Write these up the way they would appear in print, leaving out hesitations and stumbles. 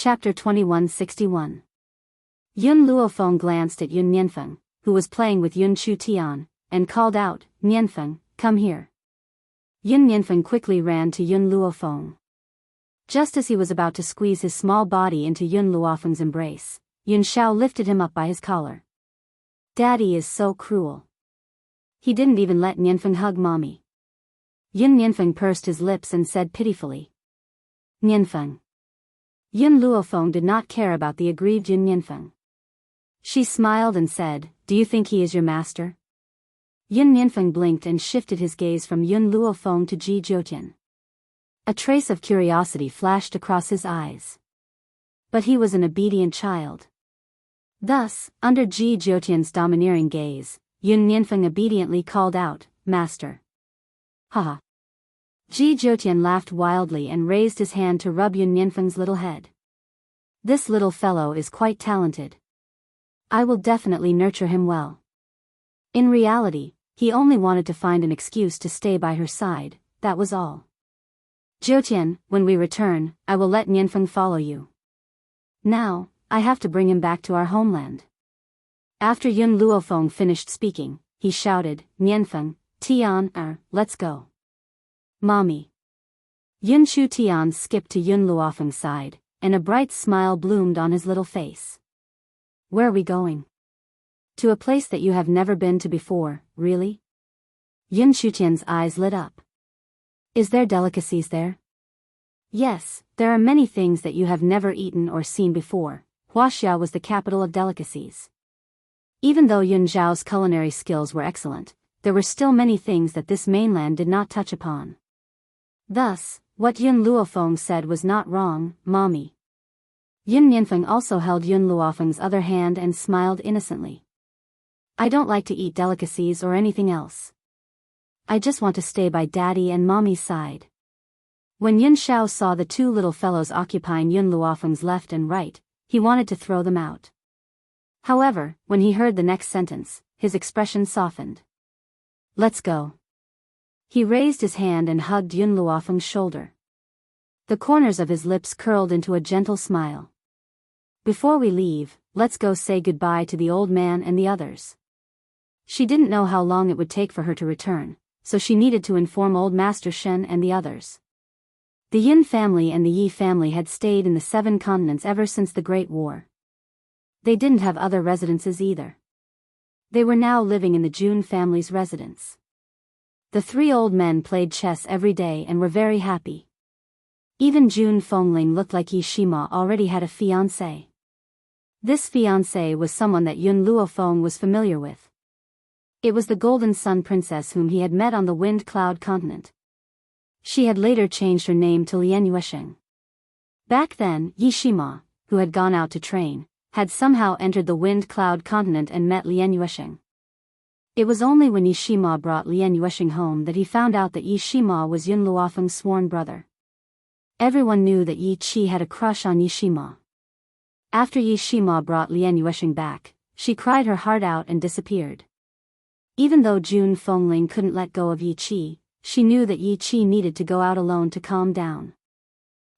Chapter 2161. Yun Luofeng glanced at Yun Nianfeng, who was playing with Yun Chu Tian, and called out, "Nianfeng, come here." Yun Nianfeng quickly ran to Yun Luofeng. Just as he was about to squeeze his small body into Yun Luofeng's embrace, Yun Xiao lifted him up by his collar. "Daddy is so cruel. He didn't even let Nianfeng hug mommy." Yun Nianfeng pursed his lips and said pitifully, "Nianfeng." Yun Luofeng did not care about the aggrieved Yun Nianfeng. She smiled and said, "Do you think he is your master?" Yun Nianfeng blinked and shifted his gaze from Yun Luofeng to Ji Zhoutian. A trace of curiosity flashed across his eyes. But he was an obedient child. Thus, under Ji Zhoutian's domineering gaze, Yun Nianfeng obediently called out, "Master." "Haha." Ji Zhoutian laughed wildly and raised his hand to rub Yun Nianfeng's little head. "This little fellow is quite talented. I will definitely nurture him well." In reality, he only wanted to find an excuse to stay by her side, that was all. "Zhoutian, when we return, I will let Nianfeng follow you. Now, I have to bring him back to our homeland." After Yun Luofeng finished speaking, he shouted, "Nianfeng, Tian, let's go." "Mommy." Yun Chu Tian skipped to Yun Luofeng's side, and a bright smile bloomed on his little face. "Where are we going?" "To a place that you have never been to before, really?" Yun Chutian's eyes lit up. "Is there delicacies there?" "Yes, there are many things that you have never eaten or seen before." Wuxia was the capital of delicacies. Even though Yun Zhao's culinary skills were excellent, there were still many things that this mainland did not touch upon. Thus, what Yun Luofeng said was not wrong, "Mommy." Yun Nianfeng also held Yun Luofeng's other hand and smiled innocently. "I don't like to eat delicacies or anything else. I just want to stay by Daddy and Mommy's side." When Yun Xiao saw the two little fellows occupying Yun Luofeng's left and right, he wanted to throw them out. However, when he heard the next sentence, his expression softened. "Let's go." He raised his hand and hugged Yun Luofeng's shoulder. The corners of his lips curled into a gentle smile. "Before we leave, let's go say goodbye to the old man and the others." She didn't know how long it would take for her to return, so she needed to inform old Master Shen and the others. The Yin family and the Yi family had stayed in the 7 continents ever since the Great War. They didn't have other residences either. They were now living in the Jun family's residence. The 3 old men played chess every day and were very happy. Even Jun Fengling looked like Yi Shima already had a fiancé. This fiancé was someone that Yun Luofeng was familiar with. It was the Golden Sun Princess whom he had met on the Wind Cloud continent. She had later changed her name to Lian Yuesheng. Back then, Yi Shima, who had gone out to train, had somehow entered the Wind Cloud continent and met Lian Yuesheng. It was only when Yi Shima brought Lian Yuesheng home that he found out that Yi Shima was Yun Luofeng's sworn brother. Everyone knew that Yi Qi had a crush on Yi Shima. After Yi Shima brought Lian Yuesheng back, she cried her heart out and disappeared. Even though Jun Fengling couldn't let go of Yi Qi, she knew that Yi Qi needed to go out alone to calm down.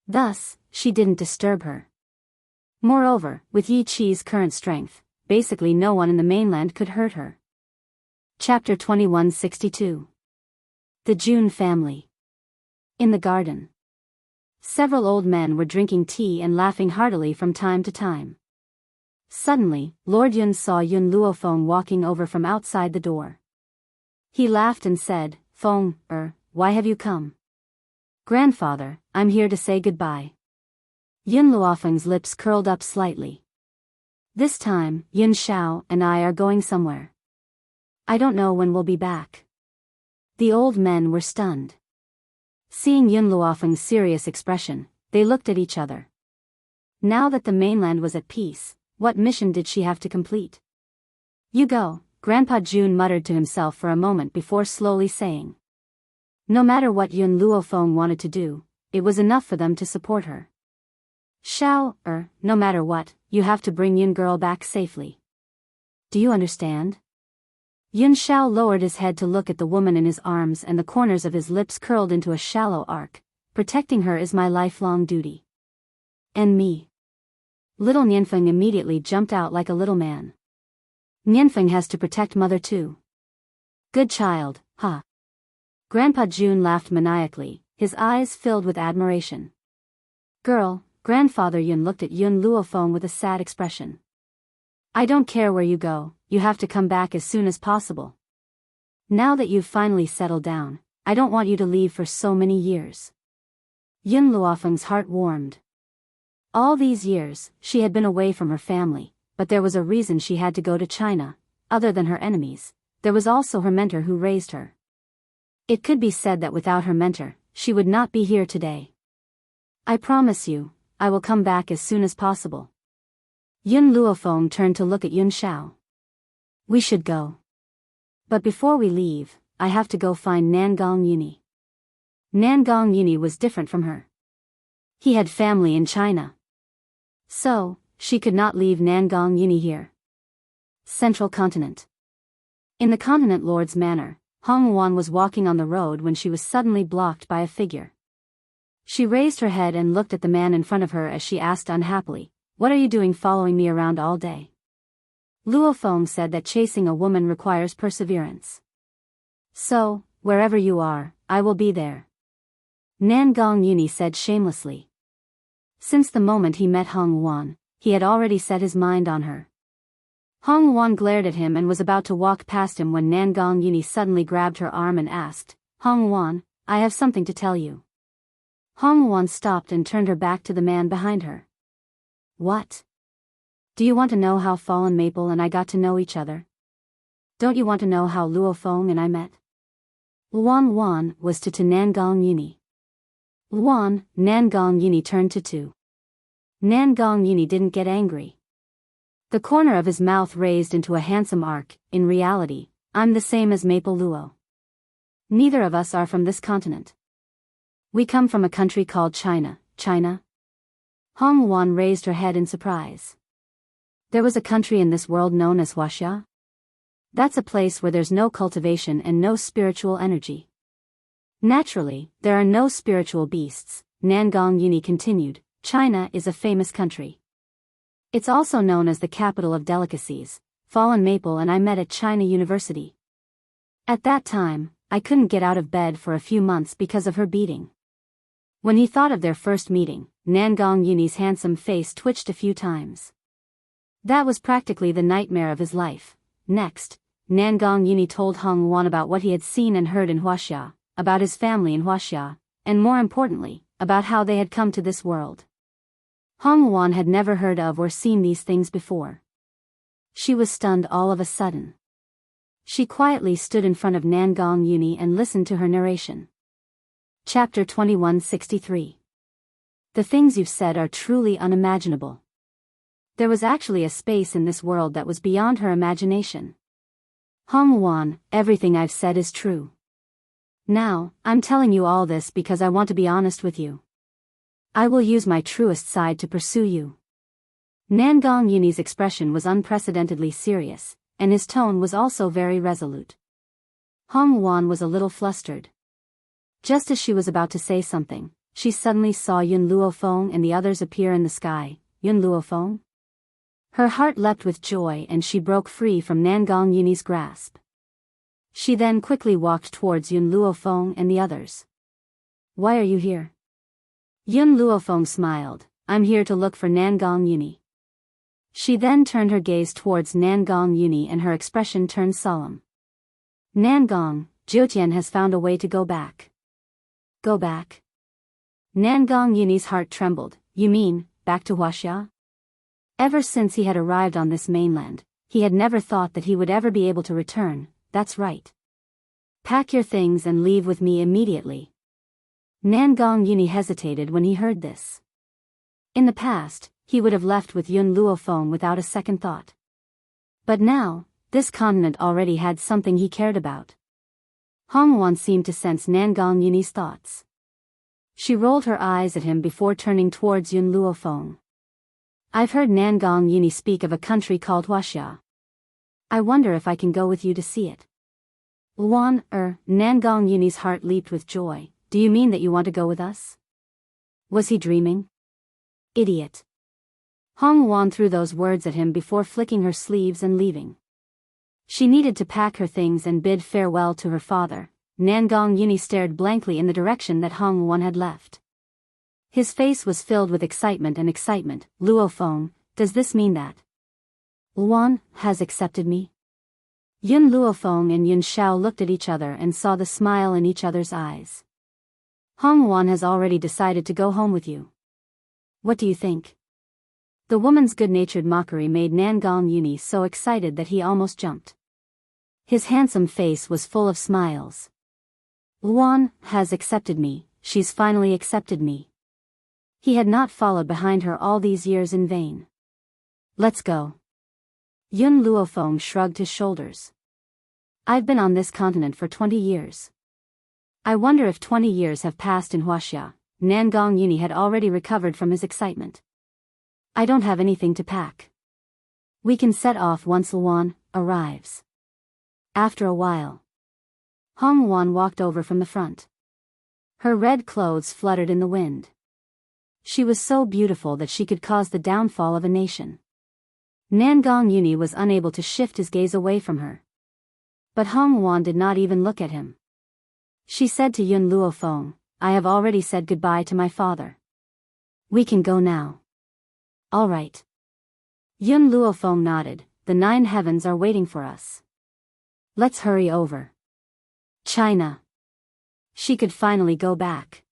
Thus, she didn't disturb her. Moreover, with Yi Qi's current strength, basically no one in the mainland could hurt her. Chapter 2162. The Jun family. In the garden. Several old men were drinking tea and laughing heartily from time to time. Suddenly, Lord Yun saw Yun Luofeng walking over from outside the door. He laughed and said, "Feng, why have you come?" "Grandfather, I'm here to say goodbye." Yun Luofeng's lips curled up slightly. "This time, Yun Xiao and I are going somewhere. I don't know when we'll be back." The old men were stunned. Seeing Yun Luofeng's serious expression, they looked at each other. Now that the mainland was at peace, what mission did she have to complete? "You go," Grandpa Jun muttered to himself for a moment before slowly saying. No matter what Yun Luofeng wanted to do, it was enough for them to support her. "Xiao, no matter what, you have to bring Yun girl back safely. Do you understand?" Yun Xiao lowered his head to look at the woman in his arms and the corners of his lips curled into a shallow arc. "Protecting her is my lifelong duty." "And me?" Little Nianfeng immediately jumped out like a little man. Nianfeng has to protect mother too. Good child, huh? Grandpa Jun laughed maniacally, his eyes filled with admiration. Girl, Grandfather Yun looked at Yun Luofeng with a sad expression. I don't care where you go, you have to come back as soon as possible. Now that you've finally settled down, I don't want you to leave for so many years. Yun Luofeng's heart warmed. All these years, she had been away from her family, but there was a reason she had to go to China. Other than her enemies, there was also her mentor who raised her. It could be said that without her mentor, she would not be here today. I promise you, I will come back as soon as possible. Yun Luofeng turned to look at Yun Xiao. We should go. But before we leave, I have to go find Nangong Yuni. Nangong Yuni was different from her. He had family in China. So, she could not leave Nangong Yuni here. Central Continent. In the Continent Lord's manor, Hong Wan was walking on the road when she was suddenly blocked by a figure. She raised her head and looked at the man in front of her as she asked unhappily, "What are you doing following me around all day?" Luofeng said that chasing a woman requires perseverance. So, wherever you are, I will be there. Nangong Yuni said shamelessly. Since the moment he met Hong Wan, he had already set his mind on her. Hong Wan glared at him and was about to walk past him when Nangong Yuni suddenly grabbed her arm and asked, "Hong Wan, I have something to tell you." Hong Wan stopped and turned her back to the man behind her. What? Do you want to know how Fallen Maple and I got to know each other? Don't you want to know how Luofeng and I met? Luan Wan was to Nangong Yuni. Luan, Nangong Yuni turned to. Nangong Yuni didn't get angry. The corner of his mouth raised into a handsome arc. In reality, I'm the same as Maple Luo. Neither of us are from this continent. We come from a country called China. China? Hong Wan raised her head in surprise. There was a country in this world known as Wuxia? That's a place where there's no cultivation and no spiritual energy. Naturally, there are no spiritual beasts, Nangong Yuni continued. China is a famous country. It's also known as the capital of delicacies. Fallen Maple and I met at China University. At that time, I couldn't get out of bed for a few months because of her beating. When he thought of their first meeting, Nangong Yuni's handsome face twitched a few times. That was practically the nightmare of his life. Next, Nangong Yuni told Hong Wan about what he had seen and heard in Wuxia, about his family in Wuxia, and more importantly, about how they had come to this world. Hong Wan had never heard of or seen these things before. She was stunned all of a sudden. She quietly stood in front of Nangong Yuni and listened to her narration. Chapter 2163. The things you've said are truly unimaginable. There was actually a space in this world that was beyond her imagination. Hong Wan, everything I've said is true. Now, I'm telling you all this because I want to be honest with you. I will use my truest side to pursue you. Nangong Yuni's expression was unprecedentedly serious, and his tone was also very resolute. Hong Wan was a little flustered. Just as she was about to say something, she suddenly saw Yun Luofeng and the others appear in the sky. Yun Luofeng? Her heart leapt with joy and she broke free from Nangong Yuni's grasp. She then quickly walked towards Yun Luofeng and the others. Why are you here? Yun Luofeng smiled. I'm here to look for Nangong Yuni. She then turned her gaze towards Nangong Yuni and her expression turned solemn. Nangong, Jiutian has found a way to go back. Go back? Nangong Yuni's heart trembled. You mean, back to Wuxia? Ever since he had arrived on this mainland, he had never thought that he would ever be able to return. That's right. Pack your things and leave with me immediately. Nangong Yuni hesitated when he heard this. In the past, he would have left with Yun Luofeng without a second thought. But now, this continent already had something he cared about. Hong Wan seemed to sense Nangong Yuni's thoughts. She rolled her eyes at him before turning towards Yun Luofeng. I've heard Nangong Yuni speak of a country called Wuxia. I wonder if I can go with you to see it. Nangong Yuni's heart leaped with joy. Do you mean that you want to go with us? Was he dreaming? Idiot. Hong Wan threw those words at him before flicking her sleeves and leaving. She needed to pack her things and bid farewell to her father. Nangong Yuni stared blankly in the direction that Hong Wan had left. His face was filled with excitement and excitement. Luo Feng, does this mean that Luan has accepted me? Yun Luofeng and Yun Xiao looked at each other and saw the smile in each other's eyes. Hong Wan has already decided to go home with you. What do you think? The woman's good-natured mockery made Nangong Yuni so excited that he almost jumped. His handsome face was full of smiles. Luan has accepted me, she's finally accepted me. He had not followed behind her all these years in vain. Let's go. Yun Luofeng shrugged his shoulders. I've been on this continent for 20 years. I wonder if 20 years have passed in Wuxia. Nangong Yuni had already recovered from his excitement. I don't have anything to pack. We can set off once Luan arrives. After a while, Hong Wan walked over from the front. Her red clothes fluttered in the wind. She was so beautiful that she could cause the downfall of a nation. Nangong Yuni was unable to shift his gaze away from her. But Hong Wan did not even look at him. She said to Yun Luofeng, I have already said goodbye to my father. We can go now. All right. Yun Luofeng nodded, the 9 heavens are waiting for us. Let's hurry over. China. She could finally go back.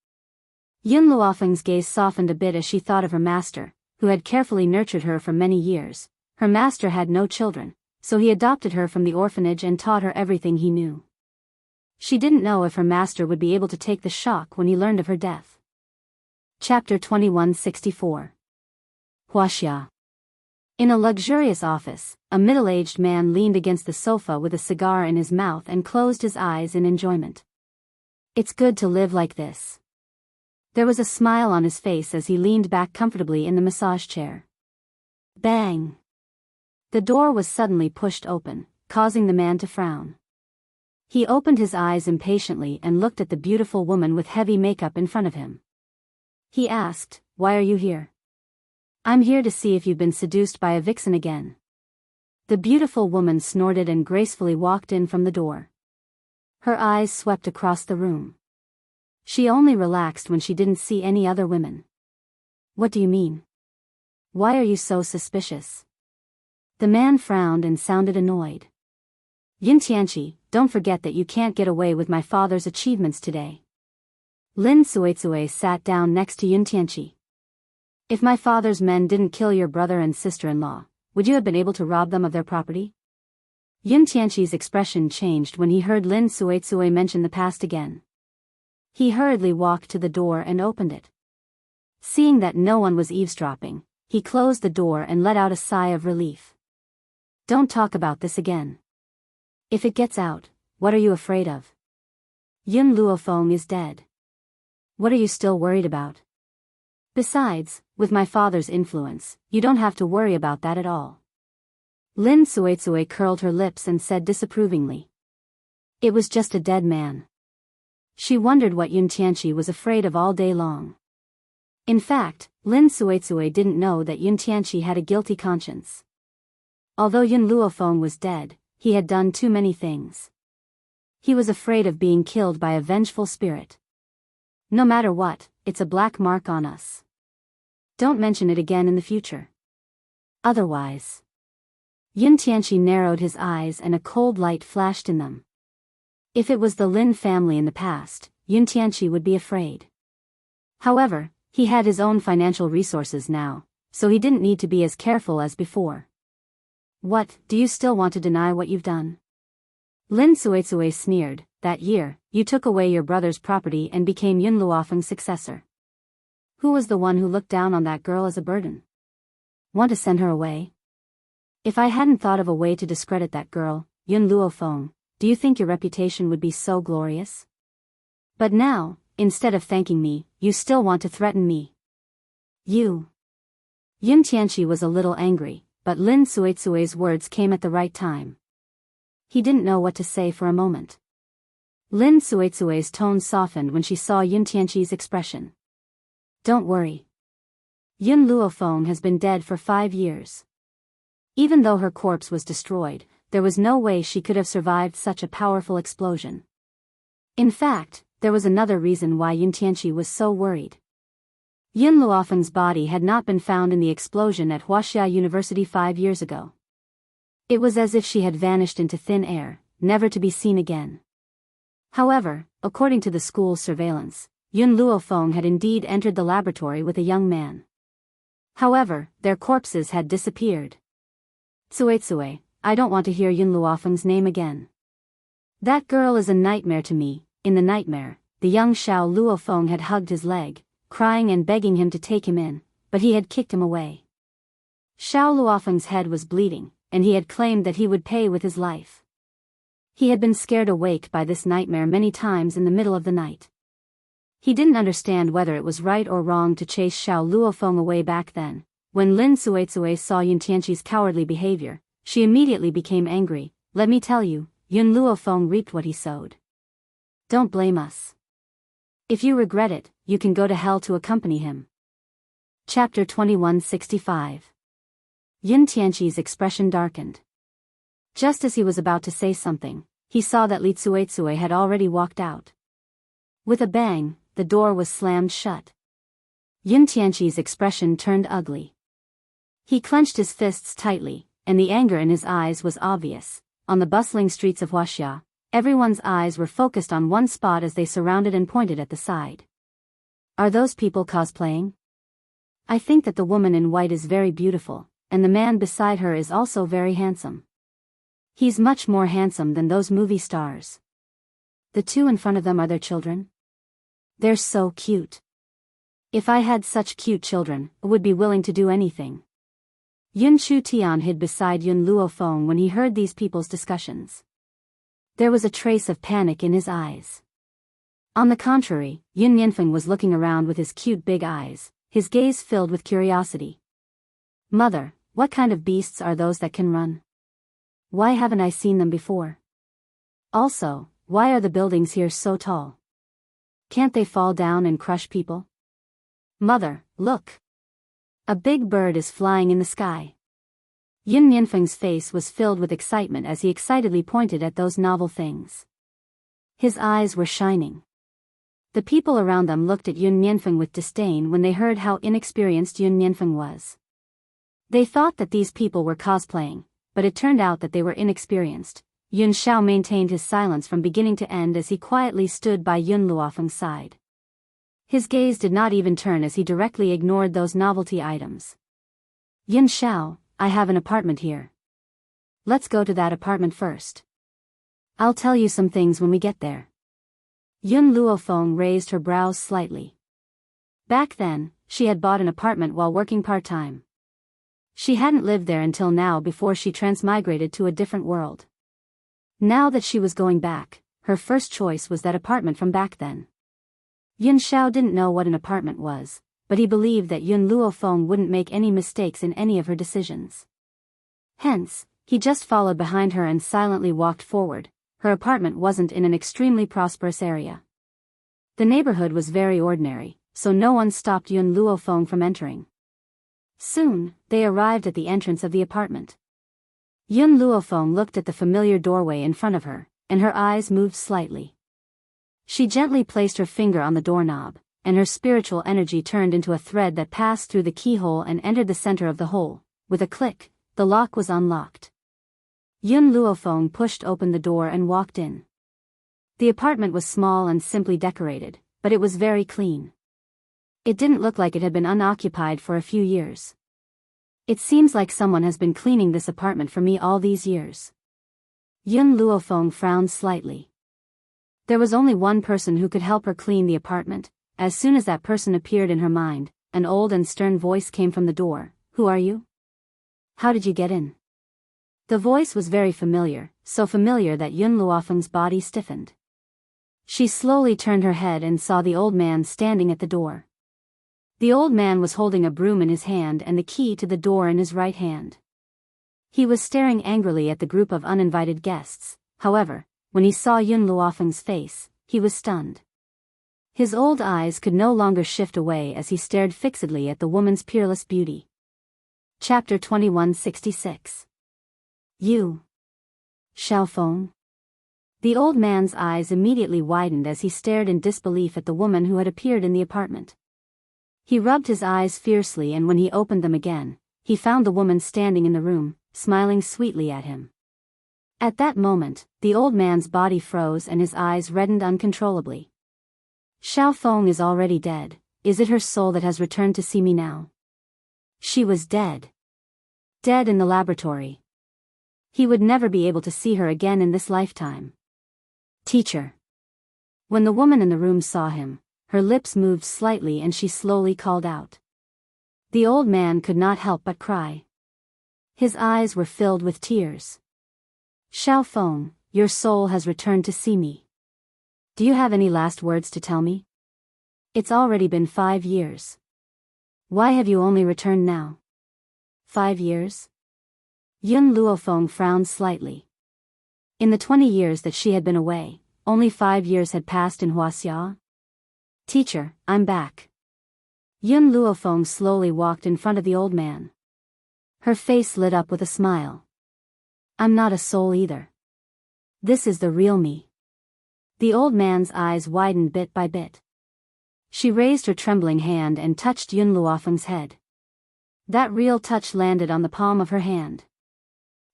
Yun Luofeng's gaze softened a bit as she thought of her master, who had carefully nurtured her for many years. Her master had no children, so he adopted her from the orphanage and taught her everything he knew. She didn't know if her master would be able to take the shock when he learned of her death. Chapter 2164. Wuxia. In a luxurious office, a middle-aged man leaned against the sofa with a cigar in his mouth and closed his eyes in enjoyment. It's good to live like this. There was a smile on his face as he leaned back comfortably in the massage chair. Bang! The door was suddenly pushed open, causing the man to frown. He opened his eyes impatiently and looked at the beautiful woman with heavy makeup in front of him. He asked, Why are you here? I'm here to see if you've been seduced by a vixen again. The beautiful woman snorted and gracefully walked in from the door. Her eyes swept across the room. She only relaxed when she didn't see any other women. What do you mean? Why are you so suspicious? The man frowned and sounded annoyed. Yin Tianqi, don't forget that you can't get away with my father's achievements today. Lin Suizue sat down next to Yin Tianqi. If my father's men didn't kill your brother and sister-in-law, would you have been able to rob them of their property? Yin Tianqi's expression changed when he heard Lin Suizue mention the past again. He hurriedly walked to the door and opened it. Seeing that no one was eavesdropping, he closed the door and let out a sigh of relief. Don't talk about this again. If it gets out, what are you afraid of? Yun Luofeng is dead. What are you still worried about? Besides, with my father's influence, you don't have to worry about that at all. Lin Suizue curled her lips and said disapprovingly. It was just a dead man. She wondered what Yun Tianqi was afraid of all day long. In fact, Lin Suizue didn't know that Yun Tianqi had a guilty conscience. Although Yun Luofeng was dead, he had done too many things. He was afraid of being killed by a vengeful spirit. No matter what, it's a black mark on us. Don't mention it again in the future. Otherwise. Yun Tianqi narrowed his eyes and a cold light flashed in them. If it was the Lin family in the past, Yun Tianqi would be afraid. However, he had his own financial resources now, so he didn't need to be as careful as before. What, do you still want to deny what you've done? Lin Suizue sneered, that year, you took away your brother's property and became Yun Luofeng's successor. Who was the one who looked down on that girl as a burden? Want to send her away? If I hadn't thought of a way to discredit that girl, Yun Luofeng, do you think your reputation would be so glorious? But now, instead of thanking me, you still want to threaten me. You. Yun Tianqi was a little angry, but Lin Suizue's words came at the right time. He didn't know what to say for a moment. Lin Suizue's tone softened when she saw Yun Tianqi's expression. Don't worry. Yun Luofeng has been dead for 5 years. Even though her corpse was destroyed, there was no way she could have survived such a powerful explosion. In fact, there was another reason why Yun Tianqi was so worried. Yun Luofeng's body had not been found in the explosion at Wuxia University 5 years ago. It was as if she had vanished into thin air, never to be seen again. However, according to the school's surveillance, Yun Luofeng had indeed entered the laboratory with a young man. However, their corpses had disappeared. Tsue, I don't want to hear Yun Luofeng's name again. That girl is a nightmare to me. In the nightmare, the young Xiao Luofeng had hugged his leg, crying and begging him to take him in, but he had kicked him away. Xiao Luofeng's head was bleeding, and he had claimed that he would pay with his life. He had been scared awake by this nightmare many times in the middle of the night. He didn't understand whether it was right or wrong to chase Xiao Luofeng away back then. When Lin Tsue saw Yun Tianqi's cowardly behavior, she immediately became angry. Let me tell you, Yun Luofeng reaped what he sowed. Don't blame us. If you regret it, you can go to hell to accompany him. Chapter 2165. Yun Tianqi's expression darkened. Just as he was about to say something, he saw that Li Tsue had already walked out. With a bang, the door was slammed shut. Yun Tianqi's expression turned ugly. He clenched his fists tightly, and the anger in his eyes was obvious. On the bustling streets of Wuxia, everyone's eyes were focused on one spot as they surrounded and pointed at the side. Are those people cosplaying? I think that the woman in white is very beautiful, and the man beside her is also very handsome. He's much more handsome than those movie stars. The two in front of them are their children? They're so cute. If I had such cute children, I would be willing to do anything. Yun Tian hid beside Yun Luofeng when he heard these people's discussions. There was a trace of panic in his eyes. On the contrary, Yun Nianfeng was looking around with his cute big eyes, his gaze filled with curiosity. Mother, what kind of beasts are those that can run? Why haven't I seen them before? Also, why are the buildings here so tall? Can't they fall down and crush people? Mother, look! A big bird is flying in the sky. Yun Nianfeng's face was filled with excitement as he excitedly pointed at those novel things. His eyes were shining. The people around them looked at Yun Nianfeng with disdain when they heard how inexperienced Yun Nianfeng was. They thought that these people were cosplaying, but it turned out that they were inexperienced. Yun Xiao maintained his silence from beginning to end as he quietly stood by Yun Luofeng's side. His gaze did not even turn as he directly ignored those novelty items. Yun Xiao, I have an apartment here. Let's go to that apartment first. I'll tell you some things when we get there. Yun Luofeng raised her brows slightly. Back then, she had bought an apartment while working part-time. She hadn't lived there until now before she transmigrated to a different world. Now that she was going back, her first choice was that apartment from back then. Yun Xiao didn't know what an apartment was, but he believed that Yun Luofeng wouldn't make any mistakes in any of her decisions. Hence, he just followed behind her and silently walked forward. Her apartment wasn't in an extremely prosperous area. The neighborhood was very ordinary, so no one stopped Yun Luofeng from entering. Soon, they arrived at the entrance of the apartment. Yun Luofeng looked at the familiar doorway in front of her, and her eyes moved slightly. She gently placed her finger on the doorknob, and her spiritual energy turned into a thread that passed through the keyhole and entered the center of the hole. With a click, the lock was unlocked. Yun Luofeng pushed open the door and walked in. The apartment was small and simply decorated, but it was very clean. It didn't look like it had been unoccupied for a few years. It seems like someone has been cleaning this apartment for me all these years. Yun Luofeng frowned slightly. There was only one person who could help her clean the apartment. As soon as that person appeared in her mind, an old and stern voice came from the door. Who are you? How did you get in? The voice was very familiar, so familiar that Yun Luofeng's body stiffened. She slowly turned her head and saw the old man standing at the door. The old man was holding a broom in his hand and the key to the door in his right hand. He was staring angrily at the group of uninvited guests. However, when he saw Yun Luofeng's face, he was stunned. His old eyes could no longer shift away as he stared fixedly at the woman's peerless beauty. Chapter 2166. You. Xiaofeng. The old man's eyes immediately widened as he stared in disbelief at the woman who had appeared in the apartment. He rubbed his eyes fiercely, and when he opened them again, he found the woman standing in the room, smiling sweetly at him. At that moment, the old man's body froze and his eyes reddened uncontrollably. Xiaofeng is already dead. Is it her soul that has returned to see me now? She was dead. Dead in the laboratory. He would never be able to see her again in this lifetime. Teacher. When the woman in the room saw him, her lips moved slightly and she slowly called out. The old man could not help but cry. His eyes were filled with tears. Xiaofeng, your soul has returned to see me. Do you have any last words to tell me? It's already been 5 years. Why have you only returned now? 5 years? Yun Luofeng frowned slightly. In the 20 years that she had been away, only 5 years had passed in Wuxia. Teacher, I'm back. Yun Luofeng slowly walked in front of the old man. Her face lit up with a smile. I'm not a soul either. This is the real me. The old man's eyes widened bit by bit. She raised her trembling hand and touched Yun Luofeng's head. That real touch landed on the palm of her hand.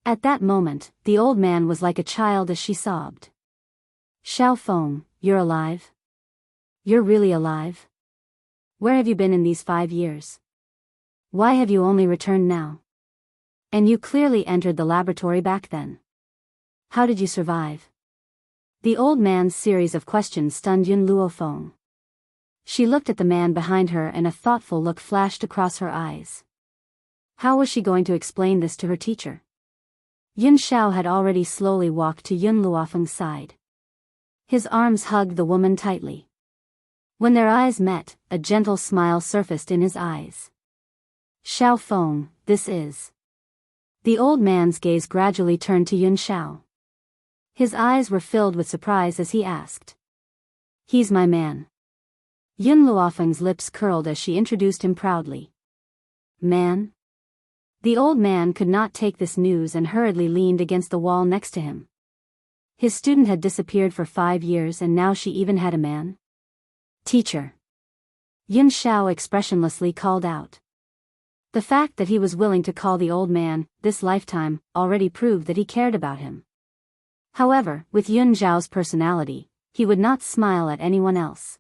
At that moment, the old man was like a child as she sobbed. Xiaofeng, you're alive? You're really alive? Where have you been in these 5 years? Why have you only returned now? And you clearly entered the laboratory back then. How did you survive? The old man's series of questions stunned Yun Luofeng. She looked at the man behind her and a thoughtful look flashed across her eyes. How was she going to explain this to her teacher? Yun Xiao had already slowly walked to Yun Luofeng's side. His arms hugged the woman tightly. When their eyes met, a gentle smile surfaced in his eyes. Xiaofeng, this is... The old man's gaze gradually turned to Yun Xiao. His eyes were filled with surprise as he asked. He's my man. Yun Luofeng's lips curled as she introduced him proudly. Man? The old man could not take this news and hurriedly leaned against the wall next to him. His student had disappeared for 5 years and now she even had a man? Teacher. Yun Xiao expressionlessly called out. The fact that he was willing to call the old man, this lifetime, already proved that he cared about him. However, with Yun Xiao's personality, he would not smile at anyone else.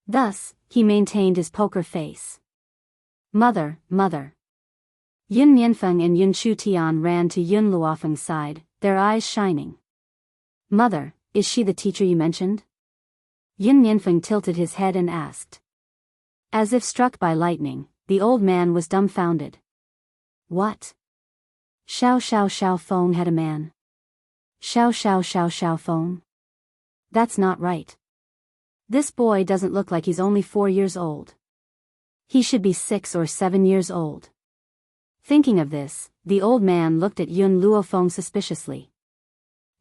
Thus, he maintained his poker face. Mother, mother. Yun Nianfeng and Yun Tian ran to Yun Luofeng's side, their eyes shining. Mother, is she the teacher you mentioned? Yun Nianfeng tilted his head and asked. As if struck by lightning, the old man was dumbfounded. What? Xiaofeng had a man. Xiaofeng. That's not right. This boy doesn't look like he's only 4 years old. He should be 6 or 7 years old. Thinking of this, the old man looked at Yun Luofeng suspiciously.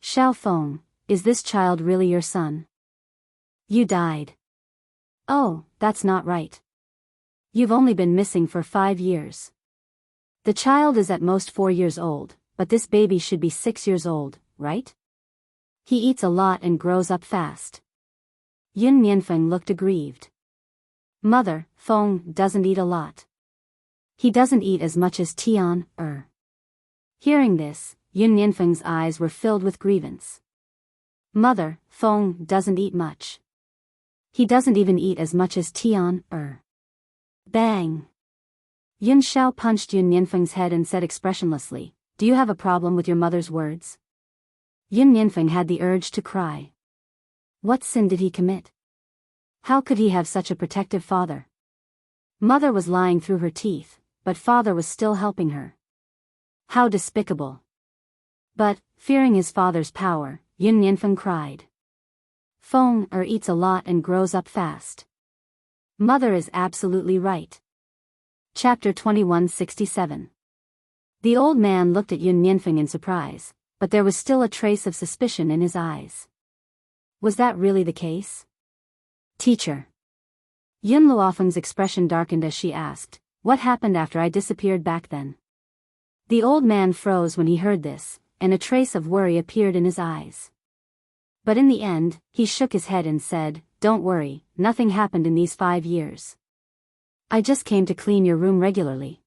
Xiaofeng, is this child really your son? You died. Oh, that's not right. You've only been missing for 5 years. The child is at most 4 years old, but this baby should be 6 years old, right? He eats a lot and grows up fast. Yun Nianfeng looked aggrieved. Mother, Feng doesn't eat a lot. He doesn't eat as much as Tian. Hearing this, Yun Nianfeng's eyes were filled with grievance. Mother, Feng doesn't eat much. He doesn't even eat as much as Tian. Bang! Yun Xiao punched Yun Nianfeng's head and said expressionlessly, Do you have a problem with your mother's words? Yun Nianfeng had the urge to cry. What sin did he commit? How could he have such a protective father? Mother was lying through her teeth, but father was still helping her. How despicable! But, fearing his father's power, Yun Nianfeng cried. Feng eats a lot and grows up fast. Mother is absolutely right. Chapter 2167. The old man looked at Yun Nianfeng in surprise, but there was still a trace of suspicion in his eyes. Was that really the case? Teacher. Yun Luofeng's expression darkened as she asked, "What happened after I disappeared back then?" The old man froze when he heard this, and a trace of worry appeared in his eyes. But in the end, he shook his head and said, "Don't worry, nothing happened in these 5 years. I just came to clean your room regularly.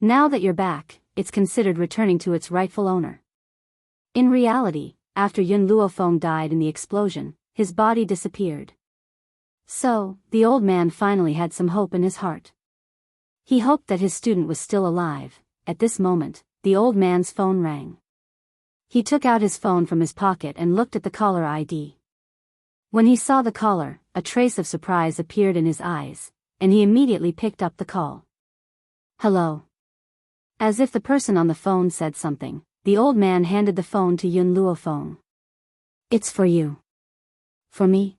Now that you're back, it's considered returning to its rightful owner." In reality, after Yun Luofeng died in the explosion, his body disappeared. So, the old man finally had some hope in his heart. He hoped that his student was still alive. At this moment, the old man's phone rang. He took out his phone from his pocket and looked at the caller ID. When he saw the caller, a trace of surprise appeared in his eyes, and he immediately picked up the call. "Hello." As if the person on the phone said something, the old man handed the phone to Yun Luofeng. "It's for you." "For me?"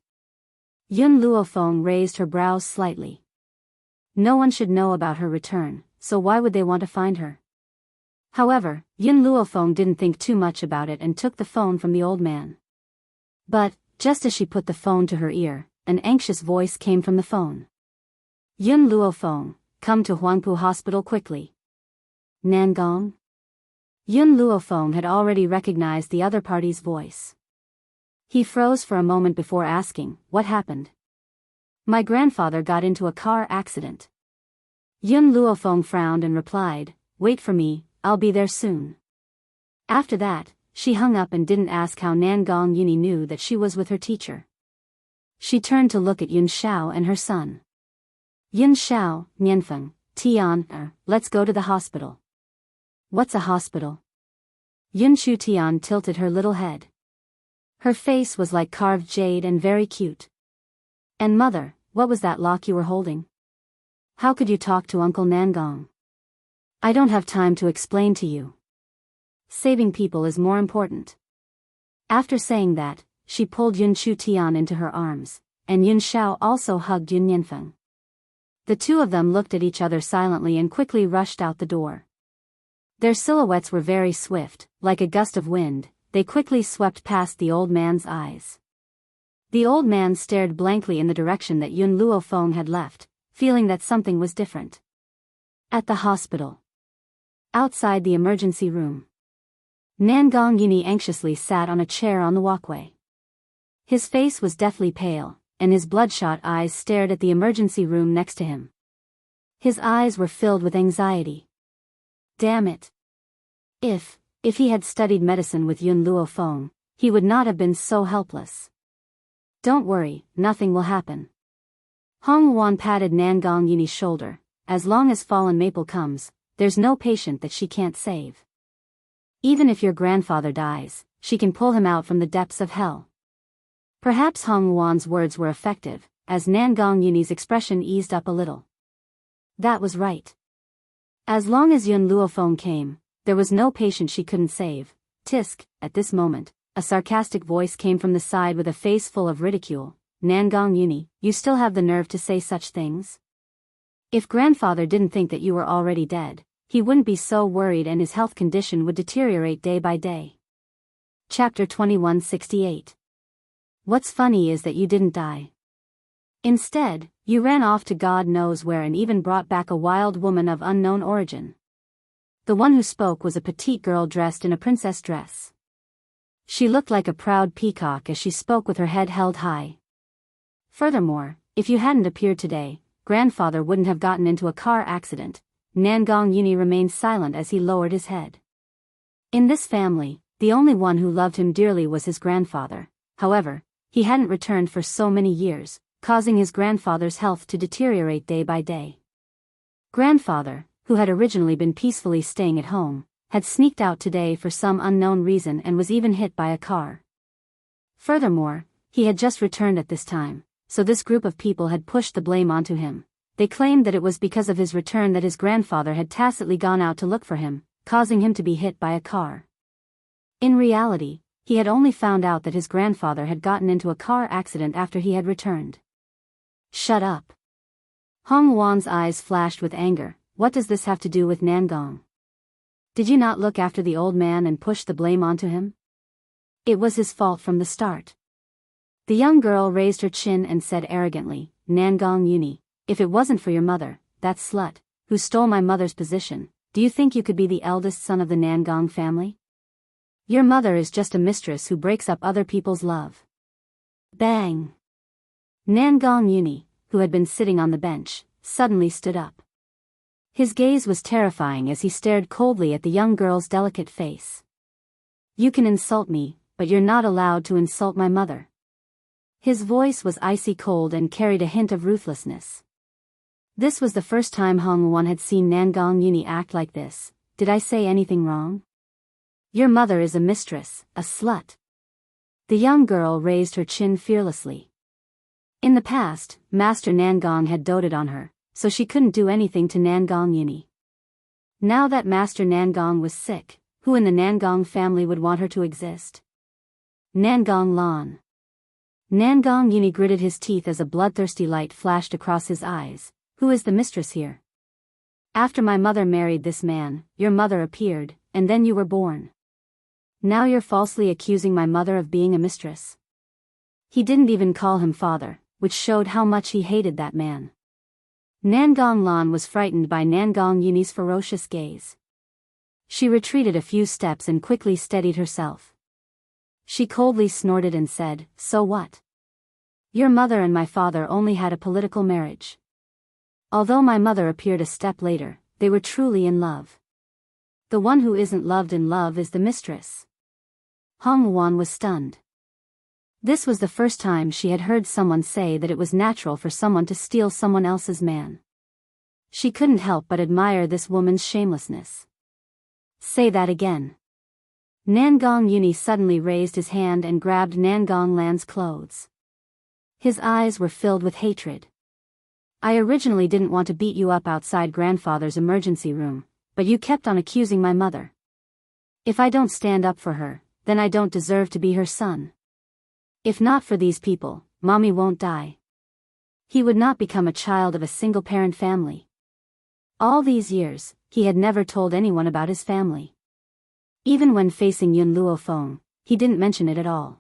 Yun Luofeng raised her brows slightly. No one should know about her return, so why would they want to find her? However, Yun Luofeng didn't think too much about it and took the phone from the old man. But, just as she put the phone to her ear, an anxious voice came from the phone. "Yun Luofeng, come to Huangpu Hospital quickly." "Nangong?" Yun Luofeng had already recognized the other party's voice. He froze for a moment before asking, "What happened?" "My grandfather got into a car accident." Yun Luofeng frowned and replied, "Wait for me, I'll be there soon." After that, she hung up and didn't ask how Nangong Yuni knew that she was with her teacher. She turned to look at Yun Xiao and her son. "Yun Xiao, Nianfeng, Tian, let's go to the hospital." "What's a hospital?" Yun Chu Tian tilted her little head. Her face was like carved jade and very cute. "And mother, what was that lock you were holding? How could you talk to Uncle Nangong?" "I don't have time to explain to you. Saving people is more important." After saying that, she pulled Yun Chu Tian into her arms, and Yun Xiao also hugged Yun Nianfeng. The two of them looked at each other silently and quickly rushed out the door. Their silhouettes were very swift, like a gust of wind. They quickly swept past the old man's eyes. The old man stared blankly in the direction that Yun Luofeng had left, feeling that something was different. At the hospital. Outside the emergency room. Nangong Yuni anxiously sat on a chair on the walkway. His face was deathly pale, and his bloodshot eyes stared at the emergency room next to him. His eyes were filled with anxiety. Damn it. If he had studied medicine with Yun Luofeng, he would not have been so helpless. "Don't worry, nothing will happen." Hong Wan patted Nangong Yuni's shoulder. "As long as Fallen Maple comes, there's no patient that she can't save. Even if your grandfather dies, she can pull him out from the depths of hell." Perhaps Hong Wan's words were effective, as Nangong Yuni's expression eased up a little. That was right. As long as Yun Luofeng came, there was no patient she couldn't save. Tisk, at this moment, a sarcastic voice came from the side with a face full of ridicule. "Nangong Yuni, you still have the nerve to say such things? If grandfather didn't think that you were already dead, he wouldn't be so worried and his health condition would deteriorate day by day." Chapter 2168. What's funny is that you didn't die. Instead, you ran off to God knows where and even brought back a wild woman of unknown origin. The one who spoke was a petite girl dressed in a princess dress. She looked like a proud peacock as she spoke with her head held high. Furthermore, if you hadn't appeared today, grandfather wouldn't have gotten into a car accident. Nangong Yuni remained silent as he lowered his head. In this family, the only one who loved him dearly was his grandfather. However, he hadn't returned for so many years, causing his grandfather's health to deteriorate day by day. Grandfather, who had originally been peacefully staying at home, had sneaked out today for some unknown reason and was even hit by a car. Furthermore, he had just returned at this time, so this group of people had pushed the blame onto him. They claimed that it was because of his return that his grandfather had tacitly gone out to look for him, causing him to be hit by a car. In reality, he had only found out that his grandfather had gotten into a car accident after he had returned. Shut up. Hong Wan's eyes flashed with anger. What does this have to do with Nangong? Did you not look after the old man and push the blame onto him? It was his fault from the start. The young girl raised her chin and said arrogantly, Nangong Uni, if it wasn't for your mother, that slut, who stole my mother's position, do you think you could be the eldest son of the Nangong family? Your mother is just a mistress who breaks up other people's love. Bang! Nangong Uni, who had been sitting on the bench, suddenly stood up. His gaze was terrifying as he stared coldly at the young girl's delicate face. You can insult me, but you're not allowed to insult my mother. His voice was icy cold and carried a hint of ruthlessness. This was the first time Hong Wan had seen Nangong Uni act like this. Did I say anything wrong? Your mother is a mistress, a slut. The young girl raised her chin fearlessly. In the past, Master Nangong had doted on her, so she couldn't do anything to Nangong Uni. Now that Master Nangong was sick, who in the Nangong family would want her to exist? Nangong Lan. Nangong Uni gritted his teeth as a bloodthirsty light flashed across his eyes. Who is the mistress here? After my mother married this man, your mother appeared, and then you were born. Now you're falsely accusing my mother of being a mistress. He didn't even call him father, which showed how much he hated that man. Nangong Lan was frightened by Nangong Uni's ferocious gaze. She retreated a few steps and quickly steadied herself. She coldly snorted and said, So what? Your mother and my father only had a political marriage. Although my mother appeared a step later, they were truly in love. The one who isn't loved in love is the mistress. Hong Wan was stunned. This was the first time she had heard someone say that it was natural for someone to steal someone else's man. She couldn't help but admire this woman's shamelessness. Say that again. Nangong Uni suddenly raised his hand and grabbed Nangong Lan's clothes. His eyes were filled with hatred. I originally didn't want to beat you up outside grandfather's emergency room, but you kept on accusing my mother. If I don't stand up for her, then I don't deserve to be her son. If not for these people, mommy won't die. He would not become a child of a single-parent family. All these years, he had never told anyone about his family. Even when facing Yun Luofeng, he didn't mention it at all.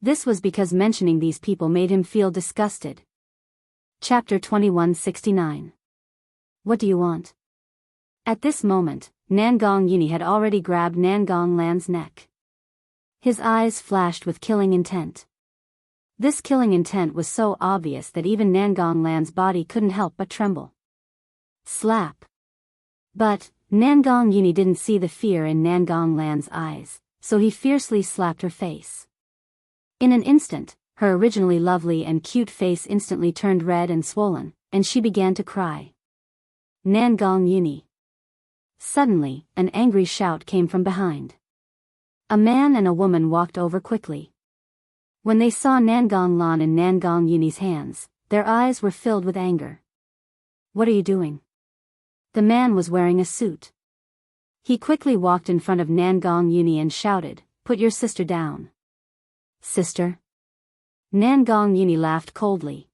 This was because mentioning these people made him feel disgusted. Chapter 2169. What do you want? At this moment, Nangong Uni had already grabbed Nangong Lan's neck. His eyes flashed with killing intent. This killing intent was so obvious that even Nangong Lan's body couldn't help but tremble. Slap. But Nangong Uni didn't see the fear in Nangong Lan's eyes, so he fiercely slapped her face. In an instant, her originally lovely and cute face instantly turned red and swollen, and she began to cry. Nangong Uni. Suddenly, an angry shout came from behind. A man and a woman walked over quickly. When they saw Nangong Lan in Nangong Uni's hands, their eyes were filled with anger. What are you doing? The man was wearing a suit. He quickly walked in front of Nangong Uni and shouted, Put your sister down. Sister? Nangong Uni laughed coldly.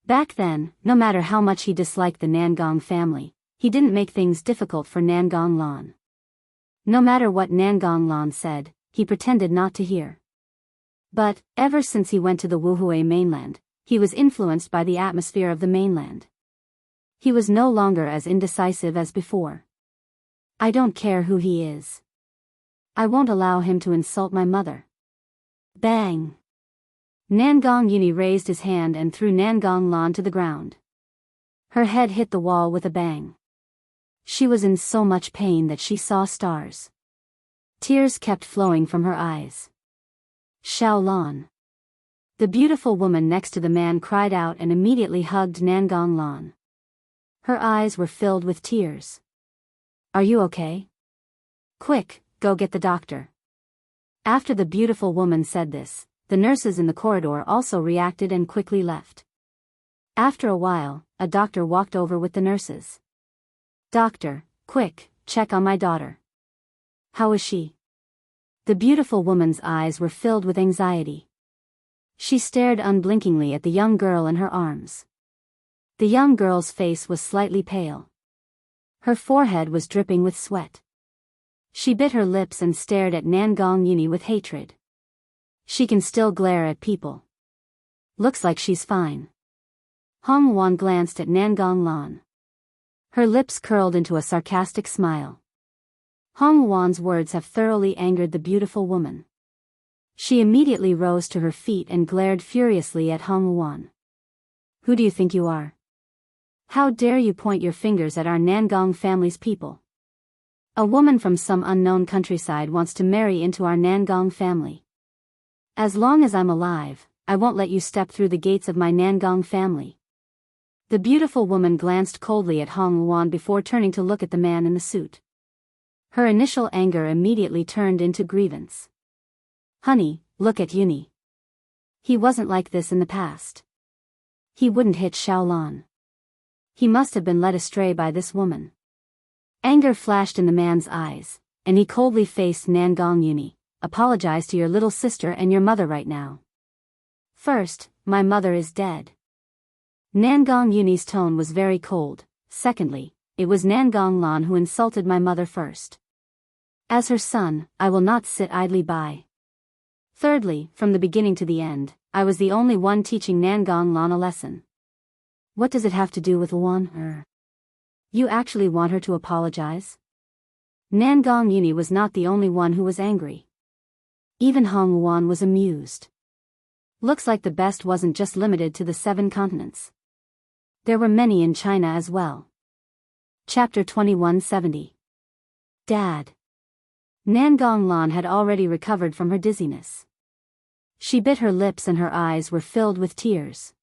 Back then, no matter how much he disliked the Nangong family, he didn't make things difficult for Nangong Lan. No matter what Nangong Lan said, he pretended not to hear. But, ever since he went to the Wuhui mainland, he was influenced by the atmosphere of the mainland. He was no longer as indecisive as before. I don't care who he is. I won't allow him to insult my mother. Bang! Nangong Uni raised his hand and threw Nangong Lan to the ground. Her head hit the wall with a bang. She was in so much pain that she saw stars. Tears kept flowing from her eyes. Xiao Lan. The beautiful woman next to the man cried out and immediately hugged Nangong Lan. Her eyes were filled with tears. Are you okay? Quick, go get the doctor. After the beautiful woman said this, the nurses in the corridor also reacted and quickly left. After a while, a doctor walked over with the nurses. Doctor, quick, check on my daughter. How is she? The beautiful woman's eyes were filled with anxiety. She stared unblinkingly at the young girl in her arms. The young girl's face was slightly pale. Her forehead was dripping with sweat. She bit her lips and stared at Nangong Uni with hatred. She can still glare at people. Looks like she's fine. Hong Wuan glanced at Nangong Lan. Her lips curled into a sarcastic smile. Hong Wuan's words have thoroughly angered the beautiful woman. She immediately rose to her feet and glared furiously at Hong Wuan. Who do you think you are? How dare you point your fingers at our Nangong family's people? A woman from some unknown countryside wants to marry into our Nangong family. As long as I'm alive, I won't let you step through the gates of my Nangong family. The beautiful woman glanced coldly at Hong Wuan before turning to look at the man in the suit. Her initial anger immediately turned into grievance. Honey, look at Yuni. He wasn't like this in the past. He wouldn't hit Xiaolan. He must have been led astray by this woman. Anger flashed in the man's eyes, and he coldly faced Nangong Yuni. Apologize to your little sister and your mother right now. First, my mother is dead. Nangong Yuni's tone was very cold. Secondly, it was Nangong Lan who insulted my mother first. As her son, I will not sit idly by. Thirdly, from the beginning to the end, I was the only one teaching Nangong Lan a lesson. What does it have to do with Wan? You actually want her to apologize? Nangong Yuni was not the only one who was angry. Even Hong Wuan was amused. Looks like the best wasn't just limited to the 7 continents. There were many in China as well. Chapter 2170. Dad. Nangong Lan had already recovered from her dizziness. She bit her lips and her eyes were filled with tears.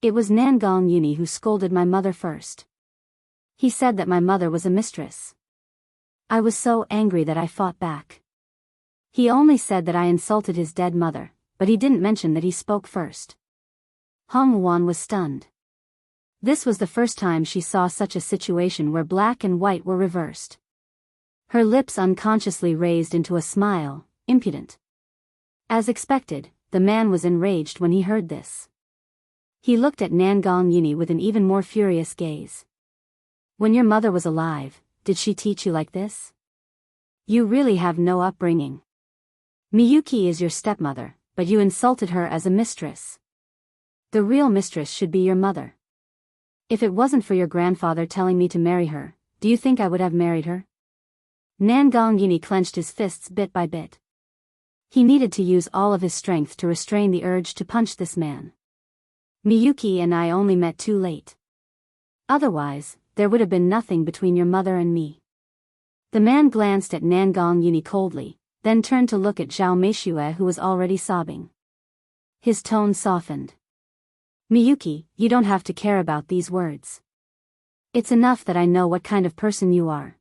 It was Nangong Yuni who scolded my mother first. He said that my mother was a mistress. I was so angry that I fought back. He only said that I insulted his dead mother, but he didn't mention that he spoke first. Hong Wuan was stunned. This was the first time she saw such a situation where black and white were reversed. Her lips unconsciously raised into a smile, impudent. As expected, the man was enraged when he heard this. He looked at Nangong Yuni with an even more furious gaze. When your mother was alive, did she teach you like this? You really have no upbringing. Miyuki is your stepmother, but you insulted her as a mistress. The real mistress should be your mother. If it wasn't for your grandfather telling me to marry her, do you think I would have married her? Nangong Yuni clenched his fists bit by bit. He needed to use all of his strength to restrain the urge to punch this man. Miyuki and I only met too late. Otherwise, there would have been nothing between your mother and me. The man glanced at Nangong Yuni coldly, then turned to look at Zhao Meishue who was already sobbing. His tone softened. Miyuki, you don't have to care about these words. It's enough that I know what kind of person you are.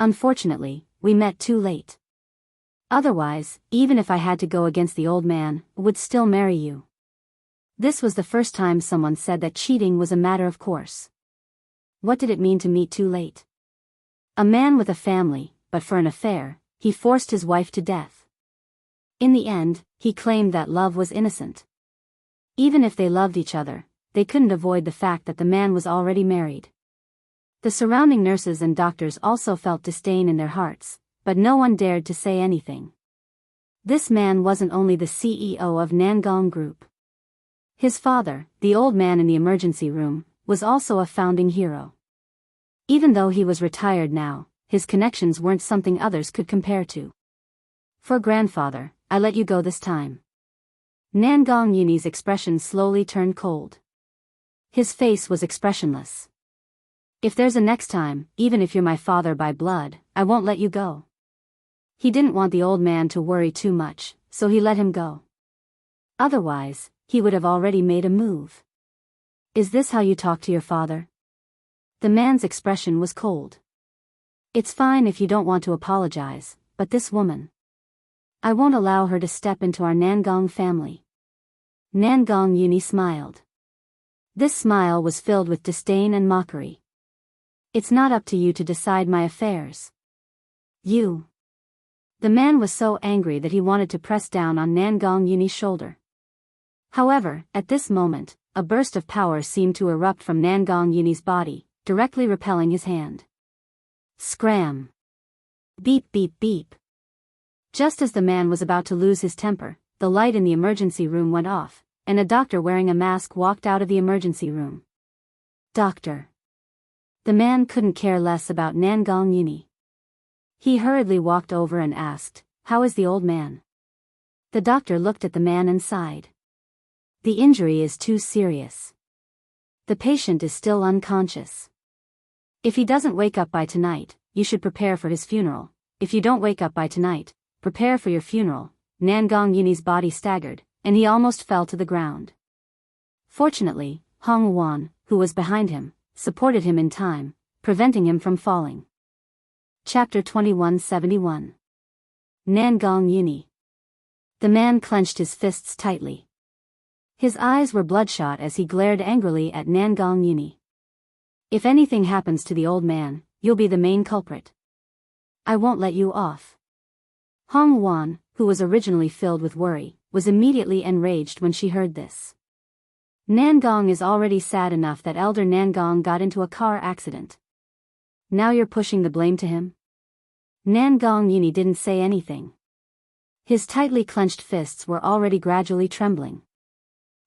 Unfortunately, we met too late. Otherwise, even if I had to go against the old man, I would still marry you. This was the first time someone said that cheating was a matter of course. What did it mean to meet too late? A man with a family, but for an affair, he forced his wife to death. In the end, he claimed that love was innocent. Even if they loved each other, they couldn't avoid the fact that the man was already married. The surrounding nurses and doctors also felt disdain in their hearts, but no one dared to say anything. This man wasn't only the CEO of Nangong Group. His father, the old man in the emergency room, was also a founding hero. Even though he was retired now, his connections weren't something others could compare to. For grandfather, I let you go this time. Nangong Yuni's expression slowly turned cold. His face was expressionless. If there's a next time, even if you're my father by blood, I won't let you go. He didn't want the old man to worry too much, so he let him go. Otherwise, he would have already made a move. Is this how you talk to your father? The man's expression was cold. It's fine if you don't want to apologize, but this woman. I won't allow her to step into our Nangong family. Nangong Yuni smiled. This smile was filled with disdain and mockery. It's not up to you to decide my affairs. You. The man was so angry that he wanted to press down on Nangong Yuni's shoulder. However, at this moment, a burst of power seemed to erupt from Nangong Yuni's body, directly repelling his hand. Scram! Beep beep beep. Just as the man was about to lose his temper, the light in the emergency room went off, and a doctor wearing a mask walked out of the emergency room. Doctor. The man couldn't care less about Nangong Yuni. He hurriedly walked over and asked, "How is the old man?" The doctor looked at the man and sighed. "The injury is too serious. The patient is still unconscious. If he doesn't wake up by tonight, you should prepare for his funeral. If you don't wake up by tonight, prepare for your funeral." Nangong Yuni's body staggered, and he almost fell to the ground. Fortunately, Hong Wan, who was behind him, supported him in time, preventing him from falling. Chapter 2171. Nangong Yuni. The man clenched his fists tightly. His eyes were bloodshot as he glared angrily at Nangong Yuni. "If anything happens to the old man, you'll be the main culprit. I won't let you off." Hong Wan, who was originally filled with worry, was immediately enraged when she heard this. Nangong is already sad enough that elder Nangong got into a car accident. Now you're pushing the blame to him? Nangong Yuni didn't say anything. His tightly clenched fists were already gradually trembling.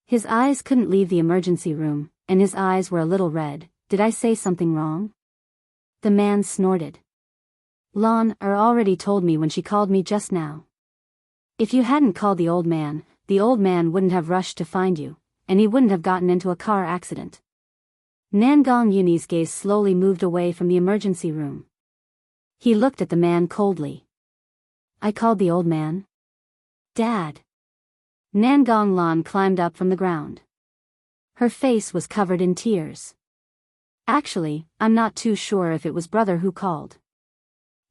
His eyes couldn't leave the emergency room, and his eyes were a little red. "Did I say something wrong?" The man snorted. "Lon already told me when she called me just now. If you hadn't called the old man wouldn't have rushed to find you, and he wouldn't have gotten into a car accident." Nangong Yuni's gaze slowly moved away from the emergency room. He looked at the man coldly. "I called the old man? Dad." Nangong Lan climbed up from the ground. Her face was covered in tears. "Actually, I'm not too sure if it was brother who called.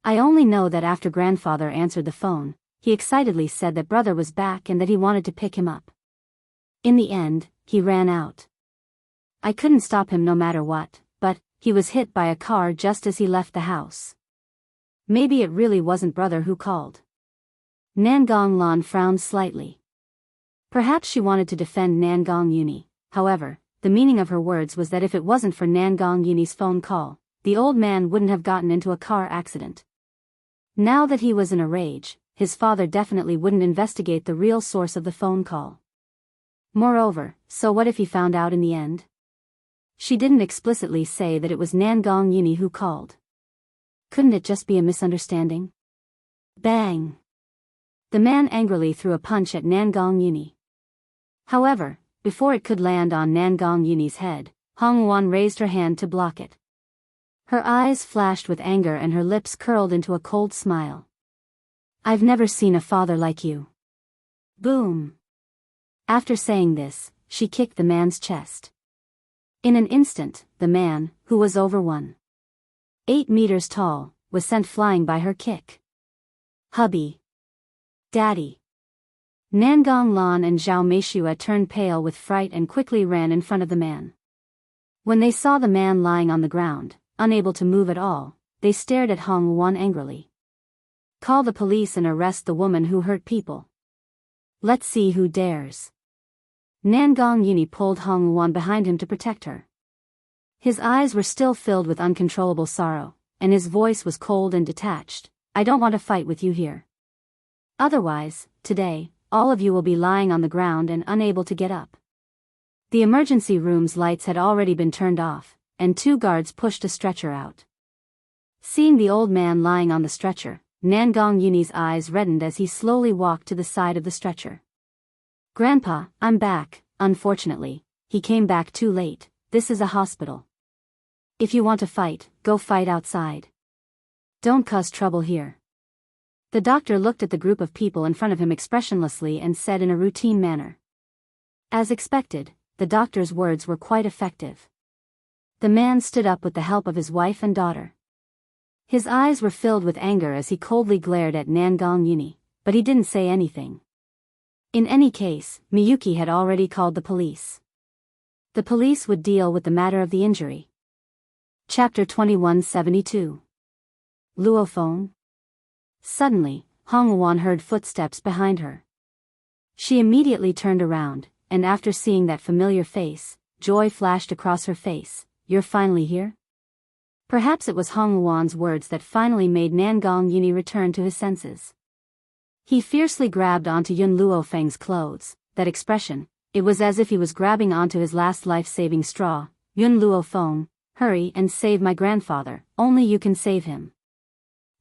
I only know that after grandfather answered the phone, he excitedly said that brother was back and that he wanted to pick him up. In the end, he ran out. I couldn't stop him no matter what, but he was hit by a car just as he left the house. Maybe it really wasn't brother who called." Nangong Lan frowned slightly. Perhaps she wanted to defend Nangong Yuni. However, the meaning of her words was that if it wasn't for Nangong Yuni's phone call, the old man wouldn't have gotten into a car accident. Now that he was in a rage, his father definitely wouldn't investigate the real source of the phone call. Moreover, so what if he found out in the end? She didn't explicitly say that it was Nangong Yuni who called. Couldn't it just be a misunderstanding? Bang! The man angrily threw a punch at Nangong Yuni. However, before it could land on Nangong Yuni's head, Hong Wan raised her hand to block it. Her eyes flashed with anger and her lips curled into a cold smile. "I've never seen a father like you." Boom! After saying this, she kicked the man's chest. In an instant, the man, who was over 1.8 meters tall, was sent flying by her kick. "Hubby! Daddy!" Nangong Lan and Zhao Meishua turned pale with fright and quickly ran in front of the man. When they saw the man lying on the ground, unable to move at all, they stared at Hong Wan angrily. "Call the police and arrest the woman who hurt people. Let's see who dares." Nangong Yuni pulled Hong Wan behind him to protect her. His eyes were still filled with uncontrollable sorrow, and his voice was cold and detached. "I don't want to fight with you here. Otherwise, today, all of you will be lying on the ground and unable to get up." The emergency room's lights had already been turned off, and 2 guards pushed a stretcher out. Seeing the old man lying on the stretcher, Nangong Yuni's eyes reddened as he slowly walked to the side of the stretcher. "Grandpa, I'm back. Unfortunately, he came back too late. This is a hospital. If you want to fight, go fight outside. Don't cause trouble here." The doctor looked at the group of people in front of him expressionlessly and said in a routine manner. As expected, the doctor's words were quite effective. The man stood up with the help of his wife and daughter. His eyes were filled with anger as he coldly glared at Nangong Yuni, but he didn't say anything. In any case, Miyuki had already called the police. The police would deal with the matter of the injury. Chapter 2172. Luophone. Suddenly, Hong Wan heard footsteps behind her. She immediately turned around, and after seeing that familiar face, joy flashed across her face. "You're finally here?" Perhaps it was Hong Wan's words that finally made Nangong Yuni return to his senses. He fiercely grabbed onto Yun Luofeng's clothes. That expression, it was as if he was grabbing onto his last life-saving straw. Yun Luofeng, hurry and save my grandfather, only you can save him.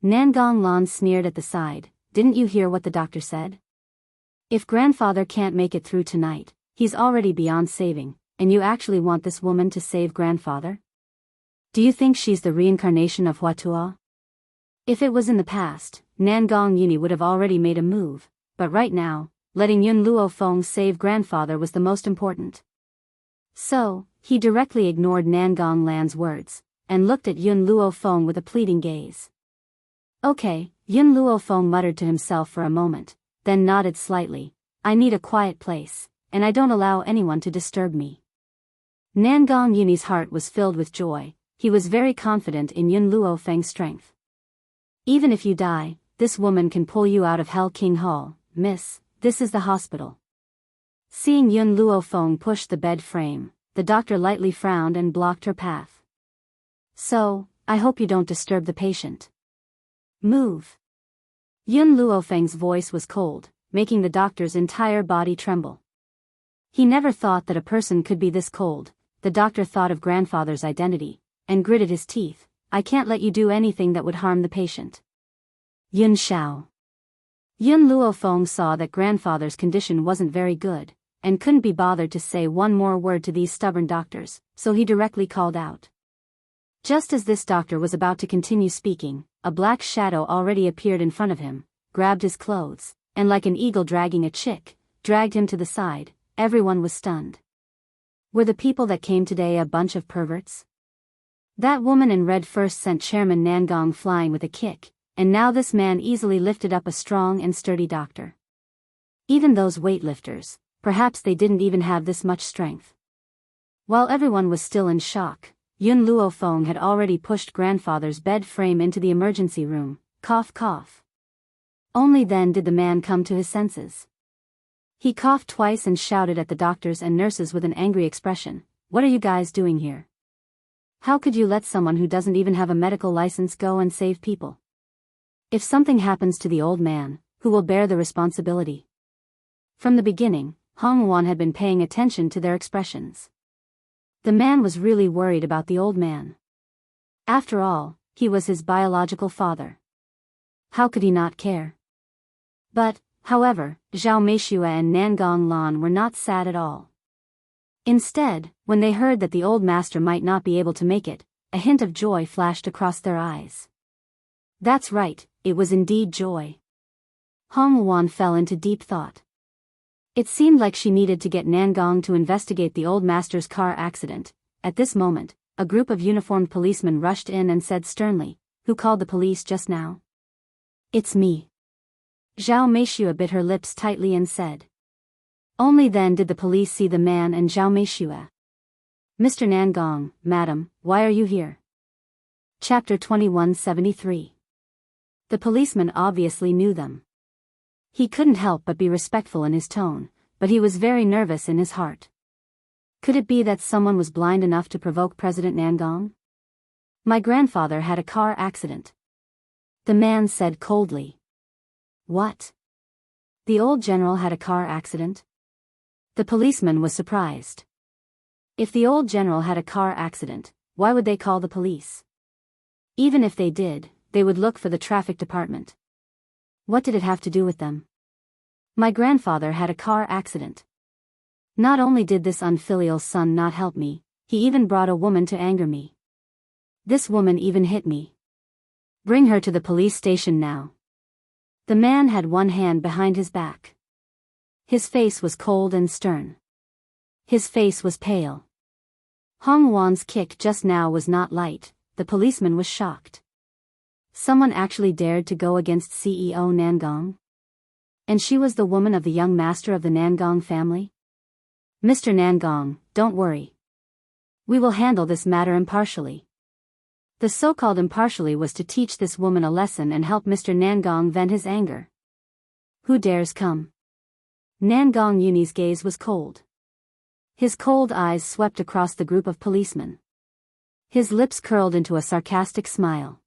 Nangong Lan sneered at the side, didn't you hear what the doctor said? If grandfather can't make it through tonight, he's already beyond saving, and you actually want this woman to save grandfather? Do you think she's the reincarnation of Huatua? If it was in the past, Nangong Yuni would have already made a move, but right now, letting Yun Luofeng save grandfather was the most important. So, he directly ignored Nangong Lan's words, and looked at Yun Luofeng with a pleading gaze. Okay, Yun Luofeng muttered to himself for a moment, then nodded slightly. I need a quiet place, and I don't allow anyone to disturb me. Nangong Yuni's heart was filled with joy. He was very confident in Yun Luofeng's strength. Even if you die, this woman can pull you out of Hell King Hall, miss, this is the hospital. Seeing Yun Luofeng push the bed frame, the doctor lightly frowned and blocked her path. So, I hope you don't disturb the patient. Move. Yun Luofeng's voice was cold, making the doctor's entire body tremble. He never thought that a person could be this cold. The doctor thought of grandfather's identity, and gritted his teeth. I can't let you do anything that would harm the patient. Yun Xiao. Yun Luofeng saw that grandfather's condition wasn't very good, and couldn't be bothered to say one more word to these stubborn doctors, so he directly called out. Just as this doctor was about to continue speaking, a black shadow already appeared in front of him, grabbed his clothes, and like an eagle dragging a chick, dragged him to the side. Everyone was stunned. Were the people that came today a bunch of perverts? That woman in red first sent Chairman Nangong flying with a kick, and now this man easily lifted up a strong and sturdy doctor. Even those weightlifters, perhaps they didn't even have this much strength. While everyone was still in shock, Yun Luofeng had already pushed grandfather's bed frame into the emergency room. Cough cough. Only then did the man come to his senses. He coughed twice and shouted at the doctors and nurses with an angry expression. What are you guys doing here? How could you let someone who doesn't even have a medical license go and save people? If something happens to the old man, who will bear the responsibility? From the beginning, Hong Wan had been paying attention to their expressions. The man was really worried about the old man. After all, he was his biological father. How could he not care? But, however, Zhao Meishua and Nangong Lan were not sad at all. Instead, when they heard that the old master might not be able to make it, a hint of joy flashed across their eyes. That's right, it was indeed joy. Hong Wan fell into deep thought. It seemed like she needed to get Nangong to investigate the old master's car accident. At this moment, a group of uniformed policemen rushed in and said sternly, "Who called the police just now?" "It's me." Zhao Meishua bit her lips tightly and said. Only then did the police see the man and Zhao Meishua. "Mr. Nangong, madam, why are you here?" Chapter 2173. The policeman obviously knew them. He couldn't help but be respectful in his tone, but he was very nervous in his heart. Could it be that someone was blind enough to provoke President Nangong? "My grandfather had a car accident," the man said coldly. "What? The old general had a car accident?" The policeman was surprised. If the old general had a car accident, why would they call the police? Even if they did, they would look for the traffic department. What did it have to do with them? "My grandfather had a car accident. Not only did this unfilial son not help me, he even brought a woman to anger me. This woman even hit me. Bring her to the police station now." The man had one hand behind his back. His face was cold and stern. His face was pale. Hong Wan's kick just now was not light. The policeman was shocked. Someone actually dared to go against CEO Nangong? And she was the woman of the young master of the Nangong family? "Mr. Nangong, don't worry. We will handle this matter impartially." The so-called impartially was to teach this woman a lesson and help Mr. Nangong vent his anger. "Who dares come?" Nangong Yuni's gaze was cold. His cold eyes swept across the group of policemen. His lips curled into a sarcastic smile.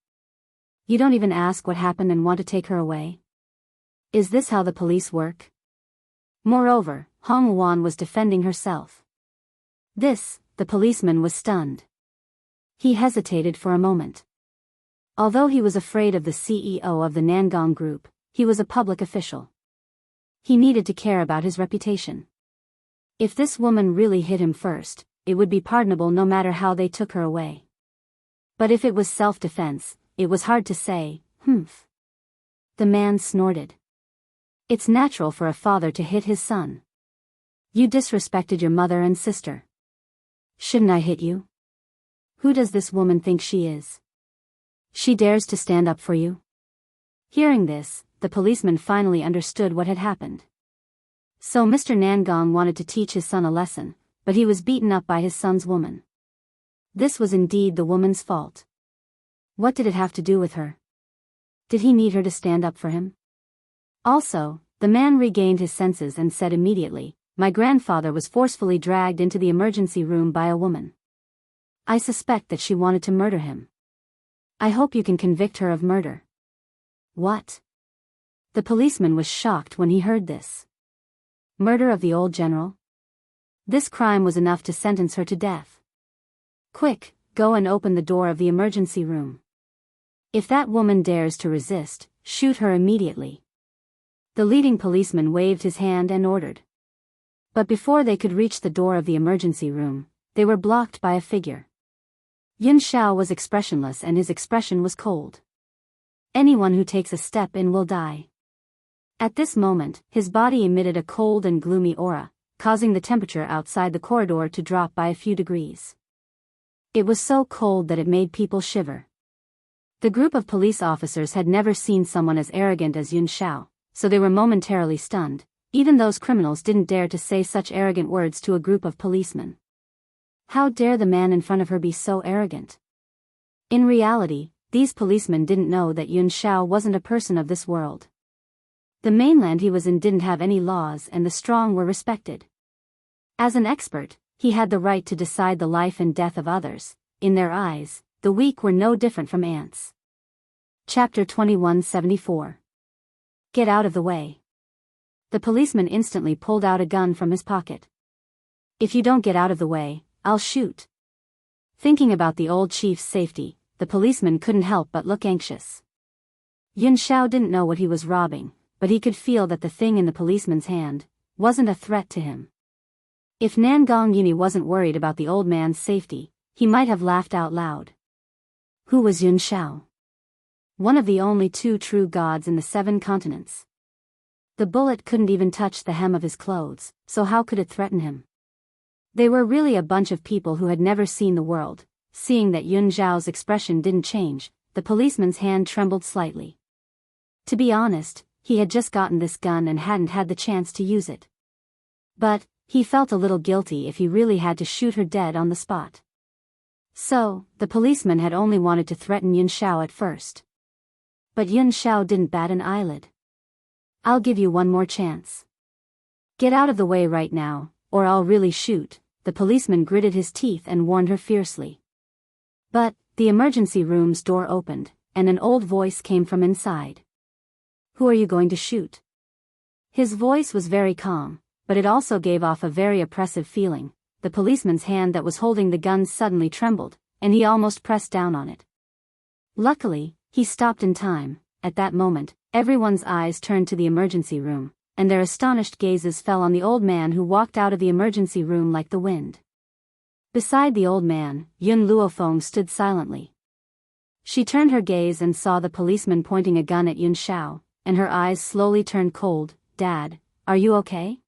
"You don't even ask what happened and want to take her away?" Is this how the police work? Moreover, Hong Wan was defending herself. The policeman was stunned. He hesitated for a moment. Although he was afraid of the CEO of the Nangong group, he was a public official. He needed to care about his reputation. If this woman really hit him first, it would be pardonable no matter how they took her away. But if it was self-defense, it was hard to say. The man snorted. It's natural for a father to hit his son. You disrespected your mother and sister. Shouldn't I hit you? Who does this woman think she is? She dares to stand up for you? Hearing this, the policeman finally understood what had happened. So Mr. Nangong wanted to teach his son a lesson, but he was beaten up by his son's woman. This was indeed the woman's fault. What did it have to do with her? Did he need her to stand up for him? Also, the man regained his senses and said immediately, "My grandfather was forcefully dragged into the emergency room by a woman. I suspect that she wanted to murder him. I hope you can convict her of murder." What? The policeman was shocked when he heard this. Murder of the old general? This crime was enough to sentence her to death. Quick, go and open the door of the emergency room. If that woman dares to resist, shoot her immediately. The leading policeman waved his hand and ordered. But before they could reach the door of the emergency room, they were blocked by a figure. Yun Xiao was expressionless and his expression was cold. Anyone who takes a step in will die. At this moment, his body emitted a cold and gloomy aura, causing the temperature outside the corridor to drop by a few degrees. It was so cold that it made people shiver. The group of police officers had never seen someone as arrogant as Yun Xiao, so they were momentarily stunned. Even those criminals didn't dare to say such arrogant words to a group of policemen. How dare the man in front of her be so arrogant? In reality, these policemen didn't know that Yun Xiao wasn't a person of this world. The mainland he was in didn't have any laws and the strong were respected. As an expert, he had the right to decide the life and death of others. In their eyes, the weak were no different from ants. Chapter 2174. Get out of the way. The policeman instantly pulled out a gun from his pocket. If you don't get out of the way, I'll shoot. Thinking about the old chief's safety, the policeman couldn't help but look anxious. Yun Xiao didn't know what he was robbing, but he could feel that the thing in the policeman's hand wasn't a threat to him. If Nangong Yuni wasn't worried about the old man's safety, he might have laughed out loud. Who was Yun Xiao? One of the only two true gods in the 7 continents. The bullet couldn't even touch the hem of his clothes, so how could it threaten him? They were really a bunch of people who had never seen the world. Seeing that Yun Xiao's expression didn't change, the policeman's hand trembled slightly. To be honest, he had just gotten this gun and hadn't had the chance to use it. But he felt a little guilty if he really had to shoot her dead on the spot. So, the policeman had only wanted to threaten Yun Xiao at first. But Yun Xiao didn't bat an eyelid. I'll give you one more chance. Get out of the way right now, or I'll really shoot, the policeman gritted his teeth and warned her fiercely. But the emergency room's door opened, and an old voice came from inside. Who are you going to shoot? His voice was very calm, but it also gave off a very oppressive feeling. The policeman's hand that was holding the gun suddenly trembled, and he almost pressed down on it. Luckily, he stopped in time. At that moment, everyone's eyes turned to the emergency room, and their astonished gazes fell on the old man who walked out of the emergency room like the wind. Beside the old man, Yun Luofeng stood silently. She turned her gaze and saw the policeman pointing a gun at Yun Xiao, and her eyes slowly turned cold. Dad, are you okay?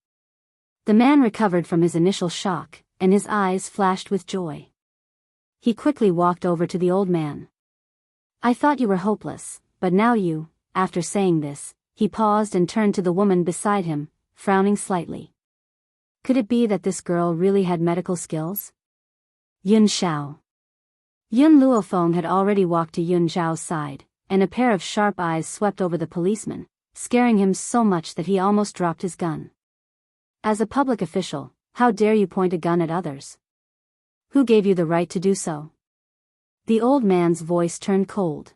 The man recovered from his initial shock, and his eyes flashed with joy. He quickly walked over to the old man. I thought you were hopeless, but now you, after saying this, he paused and turned to the woman beside him, frowning slightly. Could it be that this girl really had medical skills? Yun Xiao. Yun Luofeng had already walked to Yun Xiao's side, and a pair of sharp eyes swept over the policeman, scaring him so much that he almost dropped his gun. As a public official, how dare you point a gun at others? Who gave you the right to do so? The old man's voice turned cold.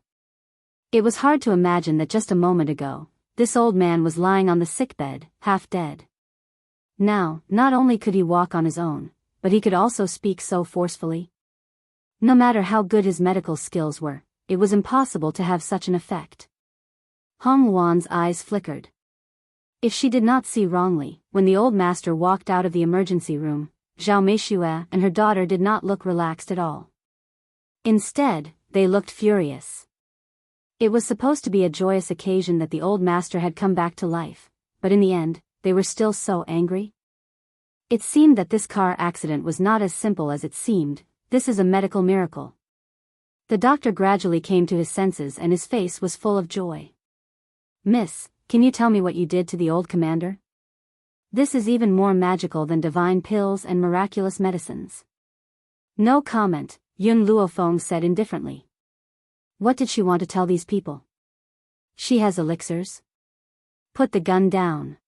It was hard to imagine that just a moment ago, this old man was lying on the sickbed, half dead. Now, not only could he walk on his own, but he could also speak so forcefully. No matter how good his medical skills were, it was impossible to have such an effect. Hong Wan's eyes flickered. If she did not see wrongly, when the old master walked out of the emergency room, Zhao Meishue and her daughter did not look relaxed at all. Instead, they looked furious. It was supposed to be a joyous occasion that the old master had come back to life, but in the end, they were still so angry. It seemed that this car accident was not as simple as it seemed. This is a medical miracle. The doctor gradually came to his senses and his face was full of joy. Miss, can you tell me what you did to the old commander? This is even more magical than divine pills and miraculous medicines. No comment, Yun Luofeng said indifferently. What did she want to tell these people? She has elixirs? Put the gun down.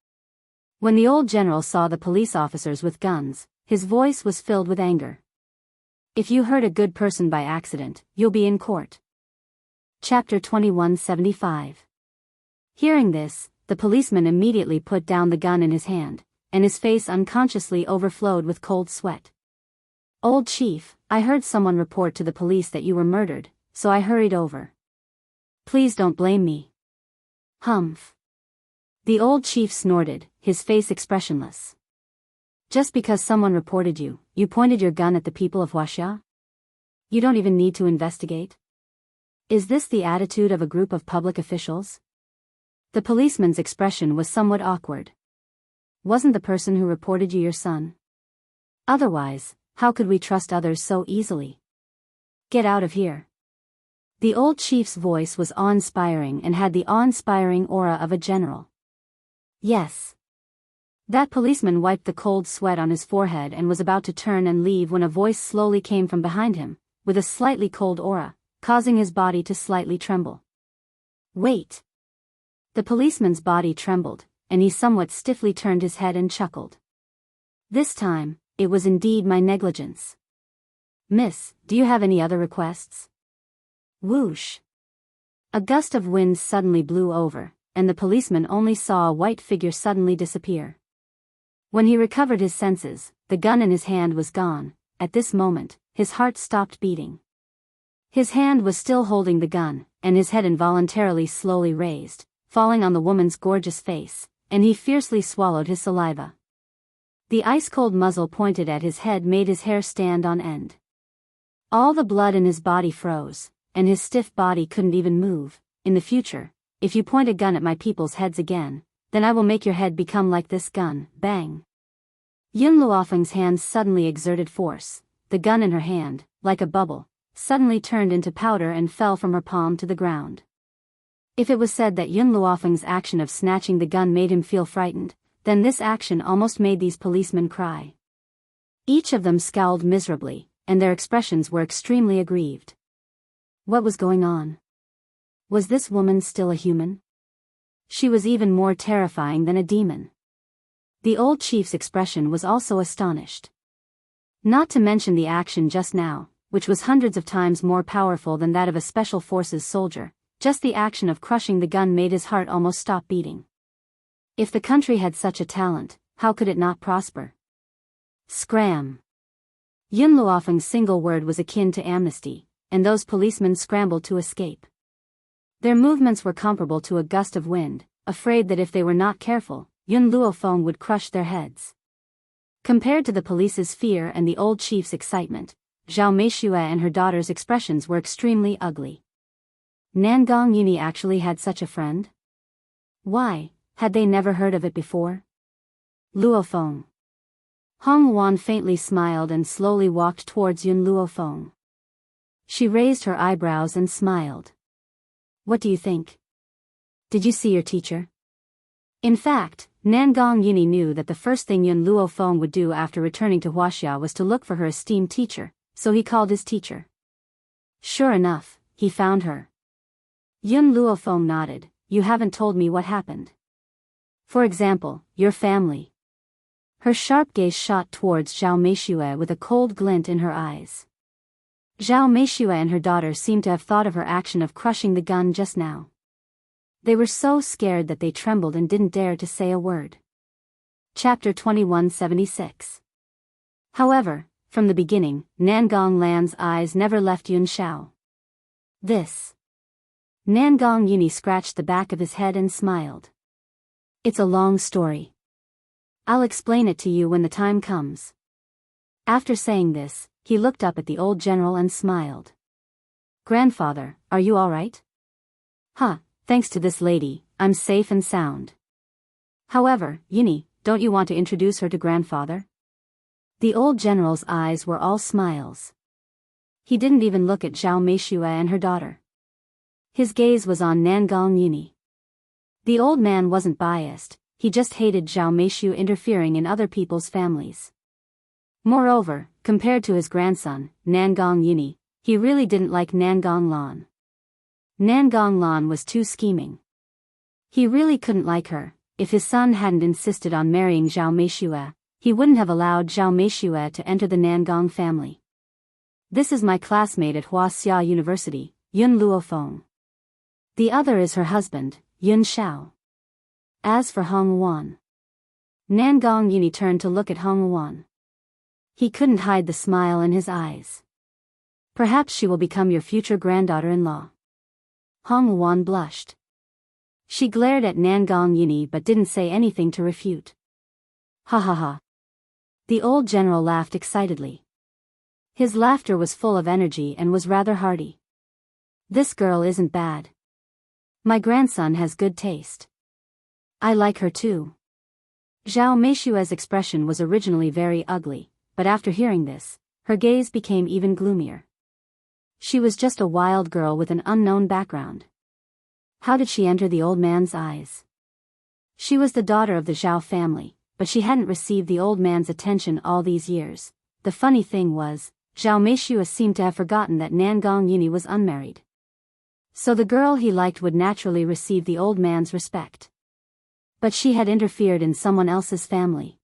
When the old general saw the police officers with guns, his voice was filled with anger. If you hurt a good person by accident, you'll be in court. Chapter 2175. Hearing this, the policeman immediately put down the gun in his hand, and his face unconsciously overflowed with cold sweat. Old chief, I heard someone report to the police that you were murdered, so I hurried over. Please don't blame me. Humph. The old chief snorted, his face expressionless. Just because someone reported you, you pointed your gun at the people of Wuxia? You don't even need to investigate? Is this the attitude of a group of public officials? The policeman's expression was somewhat awkward. Wasn't the person who reported you your son? Otherwise, how could we trust others so easily? Get out of here. The old chief's voice was awe-inspiring and had the awe-inspiring aura of a general. Yes. That policeman wiped the cold sweat on his forehead and was about to turn and leave when a voice slowly came from behind him, with a slightly cold aura, causing his body to slightly tremble. Wait. The policeman's body trembled, and he somewhat stiffly turned his head and chuckled. This time, it was indeed my negligence. Miss, do you have any other requests? Whoosh. A gust of wind suddenly blew over, and the policeman only saw a white figure suddenly disappear. When he recovered his senses, the gun in his hand was gone. At this moment, his heart stopped beating. His hand was still holding the gun, and his head involuntarily slowly raised, falling on the woman's gorgeous face, and he fiercely swallowed his saliva. The ice-cold muzzle pointed at his head made his hair stand on end. All the blood in his body froze, and his stiff body couldn't even move. In the future, if you point a gun at my people's heads again, then I will make your head become like this gun. Bang. Yun Luofeng's hands suddenly exerted force. The gun in her hand, like a bubble, suddenly turned into powder and fell from her palm to the ground. If it was said that Yun Luofeng's action of snatching the gun made him feel frightened, then this action almost made these policemen cry. Each of them scowled miserably, and their expressions were extremely aggrieved. What was going on? Was this woman still a human? She was even more terrifying than a demon. The old chief's expression was also astonished. Not to mention the action just now, which was hundreds of times more powerful than that of a special forces soldier, just the action of crushing the gun made his heart almost stop beating. If the country had such a talent, how could it not prosper? Scram. Yun Luofeng's single word was akin to amnesty, and those policemen scrambled to escape. Their movements were comparable to a gust of wind, afraid that if they were not careful, Yun Luofeng would crush their heads. Compared to the police's fear and the old chief's excitement, Zhao Meishue and her daughter's expressions were extremely ugly. Nangong Yuni actually had such a friend? Why, had they never heard of it before? Luofeng. Hong Wan faintly smiled and slowly walked towards Yun Luofeng. She raised her eyebrows and smiled. What do you think? Did you see your teacher? In fact, Nangong Yuni knew that the first thing Yun Luofeng would do after returning to Wuxia was to look for her esteemed teacher, so he called his teacher. Sure enough, he found her. Yun Luofeng nodded. You haven't told me what happened. For example, your family. Her sharp gaze shot towards Zhao Meishue with a cold glint in her eyes. Zhao Meishue and her daughter seemed to have thought of her action of crushing the gun just now. They were so scared that they trembled and didn't dare to say a word. Chapter 2176. However, from the beginning, Nangong Lan's eyes never left Yun Shao. This. Nangong Yuni scratched the back of his head and smiled. It's a long story. I'll explain it to you when the time comes. After saying this, he looked up at the old general and smiled. Grandfather, are you all right? Huh, thanks to this lady, I'm safe and sound. However, Yuni, don't you want to introduce her to grandfather? The old general's eyes were all smiles. He didn't even look at Zhao Meishue and her daughter. His gaze was on Nangong Yuni. The old man wasn't biased, he just hated Zhao Meishue interfering in other people's families. Moreover, compared to his grandson, Nangong Yuni, he really didn't like Nangong Lan. Nangong Lan was too scheming. He really couldn't like her. If his son hadn't insisted on marrying Zhao Meishue, he wouldn't have allowed Zhao Meishue to enter the Nangong family. This is my classmate at Wuxia University, Yun Luofeng. The other is her husband, Yun Shao. As for Hong Wan. Nangong Yuni turned to look at Hong Wan. He couldn't hide the smile in his eyes. Perhaps she will become your future granddaughter-in-law. Hong Wan blushed. She glared at Nangong Yuni but didn't say anything to refute. Ha ha ha. The old general laughed excitedly. His laughter was full of energy and was rather hearty. This girl isn't bad. My grandson has good taste. I like her too. Zhao Meishue's expression was originally very ugly, but after hearing this, her gaze became even gloomier. She was just a wild girl with an unknown background. How did she enter the old man's eyes? She was the daughter of the Zhao family, but she hadn't received the old man's attention all these years. The funny thing was, Zhao Meishue seemed to have forgotten that Nangong Yuni was unmarried. So the girl he liked would naturally receive the old man's respect. But she had interfered in someone else's family.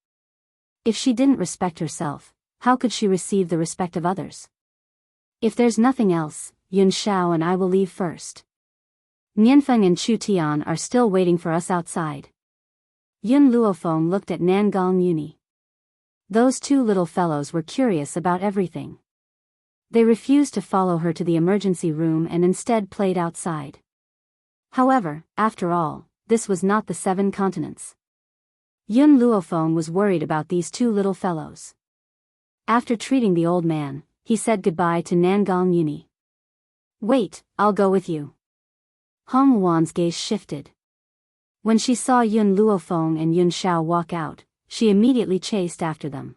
If she didn't respect herself, how could she receive the respect of others? If there's nothing else, Yun Shao and I will leave first. Nianfeng and Chu Tian are still waiting for us outside. Yun Luofeng looked at Nangong Yuni. Those two little fellows were curious about everything. They refused to follow her to the emergency room and instead played outside. However, after all, this was not the 7 continents. Yun Luofeng was worried about these two little fellows. After treating the old man, he said goodbye to Nangong Yuni. Wait, I'll go with you. Hong Wan's gaze shifted. When she saw Yun Luofeng and Yun Shao walk out, she immediately chased after them.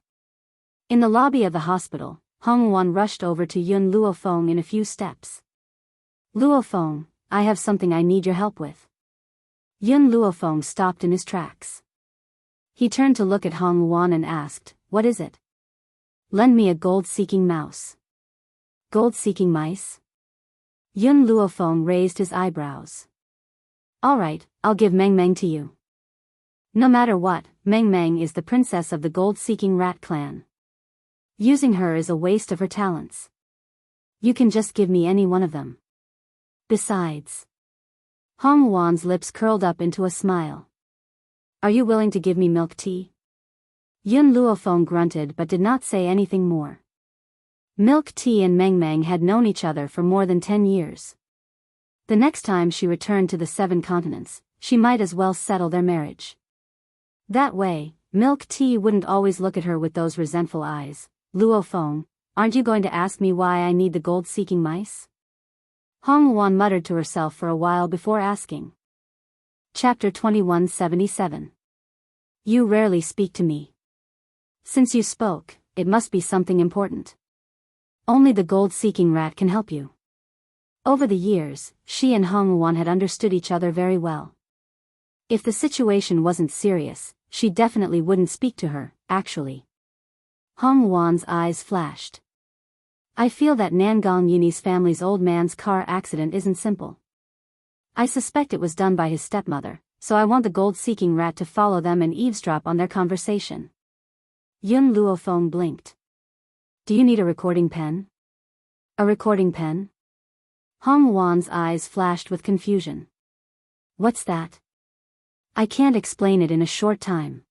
In the lobby of the hospital, Hong Wan rushed over to Yun Luofeng in a few steps. Luofeng, I have something I need your help with. Yun Luofeng stopped in his tracks. He turned to look at Hong Wan and asked, what is it? Lend me a gold-seeking mouse. Gold-seeking mice? Yun Luofeng raised his eyebrows. All right, I'll give Meng Meng to you. No matter what, Meng Meng is the princess of the gold-seeking rat clan. Using her is a waste of her talents. You can just give me any one of them. Besides. Hong Wan's lips curled up into a smile. Are you willing to give me milk tea? Yun Luofeng grunted but did not say anything more. Milk Tea and Meng Meng had known each other for more than 10 years. The next time she returned to the 7 continents, she might as well settle their marriage. That way, Milk Tea wouldn't always look at her with those resentful eyes. Luofeng, aren't you going to ask me why I need the gold-seeking mice? Hong Wan muttered to herself for a while before asking. Chapter 2177. You rarely speak to me. Since you spoke, it must be something important. Only the gold-seeking rat can help you. Over the years, she and Hong Wan had understood each other very well. If the situation wasn't serious, she definitely wouldn't speak to her, actually. Hong Wan's eyes flashed. I feel that Nangong Yuni's family's old man's car accident isn't simple. I suspect it was done by his stepmother, so I want the gold-seeking rat to follow them and eavesdrop on their conversation. Yun Luofeng blinked. Do you need a recording pen? A recording pen? Hong Wan's eyes flashed with confusion. What's that? I can't explain it in a short time.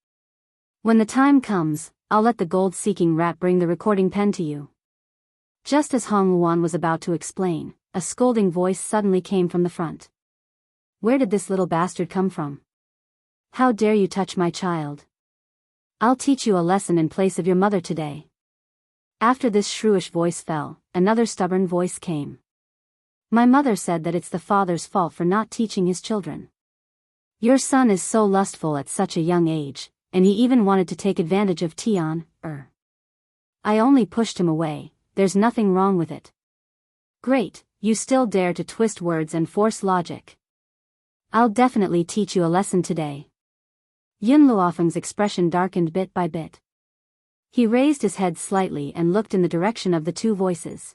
When the time comes, I'll let the gold-seeking rat bring the recording pen to you. Just as Hong Luan was about to explain, a scolding voice suddenly came from the front. Where did this little bastard come from? How dare you touch my child? I'll teach you a lesson in place of your mother today. After this shrewish voice fell, another stubborn voice came. My mother said that it's the father's fault for not teaching his children. Your son is so lustful at such a young age, and he even wanted to take advantage of Tian. I only pushed him away, there's nothing wrong with it. Great, you still dare to twist words and force logic. I'll definitely teach you a lesson today. Yun Luofeng's expression darkened bit by bit. He raised his head slightly and looked in the direction of the two voices.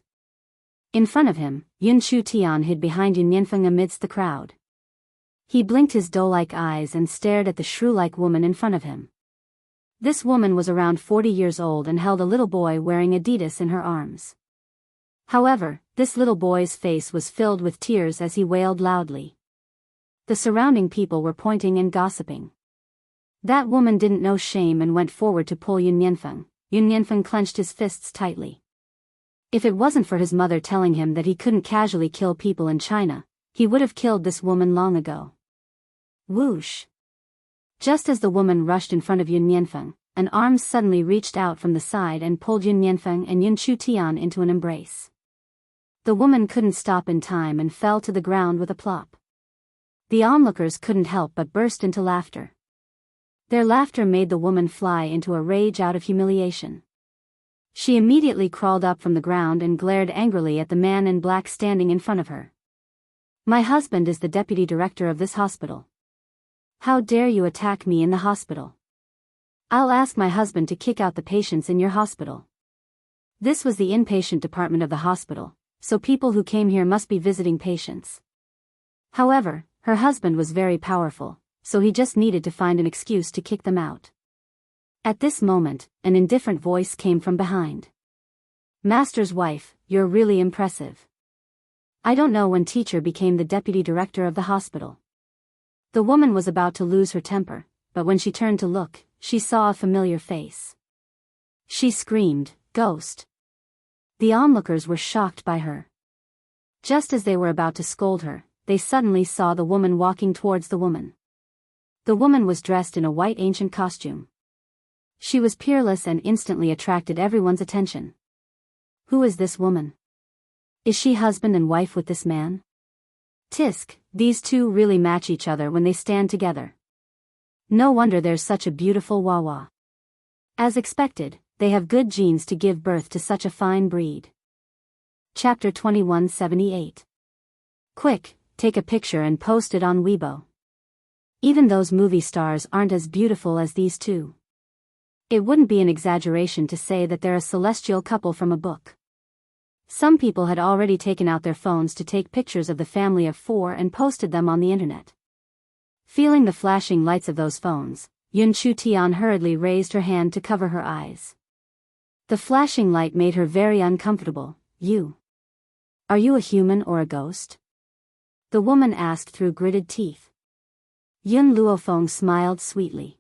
In front of him, Yun Chu Tian hid behind Yun Yanfeng amidst the crowd. He blinked his doe-like eyes and stared at the shrew-like woman in front of him. This woman was around 40 years old and held a little boy wearing Adidas in her arms. However, this little boy's face was filled with tears as he wailed loudly. The surrounding people were pointing and gossiping. That woman didn't know shame and went forward to pull Yun Yanfeng. Yun Yanfeng clenched his fists tightly. If it wasn't for his mother telling him that he couldn't casually kill people in China, he would have killed this woman long ago. Whoosh! Just as the woman rushed in front of Yun Yanfeng, an arm suddenly reached out from the side and pulled Yun Yanfeng and Yun Chu Tian into an embrace. The woman couldn't stop in time and fell to the ground with a plop. The onlookers couldn't help but burst into laughter. Their laughter made the woman fly into a rage out of humiliation. She immediately crawled up from the ground and glared angrily at the man in black standing in front of her. My husband is the deputy director of this hospital. How dare you attack me in the hospital? I'll ask my husband to kick out the patients in your hospital. This was the inpatient department of the hospital, so people who came here must be visiting patients. However, her husband was very powerful, so he just needed to find an excuse to kick them out. At this moment, an indifferent voice came from behind. Master's wife, you're really impressive. I don't know when teacher became the deputy director of the hospital. The woman was about to lose her temper, but when she turned to look, she saw a familiar face. She screamed, "Ghost!" The onlookers were shocked by her. Just as they were about to scold her, they suddenly saw the woman walking towards the woman. The woman was dressed in a white ancient costume. She was peerless and instantly attracted everyone's attention. Who is this woman? Is she husband and wife with this man? Tisk, these two really match each other when they stand together. No wonder there's such a beautiful Wawa. As expected, they have good genes to give birth to such a fine breed. Chapter 2178. Quick, take a picture and post it on Weibo. Even those movie stars aren't as beautiful as these two. It wouldn't be an exaggeration to say that they're a celestial couple from a book. Some people had already taken out their phones to take pictures of the family of four and posted them on the internet. Feeling the flashing lights of those phones, Yun Chu Tian hurriedly raised her hand to cover her eyes. The flashing light made her very uncomfortable. Are you a human or a ghost? The woman asked through gritted teeth. Yun Luofeng smiled sweetly.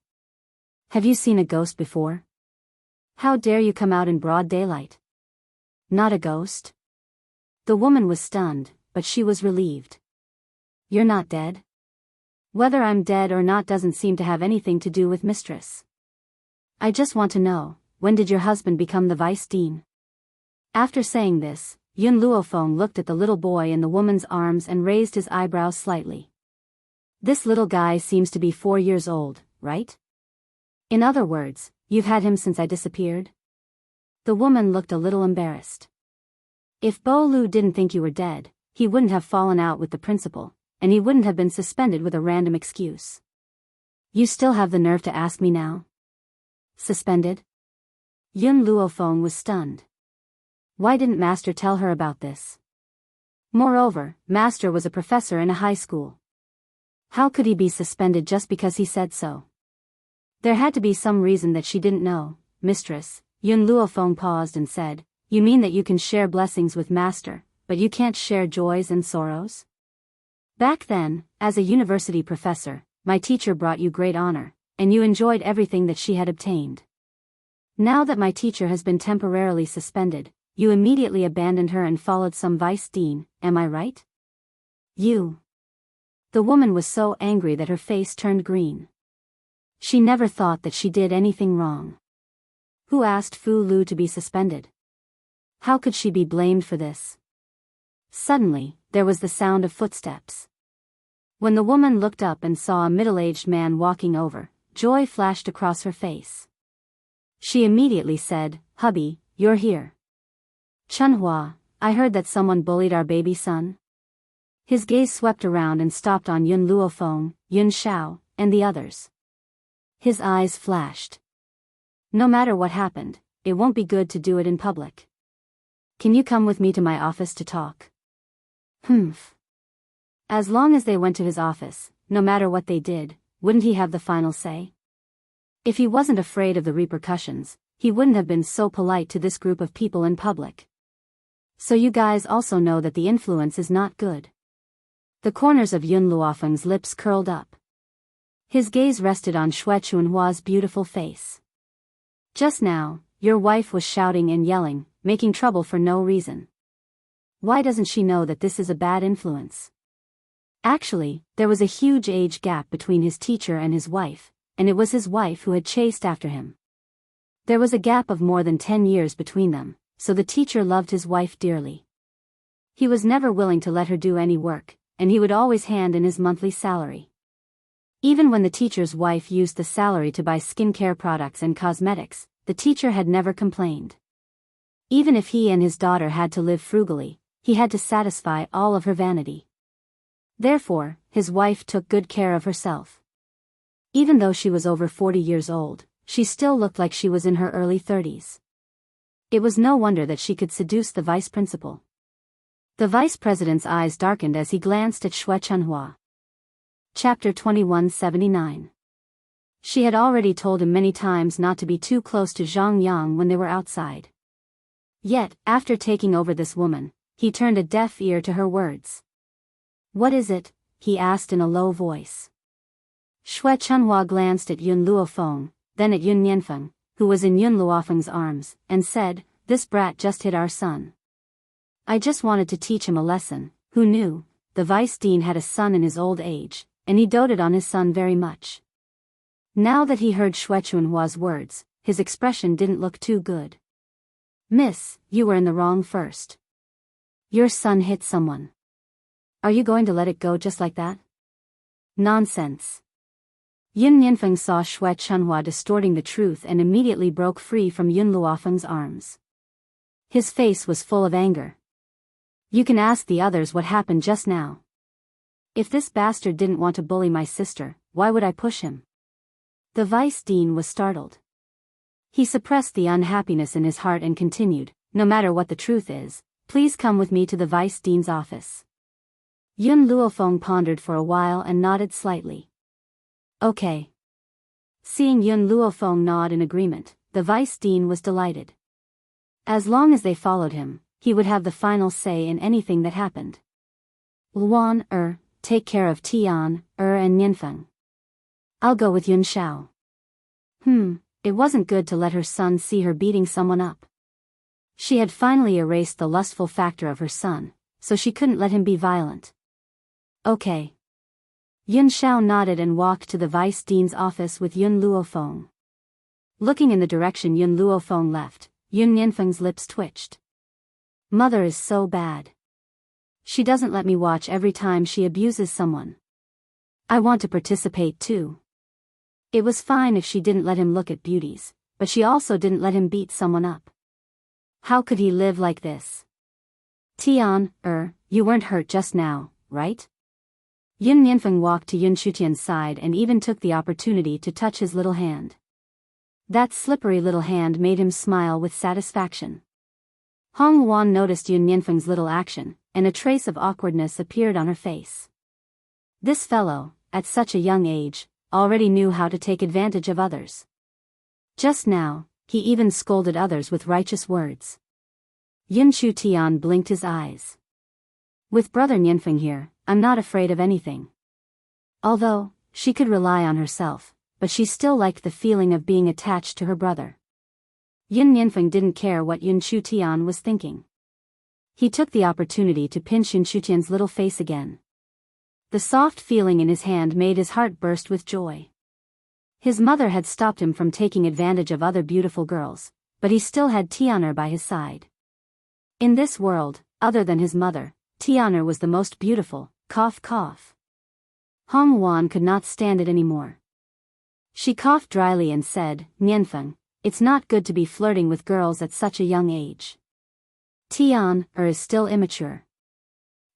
Have you seen a ghost before? How dare you come out in broad daylight? Not a ghost? The woman was stunned, but she was relieved. You're not dead? Whether I'm dead or not doesn't seem to have anything to do with mistress. I just want to know, when did your husband become the vice dean? After saying this, Yun Luofeng looked at the little boy in the woman's arms and raised his eyebrows slightly. This little guy seems to be 4 years old, right? In other words, you've had him since I disappeared? The woman looked a little embarrassed. If Bo Lu didn't think you were dead, he wouldn't have fallen out with the principal, and he wouldn't have been suspended with a random excuse. You still have the nerve to ask me now? Suspended? Yun Luofeng was stunned. Why didn't Master tell her about this? Moreover, Master was a professor in a high school. How could he be suspended just because he said so? There had to be some reason that she didn't know. Mistress, Yun Luofeng paused and said, you mean that you can share blessings with Master, but you can't share joys and sorrows? Back then, as a university professor, my teacher brought you great honor, and you enjoyed everything that she had obtained. Now that my teacher has been temporarily suspended, you immediately abandoned her and followed some vice dean, am I right? You. The woman was so angry that her face turned green. She never thought that she did anything wrong. Who asked Fu Lu to be suspended? How could she be blamed for this? Suddenly, there was the sound of footsteps. When the woman looked up and saw a middle-aged man walking over, joy flashed across her face. She immediately said, "Hubby, you're here. Chunhua, I heard that someone bullied our baby son." His gaze swept around and stopped on Yun Luofeng, Yun Xiao, and the others. His eyes flashed. No matter what happened, it won't be good to do it in public. Can you come with me to my office to talk? Humph. As long as they went to his office, no matter what they did, wouldn't he have the final say? If he wasn't afraid of the repercussions, he wouldn't have been so polite to this group of people in public. So you guys also know that the influence is not good. The corners of Yun Luofeng's lips curled up. His gaze rested on Xue Chunhua's beautiful face. Just now, your wife was shouting and yelling, making trouble for no reason. Why doesn't she know that this is a bad influence? Actually, there was a huge age gap between his teacher and his wife, and it was his wife who had chased after him. There was a gap of more than 10 years between them, so the teacher loved his wife dearly. He was never willing to let her do any work, and he would always hand in his monthly salary. Even when the teacher's wife used the salary to buy skincare products and cosmetics, the teacher had never complained. Even if he and his daughter had to live frugally, he had to satisfy all of her vanity. Therefore, his wife took good care of herself. Even though she was over 40 years old, she still looked like she was in her early 30s. It was no wonder that she could seduce the vice principal. The vice president's eyes darkened as he glanced at Xue Chunhua. Chapter 2179. She had already told him many times not to be too close to Zhang Yang when they were outside. Yet, after taking over this woman, he turned a deaf ear to her words. "What is it?" he asked in a low voice. Xue Chunhua glanced at Yun Luofeng, then at Yun Nianfeng, who was in Yun Luofeng's arms, and said, "This brat just hit our son. I just wanted to teach him a lesson." Who knew? The vice dean had a son in his old age, and he doted on his son very much. Now that he heard Xue Chunhua's words, his expression didn't look too good. "Miss, you were in the wrong first. Your son hit someone. Are you going to let it go just like that?" "Nonsense." Yun Nianfeng saw Xue Chunhua distorting the truth and immediately broke free from Yun Luofeng's arms. His face was full of anger. "You can ask the others what happened just now. If this bastard didn't want to bully my sister, why would I push him?" The vice dean was startled. He suppressed the unhappiness in his heart and continued, "No matter what the truth is, please come with me to the vice dean's office." Yun Luofeng pondered for a while and nodded slightly. "Okay." Seeing Yun Luofeng nod in agreement, the vice dean was delighted. As long as they followed him, he would have the final say in anything that happened. "Luan, take care of Tian, and Nianfeng. I'll go with Yun Xiao." It wasn't good to let her son see her beating someone up. She had finally erased the lustful factor of her son, so she couldn't let him be violent. "Okay." Yun Xiao nodded and walked to the vice dean's office with Yun Luofeng. Looking in the direction Yun Luofeng left, Yun Nianfeng's lips twitched. "Mother is so bad. She doesn't let me watch every time she abuses someone. I want to participate too." It was fine if she didn't let him look at beauties, but she also didn't let him beat someone up. How could he live like this? "Tian, you weren't hurt just now, right?" Yun Nianfeng walked to Yun Chutian's side and even took the opportunity to touch his little hand. That slippery little hand made him smile with satisfaction. Hong Luan noticed Yun Nianfeng's little action, and a trace of awkwardness appeared on her face. This fellow, at such a young age, already knew how to take advantage of others. Just now, he even scolded others with righteous words. Yun Chutian blinked his eyes. With brother Nianfeng here, I'm not afraid of anything. Although, she could rely on herself, but she still liked the feeling of being attached to her brother. Yun Nianfeng didn't care what Yun Chutian was thinking. He took the opportunity to pinch Yun Chutian's little face again. The soft feeling in his hand made his heart burst with joy. His mother had stopped him from taking advantage of other beautiful girls, but he still had Tianer by his side. In this world, other than his mother, Tianer was the most beautiful, cough cough. Hong Wan could not stand it anymore. She coughed dryly and said, Nianfeng, it's not good to be flirting with girls at such a young age. Tian is still immature.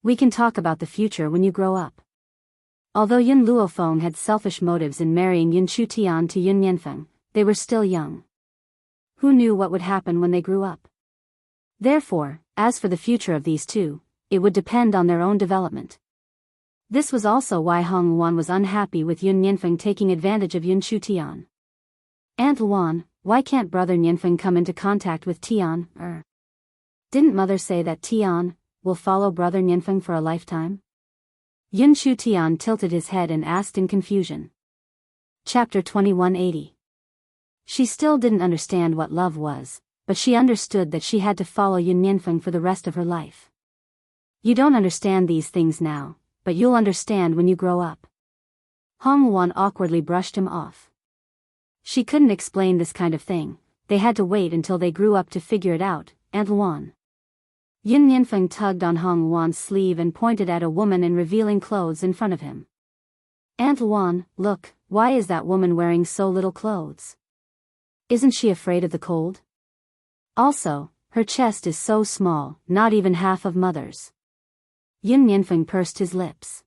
We can talk about the future when you grow up. Although Yun Luofeng had selfish motives in marrying Yun Chutian to Yun Nianfeng, they were still young. Who knew what would happen when they grew up? Therefore, as for the future of these two, it would depend on their own development. This was also why Hong Wan was unhappy with Yun Nianfeng taking advantage of Yun Chutian. Aunt Luan, why can't brother Nianfeng come into contact with Tian? Didn't mother say that Tian will follow brother Nianfeng for a lifetime? Yun Chutian tilted his head and asked in confusion. Chapter 2180. She still didn't understand what love was, but she understood that she had to follow Yun Nianfeng for the rest of her life. You don't understand these things now, but you'll understand when you grow up. Hong Wan awkwardly brushed him off. She couldn't explain this kind of thing, they had to wait until they grew up to figure it out, Aunt Luan. Yun Nianfeng tugged on Hong Wan's sleeve and pointed at a woman in revealing clothes in front of him. Aunt Luan, look, why is that woman wearing so little clothes? Isn't she afraid of the cold? Also, her chest is so small, not even half of mother's. Yun Nianfeng pursed his lips.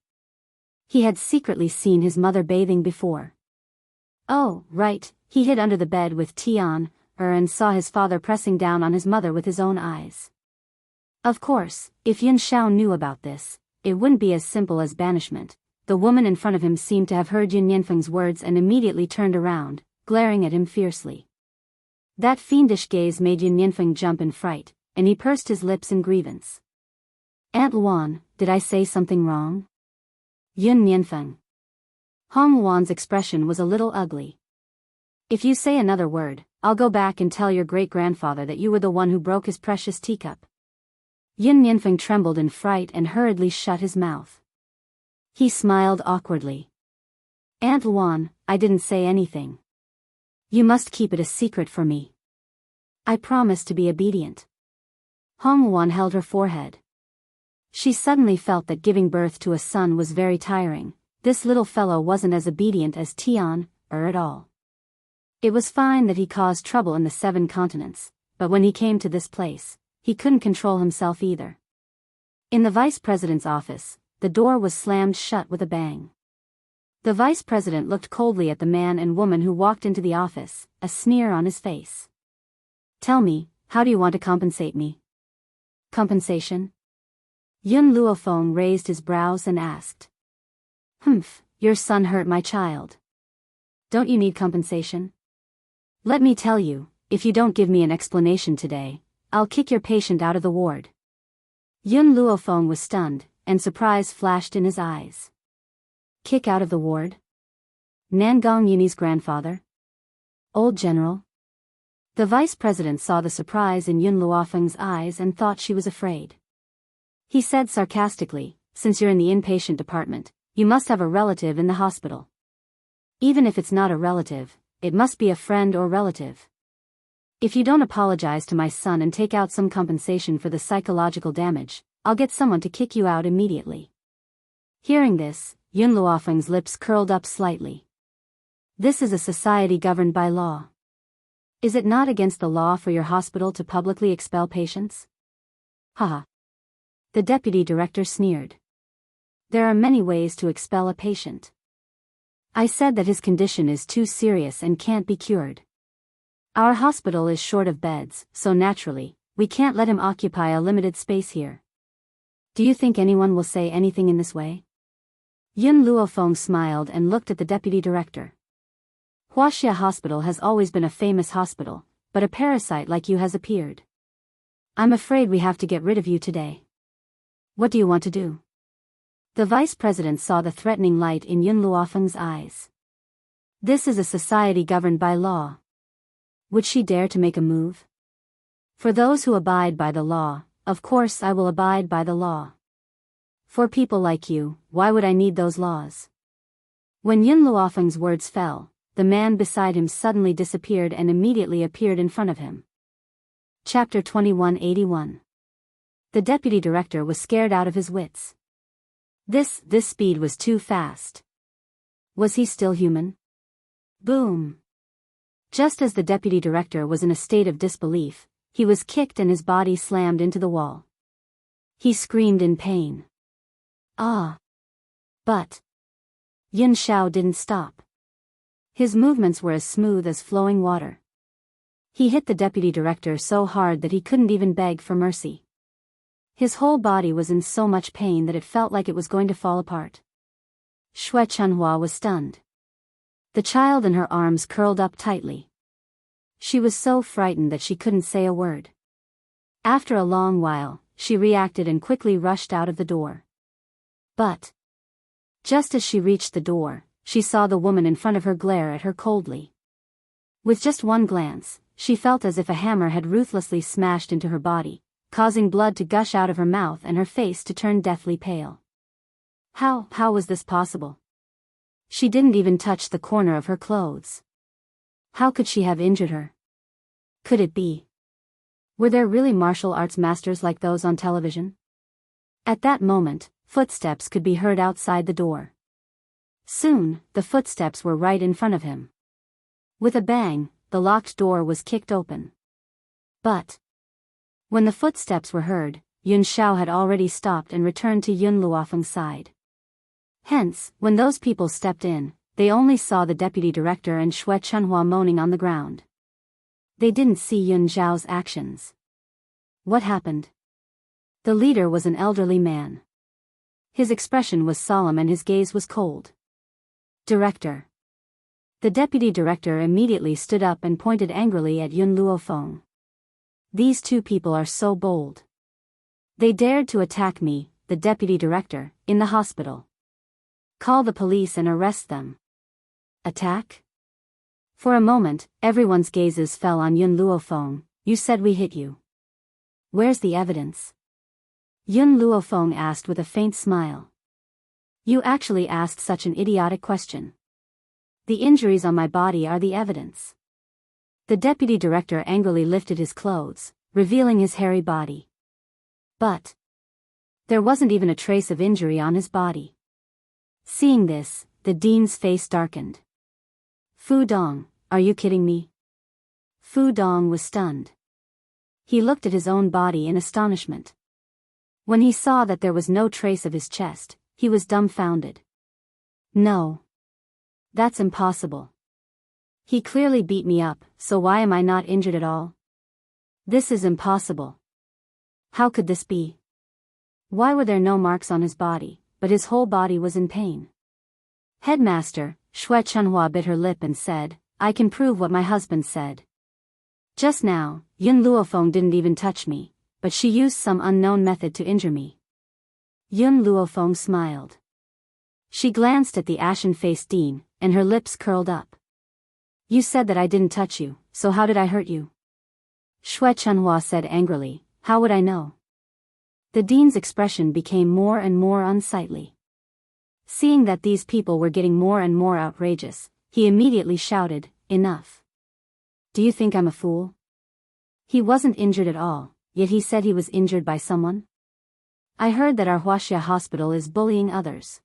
He had secretly seen his mother bathing before. Oh, right, he hid under the bed with Tian, and saw his father pressing down on his mother with his own eyes. Of course, if Yun Shao knew about this, it wouldn't be as simple as banishment. The woman in front of him seemed to have heard Yun Nianfeng's words and immediately turned around, glaring at him fiercely. That fiendish gaze made Yun Nianfeng jump in fright, and he pursed his lips in grievance. Aunt Luan, did I say something wrong? Yun Nianfeng. Hong Wan's expression was a little ugly. If you say another word, I'll go back and tell your great-grandfather that you were the one who broke his precious teacup. Yun Nianfeng trembled in fright and hurriedly shut his mouth. He smiled awkwardly. Aunt Luan, I didn't say anything. You must keep it a secret for me. I promise to be obedient. Hong Wan held her forehead. She suddenly felt that giving birth to a son was very tiring. This little fellow wasn't as obedient as Tian, at all. It was fine that he caused trouble in the 7 continents, but when he came to this place, he couldn't control himself either. In the vice president's office, the door was slammed shut with a bang. The vice president looked coldly at the man and woman who walked into the office, a sneer on his face. Tell me, how do you want to compensate me? Compensation? Yun Luofeng raised his brows and asked. Your son hurt my child. Don't you need compensation? Let me tell you, if you don't give me an explanation today, I'll kick your patient out of the ward. Yun Luofeng was stunned, and surprise flashed in his eyes. Kick out of the ward? Nangong Yuni's grandfather? Old general? The vice president saw the surprise in Yun Luofeng's eyes and thought she was afraid. He said sarcastically, since you're in the inpatient department, you must have a relative in the hospital. Even if it's not a relative, it must be a friend or relative. If you don't apologize to my son and take out some compensation for the psychological damage, I'll get someone to kick you out immediately. Hearing this, Yun Luofeng's lips curled up slightly. This is a society governed by law. Is it not against the law for your hospital to publicly expel patients? Haha. The deputy director sneered. There are many ways to expel a patient. I said that his condition is too serious and can't be cured. Our hospital is short of beds, so naturally, we can't let him occupy a limited space here. Do you think anyone will say anything in this way? Yun Luofeng smiled and looked at the deputy director. Wuxia Hospital has always been a famous hospital, but a parasite like you has appeared. I'm afraid we have to get rid of you today. What do you want to do? The vice president saw the threatening light in Yun Luofeng's eyes. This is a society governed by law. Would she dare to make a move? For those who abide by the law, of course I will abide by the law. For people like you, why would I need those laws? When Yun Luofeng's words fell, the man beside him suddenly disappeared and immediately appeared in front of him. Chapter 2181. The deputy director was scared out of his wits. This speed was too fast. Was he still human? Boom! Just as the deputy director was in a state of disbelief, he was kicked and his body slammed into the wall. He screamed in pain. Ah! But Yun Xiao didn't stop. His movements were as smooth as flowing water. He hit the deputy director so hard that he couldn't even beg for mercy. His whole body was in so much pain that it felt like it was going to fall apart. Shui Chunhua was stunned. The child in her arms curled up tightly. She was so frightened that she couldn't say a word. After a long while, she reacted and quickly rushed out of the door. But just as she reached the door, she saw the woman in front of her glare at her coldly. With just one glance, she felt as if a hammer had ruthlessly smashed into her body, causing blood to gush out of her mouth and her face to turn deathly pale. How was this possible? She didn't even touch the corner of her clothes. How could she have injured her? Could it be? Were there really martial arts masters like those on television? At that moment, footsteps could be heard outside the door. Soon, the footsteps were right in front of him. With a bang, the locked door was kicked open. But when the footsteps were heard, Yun Xiao had already stopped and returned to Yun Luofeng's side. Hence, when those people stepped in, they only saw the deputy director and Shui Chunhua moaning on the ground. They didn't see Yun Xiao's actions. What happened? The leader was an elderly man. His expression was solemn and his gaze was cold. Director. The deputy director immediately stood up and pointed angrily at Yun Luofeng. These two people are so bold. They dared to attack me, the deputy director, in the hospital. Call the police and arrest them. Attack? For a moment, everyone's gazes fell on Yun Luofeng. You said we hit you. Where's the evidence? Yun Luofeng asked with a faint smile. You actually asked such an idiotic question. The injuries on my body are the evidence. The deputy director angrily lifted his clothes, revealing his hairy body. But there wasn't even a trace of injury on his body. Seeing this, the dean's face darkened. Fu Dong, are you kidding me? Fu Dong was stunned. He looked at his own body in astonishment. When he saw that there was no trace of his chest, he was dumbfounded. No. That's impossible. He clearly beat me up, so why am I not injured at all? This is impossible. How could this be? Why were there no marks on his body, but his whole body was in pain? Headmaster, Shui Chunhua bit her lip and said, I can prove what my husband said. Just now, Yun Luofeng didn't even touch me, but she used some unknown method to injure me. Yun Luofeng smiled. She glanced at the ashen-faced dean, and her lips curled up. You said that I didn't touch you, so how did I hurt you? Shui Chunhua said angrily, how would I know? The dean's expression became more and more unsightly. Seeing that these people were getting more and more outrageous, he immediately shouted, enough. Do you think I'm a fool? He wasn't injured at all, yet he said he was injured by someone? I heard that our Wuxia hospital is bullying others.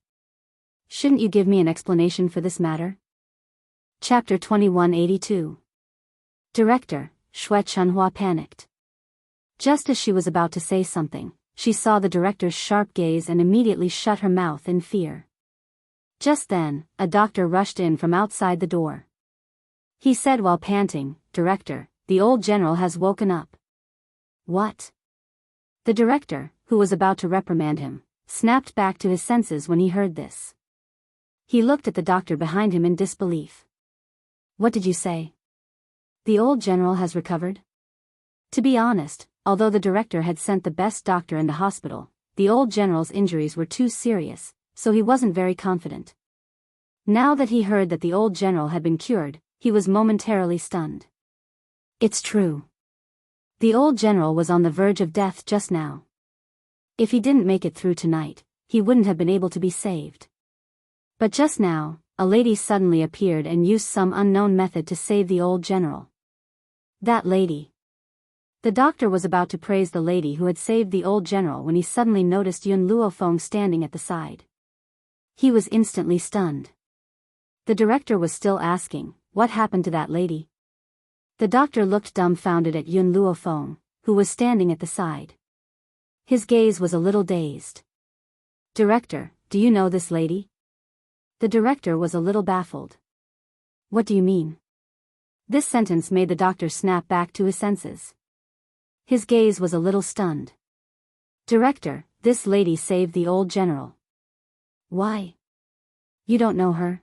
Shouldn't you give me an explanation for this matter? Chapter 2182. Director, Shui Chunhua panicked. Just as she was about to say something, she saw the director's sharp gaze and immediately shut her mouth in fear. Just then, a doctor rushed in from outside the door. He said while panting, Director, the old general has woken up. What? The director, who was about to reprimand him, snapped back to his senses when he heard this. He looked at the doctor behind him in disbelief. What did you say? The old general has recovered? To be honest, although the director had sent the best doctor in the hospital, the old general's injuries were too serious, so he wasn't very confident. Now that he heard that the old general had been cured, he was momentarily stunned. It's true. The old general was on the verge of death just now. If he didn't make it through tonight, he wouldn't have been able to be saved. But just now, a lady suddenly appeared and used some unknown method to save the old general. That lady. The doctor was about to praise the lady who had saved the old general when he suddenly noticed Yun Luofeng standing at the side. He was instantly stunned. The director was still asking, what happened to that lady? The doctor looked dumbfounded at Yun Luofeng, who was standing at the side. His gaze was a little dazed. Director, do you know this lady? The director was a little baffled. What do you mean? This sentence made the doctor snap back to his senses. His gaze was a little stunned. Director, this lady saved the old general. Why? You don't know her?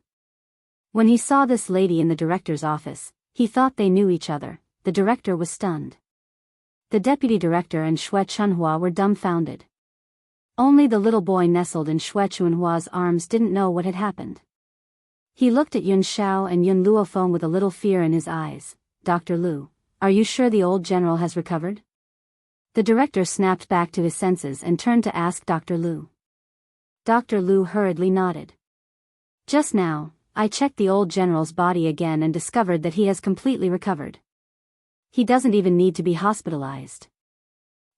When he saw this lady in the director's office, he thought they knew each other. The director was stunned. The deputy director and Xue Chunhua were dumbfounded. Only the little boy nestled in Xue Chunhua's arms didn't know what had happened. He looked at Yun Xiao and Yun Luofeng with a little fear in his eyes. Dr. Lu, are you sure the old general has recovered? The director snapped back to his senses and turned to ask Dr. Lu. Dr. Lu hurriedly nodded. Just now, I checked the old general's body again and discovered that he has completely recovered. He doesn't even need to be hospitalized.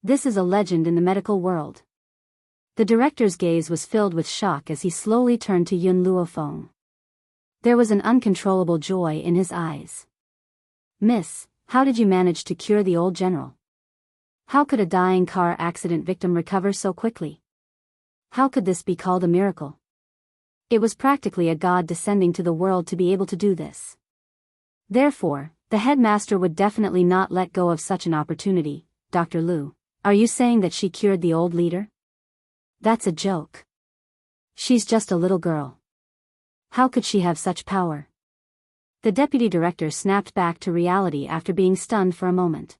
This is a legend in the medical world. The director's gaze was filled with shock as he slowly turned to Yun Luofeng. There was an uncontrollable joy in his eyes. Miss, how did you manage to cure the old general? How could a dying car accident victim recover so quickly? How could this be called a miracle? It was practically a god descending to the world to be able to do this. Therefore, the headmaster would definitely not let go of such an opportunity. Dr. Lu, are you saying that she cured the old leader? That's a joke. She's just a little girl. How could she have such power? The deputy director snapped back to reality after being stunned for a moment.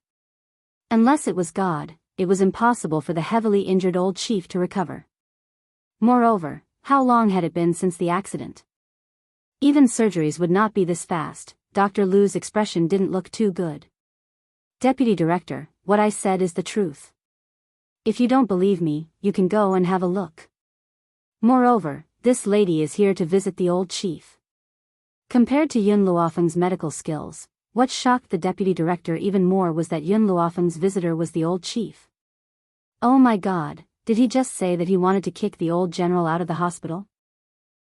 Unless it was God, it was impossible for the heavily injured old chief to recover. Moreover, how long had it been since the accident? Even surgeries would not be this fast. Dr. Lu's expression didn't look too good. Deputy director, what I said is the truth. If you don't believe me, you can go and have a look. Moreover, this lady is here to visit the old chief. Compared to Yun Luofeng's medical skills, what shocked the deputy director even more was that Yun Luofeng's visitor was the old chief. Oh my god, did he just say that he wanted to kick the old general out of the hospital?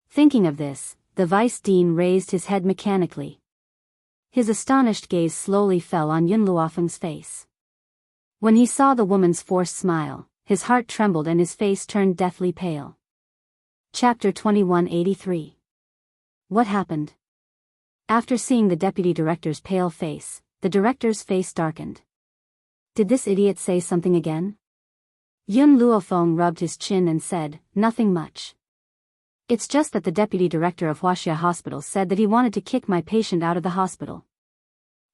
Thinking of this, the vice dean raised his head mechanically. His astonished gaze slowly fell on Yun Luofeng's face. When he saw the woman's forced smile, his heart trembled and his face turned deathly pale. Chapter 2183. What happened? After seeing the deputy director's pale face, the director's face darkened. Did this idiot say something again? Yun Luofeng rubbed his chin and said, nothing much. It's just that the deputy director of Wuxia Hospital said that he wanted to kick my patient out of the hospital.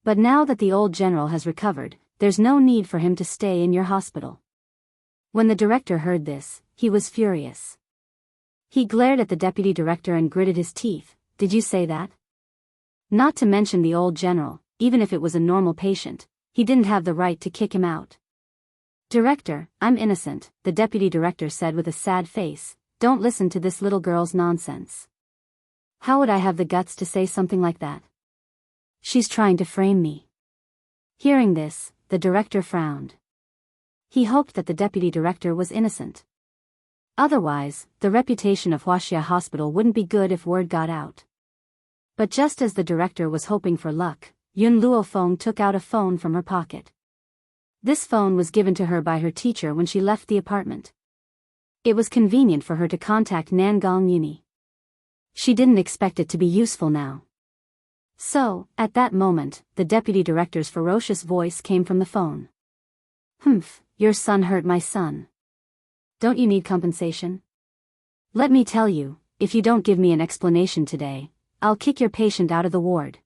But now that the old general has recovered, there's no need for him to stay in your hospital. When the director heard this, he was furious. He glared at the deputy director and gritted his teeth. Did you say that? Not to mention the old general, even if it was a normal patient, he didn't have the right to kick him out. Director, I'm innocent, the deputy director said with a sad face. Don't listen to this little girl's nonsense. How would I have the guts to say something like that? She's trying to frame me. Hearing this, the director frowned. He hoped that the deputy director was innocent. Otherwise, the reputation of Wuxia Hospital wouldn't be good if word got out. But just as the director was hoping for luck, Yun Luofeng took out a phone from her pocket. This phone was given to her by her teacher when she left the apartment. It was convenient for her to contact Nangang Uni. She didn't expect it to be useful now. So, at that moment, the deputy director's ferocious voice came from the phone. Humph, your son hurt my son. Don't you need compensation? Let me tell you, if you don't give me an explanation today, I'll kick your patient out of the ward.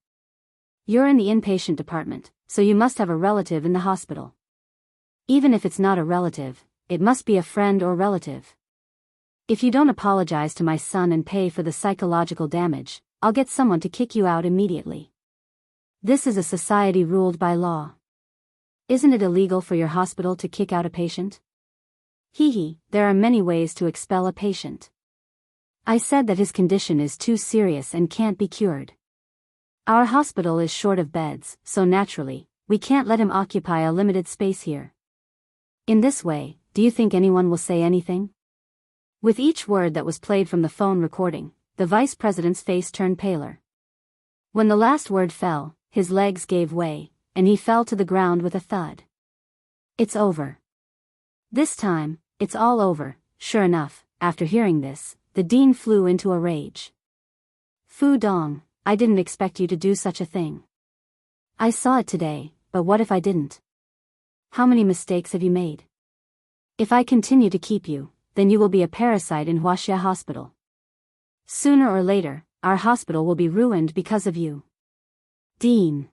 You're in the inpatient department, so you must have a relative in the hospital. Even if it's not a relative, it must be a friend or relative. If you don't apologize to my son and pay for the psychological damage, I'll get someone to kick you out immediately. This is a society ruled by law. Isn't it illegal for your hospital to kick out a patient? There are many ways to expel a patient. I said that his condition is too serious and can't be cured. Our hospital is short of beds, so naturally, we can't let him occupy a limited space here. In this way, do you think anyone will say anything? With each word that was played from the phone recording, the vice president's face turned paler. When the last word fell, his legs gave way, and he fell to the ground with a thud. It's over. This time, it's all over. Sure enough, after hearing this, the dean flew into a rage. Fu Dong, I didn't expect you to do such a thing. I saw it today, but what if I didn't? How many mistakes have you made? If I continue to keep you, then you will be a parasite in Wuxia Hospital. Sooner or later, our hospital will be ruined because of you. Dean.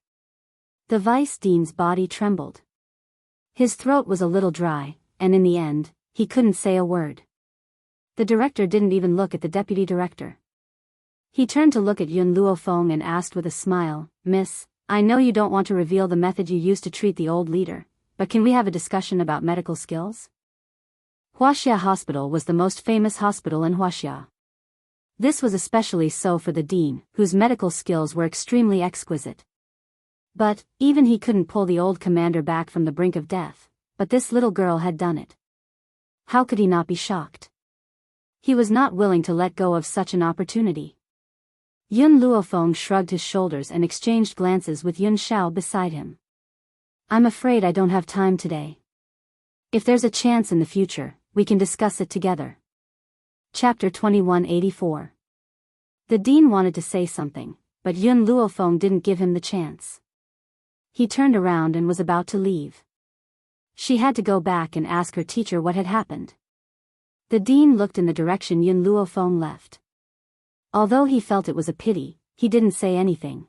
The vice dean's body trembled. His throat was a little dry, and in the end, he couldn't say a word. The director didn't even look at the deputy director. He turned to look at Yun Luofeng and asked with a smile, Miss, I know you don't want to reveal the method you used to treat the old leader, but can we have a discussion about medical skills? Wuxia Hospital was the most famous hospital in Wuxia. This was especially so for the dean, whose medical skills were extremely exquisite. But, even he couldn't pull the old commander back from the brink of death, but this little girl had done it. How could he not be shocked? He was not willing to let go of such an opportunity. Yun Luofeng shrugged his shoulders and exchanged glances with Yun Shao beside him. I'm afraid I don't have time today. If there's a chance in the future, we can discuss it together. Chapter 2184. The dean wanted to say something, but Yun Luofeng didn't give him the chance. He turned around and was about to leave. She had to go back and ask her teacher what had happened. The dean looked in the direction Yun Luofeng left. Although he felt it was a pity, he didn't say anything.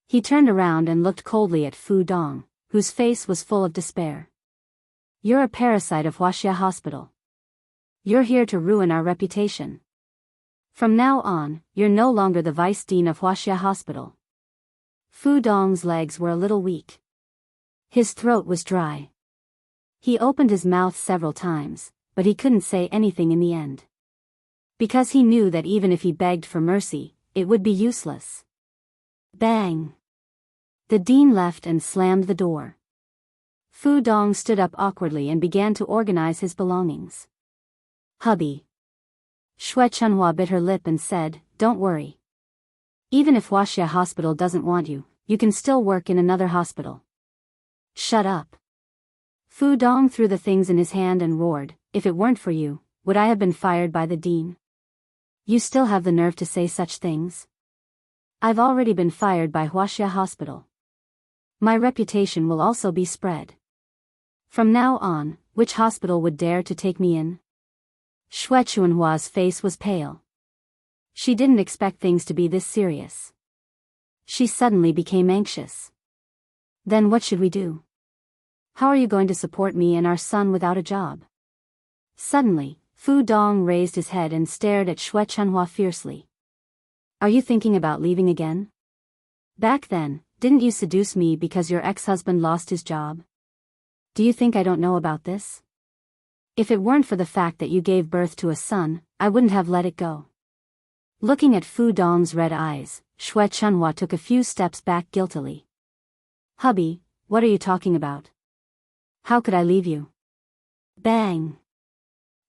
He turned around and looked coldly at Fu Dong, whose face was full of despair. You're a parasite of Wuxia Hospital. You're here to ruin our reputation. From now on, you're no longer the vice dean of Wuxia Hospital. Fu Dong's legs were a little weak. His throat was dry. He opened his mouth several times, but he couldn't say anything in the end. Because he knew that even if he begged for mercy, it would be useless. Bang! The dean left and slammed the door. Fu Dong stood up awkwardly and began to organize his belongings. Hubby. Xue Chunhua bit her lip and said, Don't worry. Even if Wuxia Hospital doesn't want you, you can still work in another hospital. Shut up. Fu Dong threw the things in his hand and roared, If it weren't for you, would I have been fired by the dean? You still have the nerve to say such things? I've already been fired by Wuxia Hospital. My reputation will also be spread. From now on, which hospital would dare to take me in? Xue Chunhua's face was pale. She didn't expect things to be this serious. She suddenly became anxious. Then what should we do? How are you going to support me and our son without a job? Suddenly, Fu Dong raised his head and stared at Xue Chunhua fiercely. Are you thinking about leaving again? Back then, didn't you seduce me because your ex-husband lost his job? Do you think I don't know about this? If it weren't for the fact that you gave birth to a son, I wouldn't have let it go. Looking at Fu Dong's red eyes, Xue Chunhua took a few steps back guiltily. Hubby, what are you talking about? How could I leave you? Bang!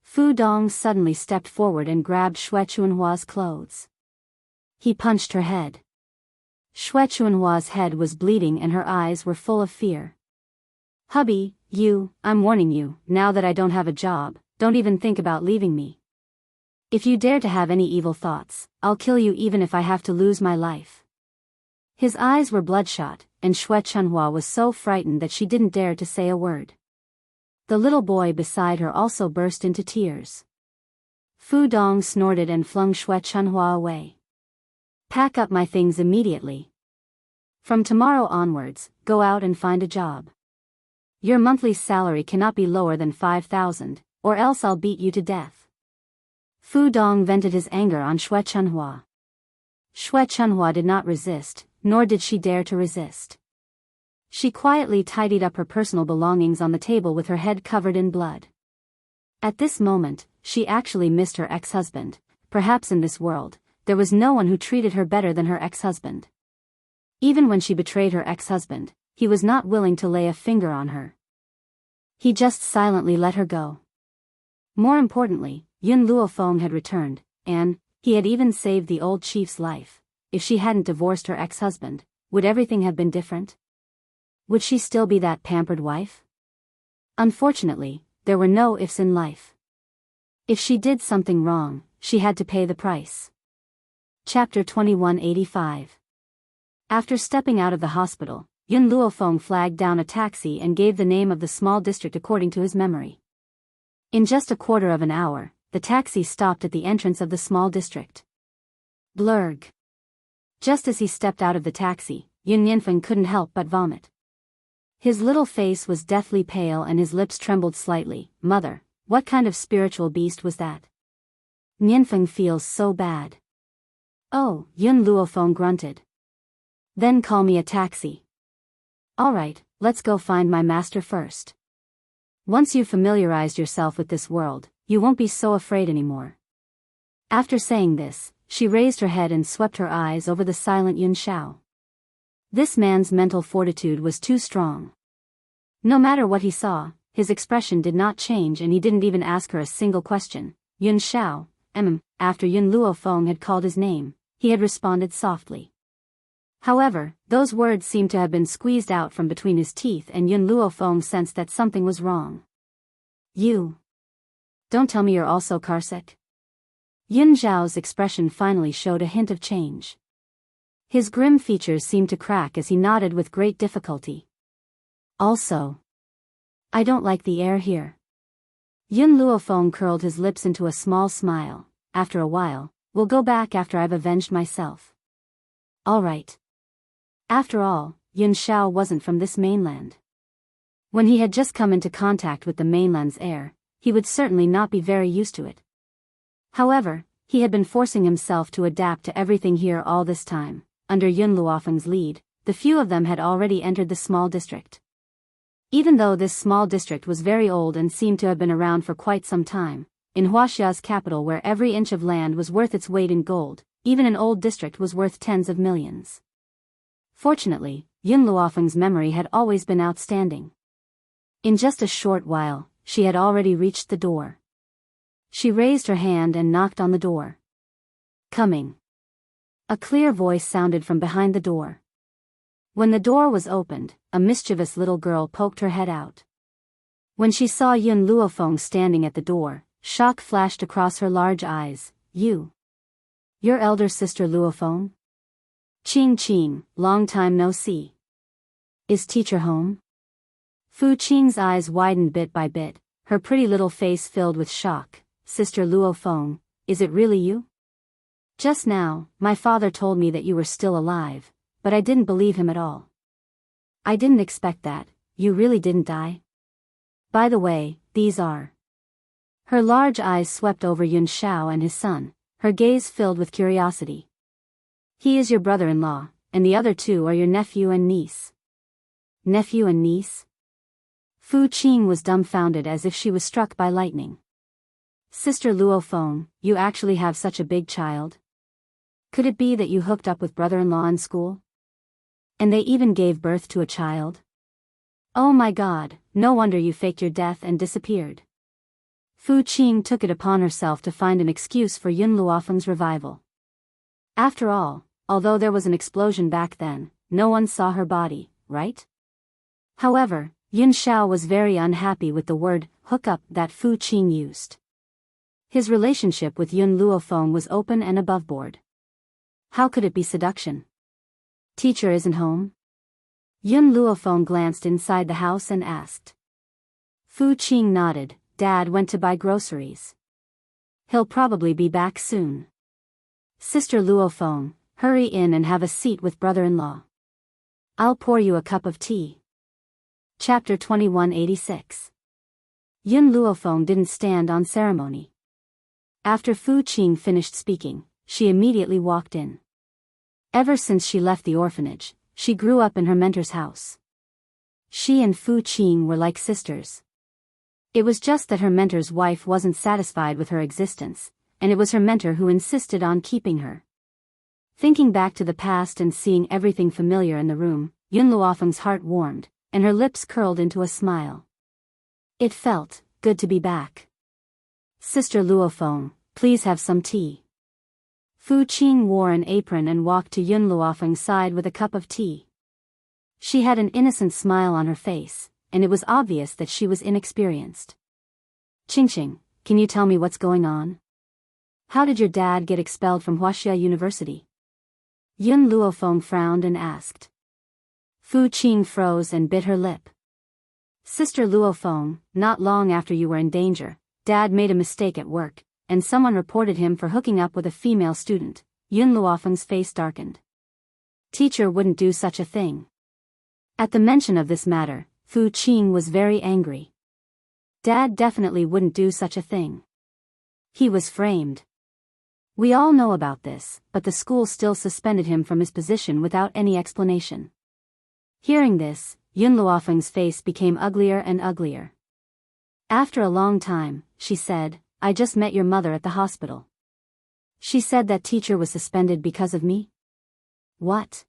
Fu Dong suddenly stepped forward and grabbed Xue Chunhua's clothes. He punched her head. Xue Chunhua's head was bleeding and her eyes were full of fear. Hubby, I'm warning you, now that I don't have a job, don't even think about leaving me. If you dare to have any evil thoughts, I'll kill you even if I have to lose my life. His eyes were bloodshot, and Xue Chunhua was so frightened that she didn't dare to say a word. The little boy beside her also burst into tears. Fu Dong snorted and flung Xue Chunhua away. Pack up my things immediately. From tomorrow onwards, go out and find a job. Your monthly salary cannot be lower than 5,000, or else I'll beat you to death. Fu Dong vented his anger on Xue Chunhua. Xue Chunhua did not resist, nor did she dare to resist. She quietly tidied up her personal belongings on the table with her head covered in blood. At this moment, she actually missed her ex-husband. Perhaps in this world, there was no one who treated her better than her ex-husband. Even when she betrayed her ex-husband, he was not willing to lay a finger on her. He just silently let her go. More importantly, Yun Luofeng had returned, and he had even saved the old chief's life. If she hadn't divorced her ex-husband, would everything have been different? Would she still be that pampered wife? Unfortunately, there were no ifs in life. If she did something wrong, she had to pay the price. Chapter 2185. After stepping out of the hospital, Yun Luofeng flagged down a taxi and gave the name of the small district according to his memory. In just a quarter of an hour, the taxi stopped at the entrance of the small district. Blurg. Just as he stepped out of the taxi, Yun Nianfeng couldn't help but vomit. His little face was deathly pale and his lips trembled slightly. Mother, what kind of spiritual beast was that? Nianfeng feels so bad. Oh, Yun Luofeng grunted. Then call me a taxi. Alright, let's go find my master first. Once you've familiarized yourself with this world, you won't be so afraid anymore. After saying this, she raised her head and swept her eyes over the silent Yun Shao. This man's mental fortitude was too strong. No matter what he saw, his expression did not change and he didn't even ask her a single question. Yun Shao, after Yun Luofeng had called his name, he had responded softly. However, those words seemed to have been squeezed out from between his teeth and Yun Luofeng sensed that something was wrong. You. Don't tell me you're also Karsic. Yun Zhao's expression finally showed a hint of change. His grim features seemed to crack as he nodded with great difficulty. Also. I don't like the air here. Yun Luofeng curled his lips into a small smile. After a while, we'll go back after I've avenged myself. All right. After all, Yun Shao wasn't from this mainland. When he had just come into contact with the mainland's air, he would certainly not be very used to it. However, he had been forcing himself to adapt to everything here all this time. Under Yun Luofeng's lead, the few of them had already entered the small district. Even though this small district was very old and seemed to have been around for quite some time, in Huaxia's capital where every inch of land was worth its weight in gold, even an old district was worth tens of millions. Fortunately, Yun Luofeng's memory had always been outstanding. In just a short while, she had already reached the door. She raised her hand and knocked on the door. Coming. A clear voice sounded from behind the door. When the door was opened, a mischievous little girl poked her head out. When she saw Yun Luofeng standing at the door, shock flashed across her large eyes. You. Your elder sister Luofeng? Qing Qing, long time no see. Is teacher home? Fu Qing's eyes widened bit by bit, her pretty little face filled with shock. Sister Luofeng, is it really you? Just now, my father told me that you were still alive, but I didn't believe him at all. I didn't expect that. You really didn't die? By the way, these are. Her large eyes swept over Yun Shao and his son, her gaze filled with curiosity. He is your brother-in-law, and the other two are your nephew and niece. Nephew and niece? Fu Qing was dumbfounded as if she was struck by lightning. Sister Luofeng, you actually have such a big child? Could it be that you hooked up with brother-in-law in school? And they even gave birth to a child? Oh my God, no wonder you faked your death and disappeared. Fu Qing took it upon herself to find an excuse for Yun Luofeng's revival. After all, although there was an explosion back then, no one saw her body, right? However, Yun Shao was very unhappy with the word hookup that Fu Qing used. His relationship with Yun Luofeng was open and aboveboard. How could it be seduction? Teacher isn't home? Yun Luofeng glanced inside the house and asked. Fu Qing nodded. Dad went to buy groceries. He'll probably be back soon. Sister Luofeng, hurry in and have a seat with brother-in-law. I'll pour you a cup of tea. Chapter 2186. Yun Luofeng didn't stand on ceremony. After Fu Qing finished speaking, she immediately walked in. Ever since she left the orphanage, she grew up in her mentor's house. She and Fu Qing were like sisters. It was just that her mentor's wife wasn't satisfied with her existence, and it was her mentor who insisted on keeping her. Thinking back to the past and seeing everything familiar in the room, Yun Luofeng's heart warmed, and her lips curled into a smile. It felt good to be back. Sister Luofeng, please have some tea. Fu Qing wore an apron and walked to Yun Luofeng's side with a cup of tea. She had an innocent smile on her face, and it was obvious that she was inexperienced. Qingqing, can you tell me what's going on? How did your dad get expelled from Wuxia University? Yun Luofeng frowned and asked. Fu Qing froze and bit her lip. Sister Luofeng, not long after you were in danger, Dad made a mistake at work, and someone reported him for hooking up with a female student. Yun Luofeng's face darkened. Teacher wouldn't do such a thing. At the mention of this matter, Fu Qing was very angry. Dad definitely wouldn't do such a thing. He was framed. We all know about this, but the school still suspended him from his position without any explanation. Hearing this, Yun Luofeng's face became uglier and uglier. After a long time, she said, I just met your mother at the hospital. She said that teacher was suspended because of me? What?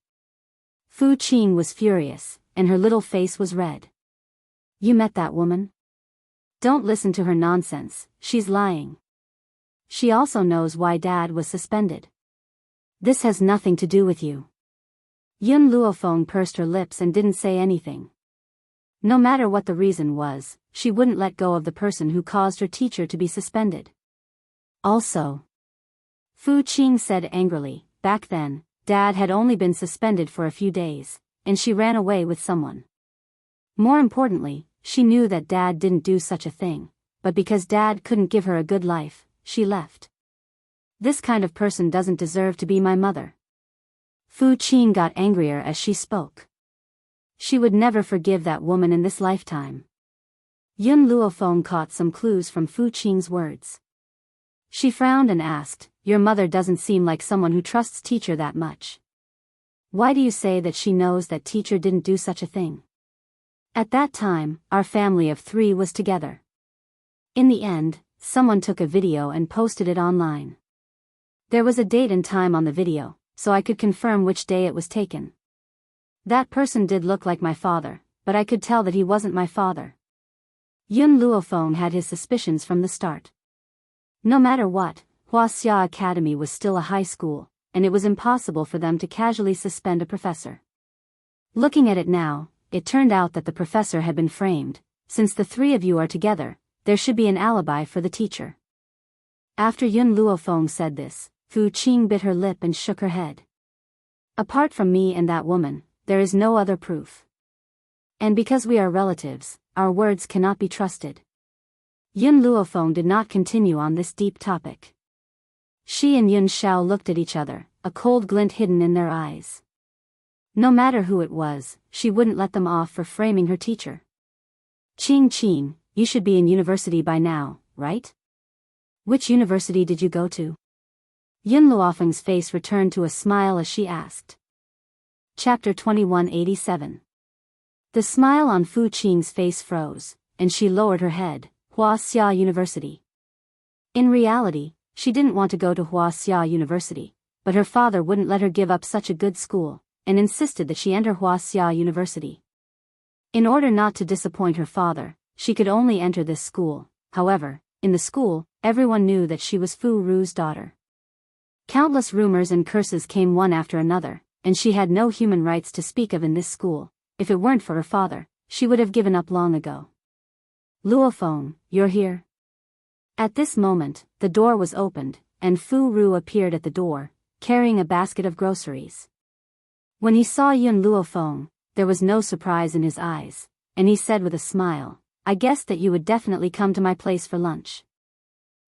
Fu Qing was furious, and her little face was red. You met that woman? Don't listen to her nonsense, she's lying. She also knows why Dad was suspended. This has nothing to do with you. Yun Luofeng pursed her lips and didn't say anything. No matter what the reason was, she wouldn't let go of the person who caused her teacher to be suspended. Also, Fu Qing said angrily, back then, Dad had only been suspended for a few days, and she ran away with someone. More importantly, she knew that Dad didn't do such a thing, but because Dad couldn't give her a good life, she left. This kind of person doesn't deserve to be my mother. Fu Qing got angrier as she spoke. She would never forgive that woman in this lifetime. Yun Luofeng caught some clues from Fu Qing's words. She frowned and asked, your mother doesn't seem like someone who trusts teacher that much. Why do you say that she knows that teacher didn't do such a thing? At that time, our family of 3 was together. In the end, someone took a video and posted it online. There was a date and time on the video, so I could confirm which day it was taken. That person did look like my father, but I could tell that he wasn't my father. Yun Luofeng had his suspicions from the start. No matter what, Wuxia Academy was still a high school, and it was impossible for them to casually suspend a professor. Looking at it now, it turned out that the professor had been framed. Since the 3 of you are together, there should be an alibi for the teacher. After Yun Luofeng said this, Fu Qing bit her lip and shook her head. Apart from me and that woman, there is no other proof. And because we are relatives, our words cannot be trusted. Yun Luofeng did not continue on this deep topic. She and Yun Xiao looked at each other, a cold glint hidden in their eyes. No matter who it was, she wouldn't let them off for framing her teacher. Qing, you should be in university by now, right? Which university did you go to? Yun Luofeng's face returned to a smile as she asked. Chapter 2187. The smile on Fu Qing's face froze, and she lowered her head. Wuxia University. In reality, she didn't want to go to Wuxia University, but her father wouldn't let her give up such a good school, and insisted that she enter Wuxia University. In order not to disappoint her father, she could only enter this school. However, in the school, everyone knew that she was Fu Ru's daughter. Countless rumors and curses came one after another, and she had no human rights to speak of in this school. If it weren't for her father, she would have given up long ago. Luofeng, you're here? At this moment, the door was opened, and Fu Ru appeared at the door, carrying a basket of groceries. When he saw Yun Luofeng, there was no surprise in his eyes, and he said with a smile, I guessed that you would definitely come to my place for lunch.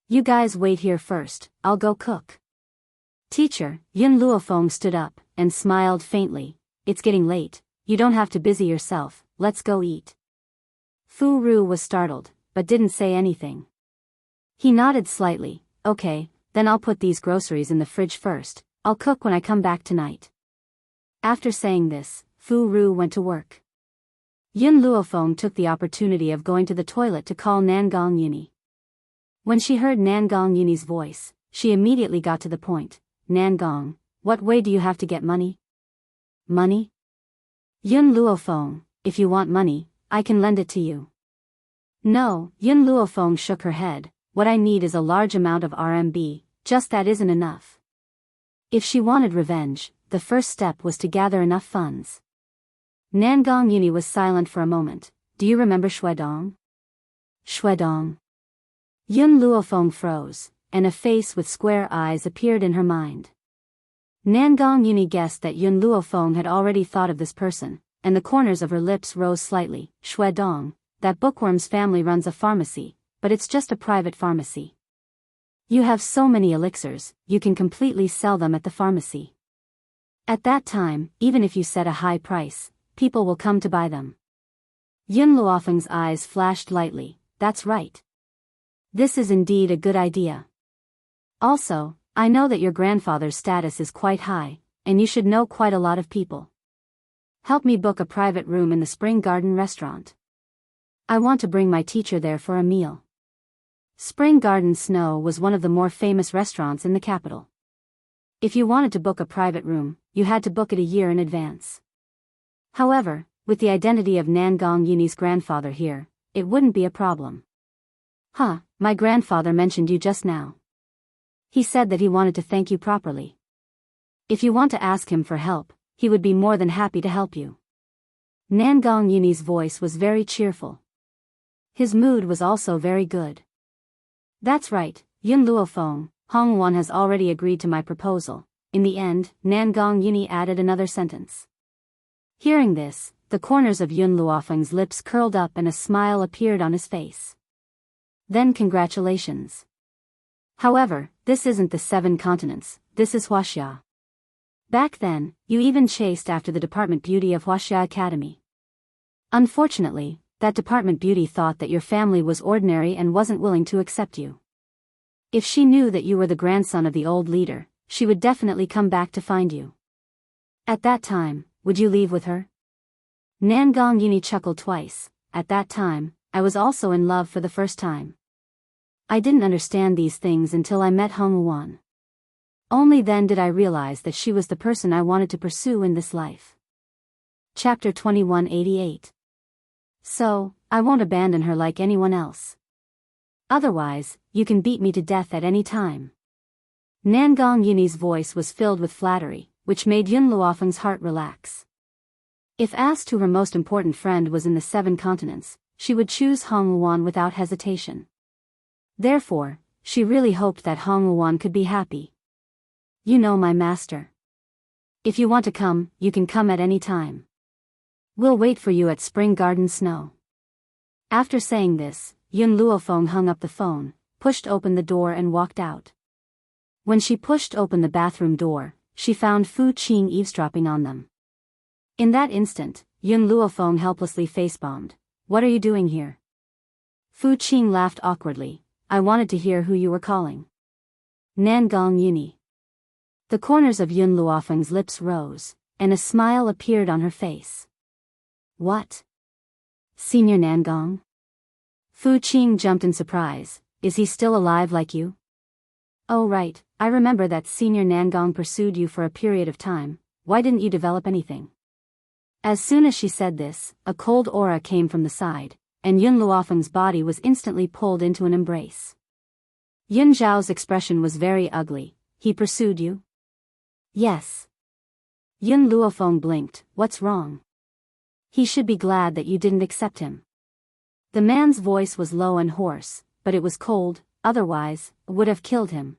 You guys wait here first, I'll go cook. Teacher, Yun Luofeng stood up, and smiled faintly. It's getting late, you don't have to busy yourself, let's go eat. Fu Ru was startled, but didn't say anything. He nodded slightly. Okay, then I'll put these groceries in the fridge first. I'll cook when I come back tonight. After saying this, Fu Ru went to work. Yun Luofeng took the opportunity of going to the toilet to call Nangong Yuni. When she heard Nangong Yuni's voice, she immediately got to the point. Nangong, what way do you have to get money? Money? Yun Luofeng, if you want money, I can lend it to you. No, Yun Luofeng shook her head. What I need is a large amount of RMB, just that isn't enough. If she wanted revenge, the first step was to gather enough funds. Nangong Yuni was silent for a moment. Do you remember Shuedong? Shuedong. Yun Luofeng froze, and a face with square eyes appeared in her mind. Nangong Yuni guessed that Yun Luofeng had already thought of this person, and the corners of her lips rose slightly. Shuedong, that bookworm's family runs a pharmacy, but it's just a private pharmacy. You have so many elixirs, you can completely sell them at the pharmacy. At that time, even if you set a high price, people will come to buy them. Yun Luofeng's eyes flashed lightly. That's right. This is indeed a good idea. Also, I know that your grandfather's status is quite high, and you should know quite a lot of people. Help me book a private room in the Spring Garden restaurant. I want to bring my teacher there for a meal. Spring Garden Snow was one of the more famous restaurants in the capital. If you wanted to book a private room, you had to book it a year in advance. However, with the identity of Nangong Yuni's grandfather here, it wouldn't be a problem. Huh, my grandfather mentioned you just now. He said that he wanted to thank you properly. If you want to ask him for help, he would be more than happy to help you. Nangong Yuni's voice was very cheerful. His mood was also very good. That's right, Yun Luofeng, Hong Wan has already agreed to my proposal. In the end, Nangong Yuni added another sentence. Hearing this, the corners of Yun Luofeng's lips curled up and a smile appeared on his face. Then congratulations. However, this isn't the 7 continents, this is Wuxia. Back then, you even chased after the Department Beauty of Wuxia Academy. Unfortunately, that Department Beauty thought that your family was ordinary and wasn't willing to accept you. If she knew that you were the grandson of the old leader, she would definitely come back to find you. At that time, would you leave with her? Nangong Yuni chuckled twice. At that time, I was also in love for the first time. I didn't understand these things until I met Hong Wan. Only then did I realize that she was the person I wanted to pursue in this life. Chapter 2188. So, I won't abandon her like anyone else. Otherwise, you can beat me to death at any time. Nangong Yuni's voice was filled with flattery, which made Yun Luofeng's heart relax. If asked who her most important friend was in the 7 continents, she would choose Hong Wan without hesitation. Therefore, she really hoped that Hong Wan could be happy. You know my master. If you want to come, you can come at any time. We'll wait for you at Spring Garden Snow. After saying this, Yun Luofeng hung up the phone, pushed open the door and walked out. When she pushed open the bathroom door, she found Fu Qing eavesdropping on them. In that instant, Yun Luofeng helplessly face-bombed. What are you doing here? Fu Qing laughed awkwardly. I wanted to hear who you were calling. Nangong Yuni. The corners of Yun Luofeng's lips rose, and a smile appeared on her face. What? Senior Nangong? Fu Qing jumped in surprise. Is he still alive like you? Oh right, I remember that Senior Nangong pursued you for a period of time. Why didn't you develop anything? As soon as she said this, a cold aura came from the side, and Yun Luofeng's body was instantly pulled into an embrace. Yun Zhao's expression was very ugly. He pursued you? Yes. Yun Luofeng blinked. What's wrong? He should be glad that you didn't accept him. The man's voice was low and hoarse, but it was cold, otherwise, it would have killed him.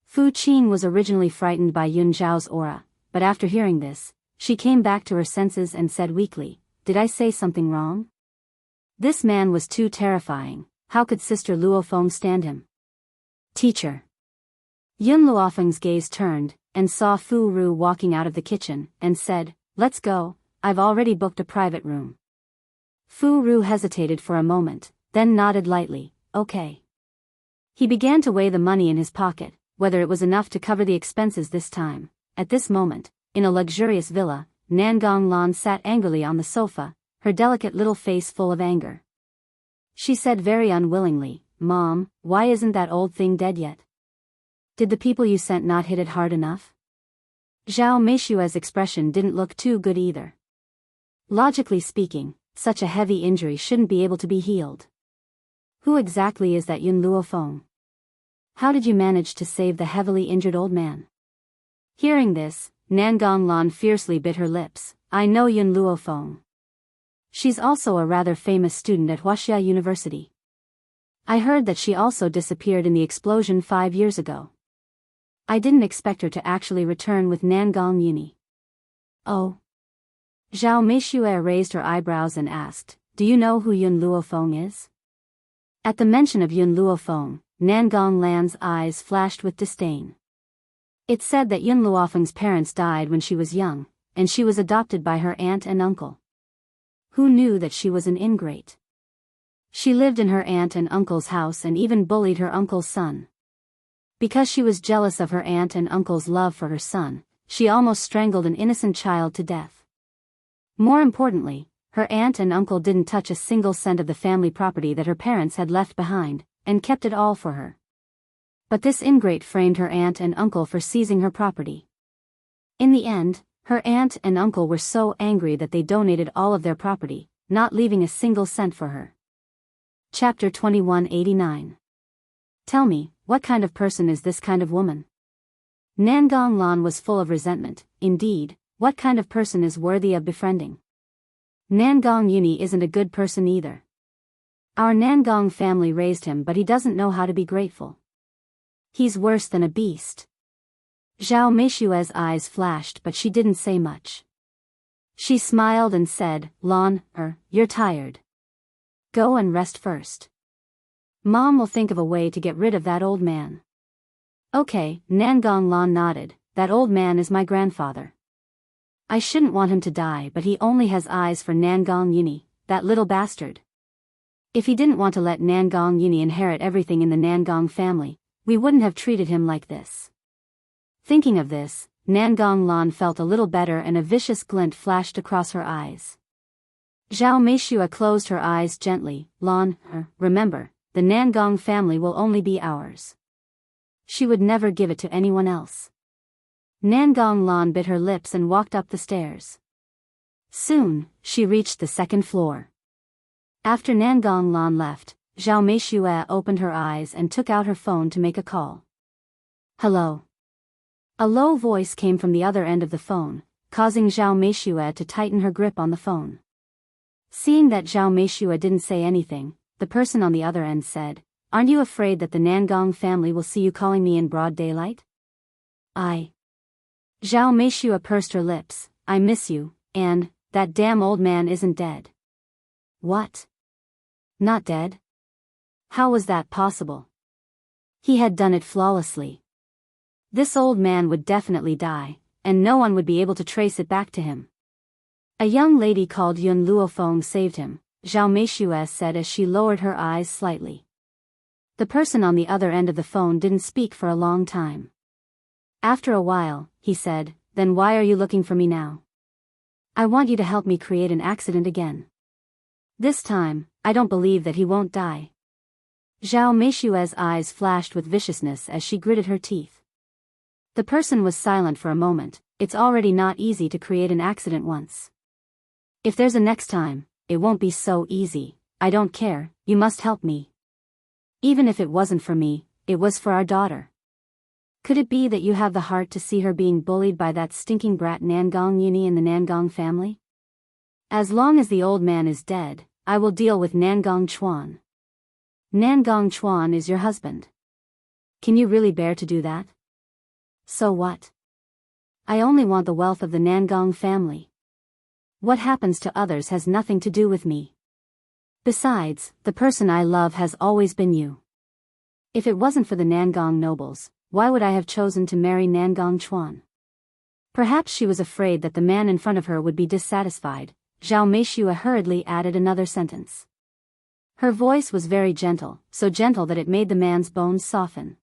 Fu Qing was originally frightened by Yun Zhao's aura, but after hearing this, she came back to her senses and said weakly, Did I say something wrong? This man was too terrifying. How could Sister Luofeng stand him? Teacher. Yun Luofeng's gaze turned, and saw Fu Ru walking out of the kitchen, and said, Let's go, I've already booked a private room. Fu Ru hesitated for a moment, then nodded lightly, okay. He began to weigh the money in his pocket, whether it was enough to cover the expenses this time. At this moment, in a luxurious villa, Nangong Lan sat angrily on the sofa, her delicate little face full of anger. She said very unwillingly, Mom, why isn't that old thing dead yet? Did the people you sent not hit it hard enough? Zhao Meishua's expression didn't look too good either. Logically speaking, such a heavy injury shouldn't be able to be healed. Who exactly is that Yun Luofeng? How did you manage to save the heavily injured old man? Hearing this, Nangong Lan fiercely bit her lips. I know Yun Luofeng. She's also a rather famous student at Wuxia University. I heard that she also disappeared in the explosion 5 years ago. I didn't expect her to actually return with Nangong Uni. Oh. Zhao Meishue raised her eyebrows and asked, do you know who Yun Luofeng is? At the mention of Yun Luofeng, Nangong Lan's eyes flashed with disdain. It said that Yun Luofeng's parents died when she was young, and she was adopted by her aunt and uncle. Who knew that she was an ingrate? She lived in her aunt and uncle's house and even bullied her uncle's son. Because she was jealous of her aunt and uncle's love for her son, she almost strangled an innocent child to death. More importantly, her aunt and uncle didn't touch a single cent of the family property that her parents had left behind, and kept it all for her. But this ingrate framed her aunt and uncle for seizing her property. In the end, her aunt and uncle were so angry that they donated all of their property, not leaving a single cent for her. Chapter 2189. Tell me, what kind of person is this kind of woman? Nangong Lan was full of resentment. Indeed, what kind of person is worthy of befriending? Nangong Uni isn't a good person either. Our Nangong family raised him, but he doesn't know how to be grateful. He's worse than a beast. Zhao Meishue's eyes flashed, but she didn't say much. She smiled and said, Lan, you're tired. Go and rest first. Mom will think of a way to get rid of that old man. Okay, Nangong Lan nodded. That old man is my grandfather. I shouldn't want him to die, but he only has eyes for Nangong Uni, that little bastard. If he didn't want to let Nangong Uni inherit everything in the Nangong family, we wouldn't have treated him like this. Thinking of this, Nangong Lan felt a little better and a vicious glint flashed across her eyes. Zhao Meishua closed her eyes gently. Lan, remember, the Nangong family will only be ours. She would never give it to anyone else. Nangong Lan bit her lips and walked up the stairs. Soon, she reached the second floor. After Nangong Lan left, Zhao Meishue opened her eyes and took out her phone to make a call. Hello. A low voice came from the other end of the phone, causing Zhao Meishue to tighten her grip on the phone. Seeing that Zhao Meishue didn't say anything, the person on the other end said, Aren't you afraid that the Nangong family will see you calling me in broad daylight? Zhao Meishue pursed her lips. I miss you, and, that damn old man isn't dead. What? Not dead? How was that possible? He had done it flawlessly. This old man would definitely die, and no one would be able to trace it back to him. A young lady called Yun Luofeng saved him, Zhao Meishue said as she lowered her eyes slightly. The person on the other end of the phone didn't speak for a long time. After a while, he said, Then why are you looking for me now? I want you to help me create an accident again. This time, I don't believe that he won't die. Zhao Meishue's eyes flashed with viciousness as she gritted her teeth. The person was silent for a moment. It's already not easy to create an accident once. If there's a next time, it won't be so easy. I don't care, you must help me. Even if it wasn't for me, it was for our daughter. Could it be that you have the heart to see her being bullied by that stinking brat Nangong Uni in the Nangong family? As long as the old man is dead, I will deal with Nangong Chuan. Nangong Chuan is your husband. Can you really bear to do that? So what? I only want the wealth of the Nangong family. What happens to others has nothing to do with me. Besides, the person I love has always been you. If it wasn't for the Nangong nobles, why would I have chosen to marry Nangong Chuan? Perhaps she was afraid that the man in front of her would be dissatisfied. Zhao Meishua hurriedly added another sentence. Her voice was very gentle, so gentle that it made the man's bones soften.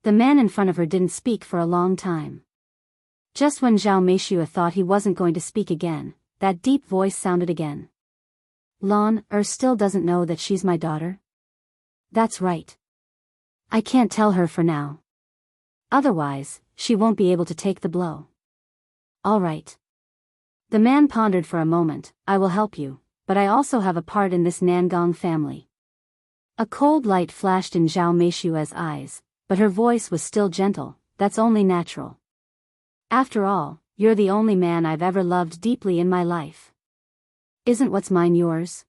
The man in front of her didn't speak for a long time. Just when Zhao Meishua thought he wasn't going to speak again, that deep voice sounded again. Lon still doesn't know that she's my daughter? That's right. I can't tell her for now. Otherwise, she won't be able to take the blow. All right. The man pondered for a moment. I will help you, but I also have a part in this Nangong family. A cold light flashed in Zhao Meishua's eyes, but her voice was still gentle. That's only natural. After all, you're the only man I've ever loved deeply in my life. Isn't what's mine yours?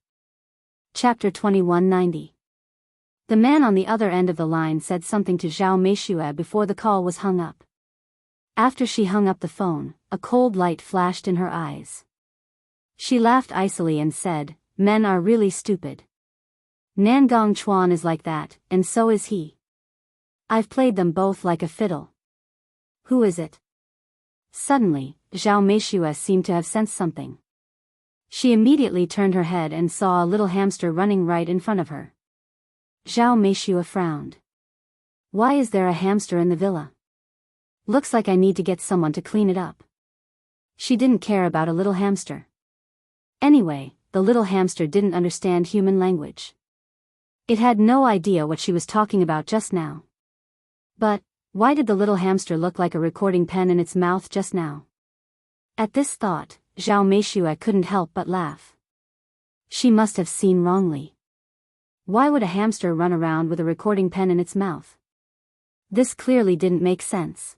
Chapter 2190. The man on the other end of the line said something to Zhao Meishua before the call was hung up. After she hung up the phone, a cold light flashed in her eyes. She laughed icily and said, "Men are really stupid. Nangong Chuan is like that, and so is he. I've played them both like a fiddle." Who is it? Suddenly, Zhao Meishua seemed to have sensed something. She immediately turned her head and saw a little hamster running right in front of her. Zhao Meishua frowned. Why is there a hamster in the villa? Looks like I need to get someone to clean it up. She didn't care about a little hamster. Anyway, the little hamster didn't understand human language. It had no idea what she was talking about just now. But, why did the little hamster look like a recording pen in its mouth just now? At this thought, Zhao Meishua couldn't help but laugh. She must have seen wrongly. Why would a hamster run around with a recording pen in its mouth? This clearly didn't make sense.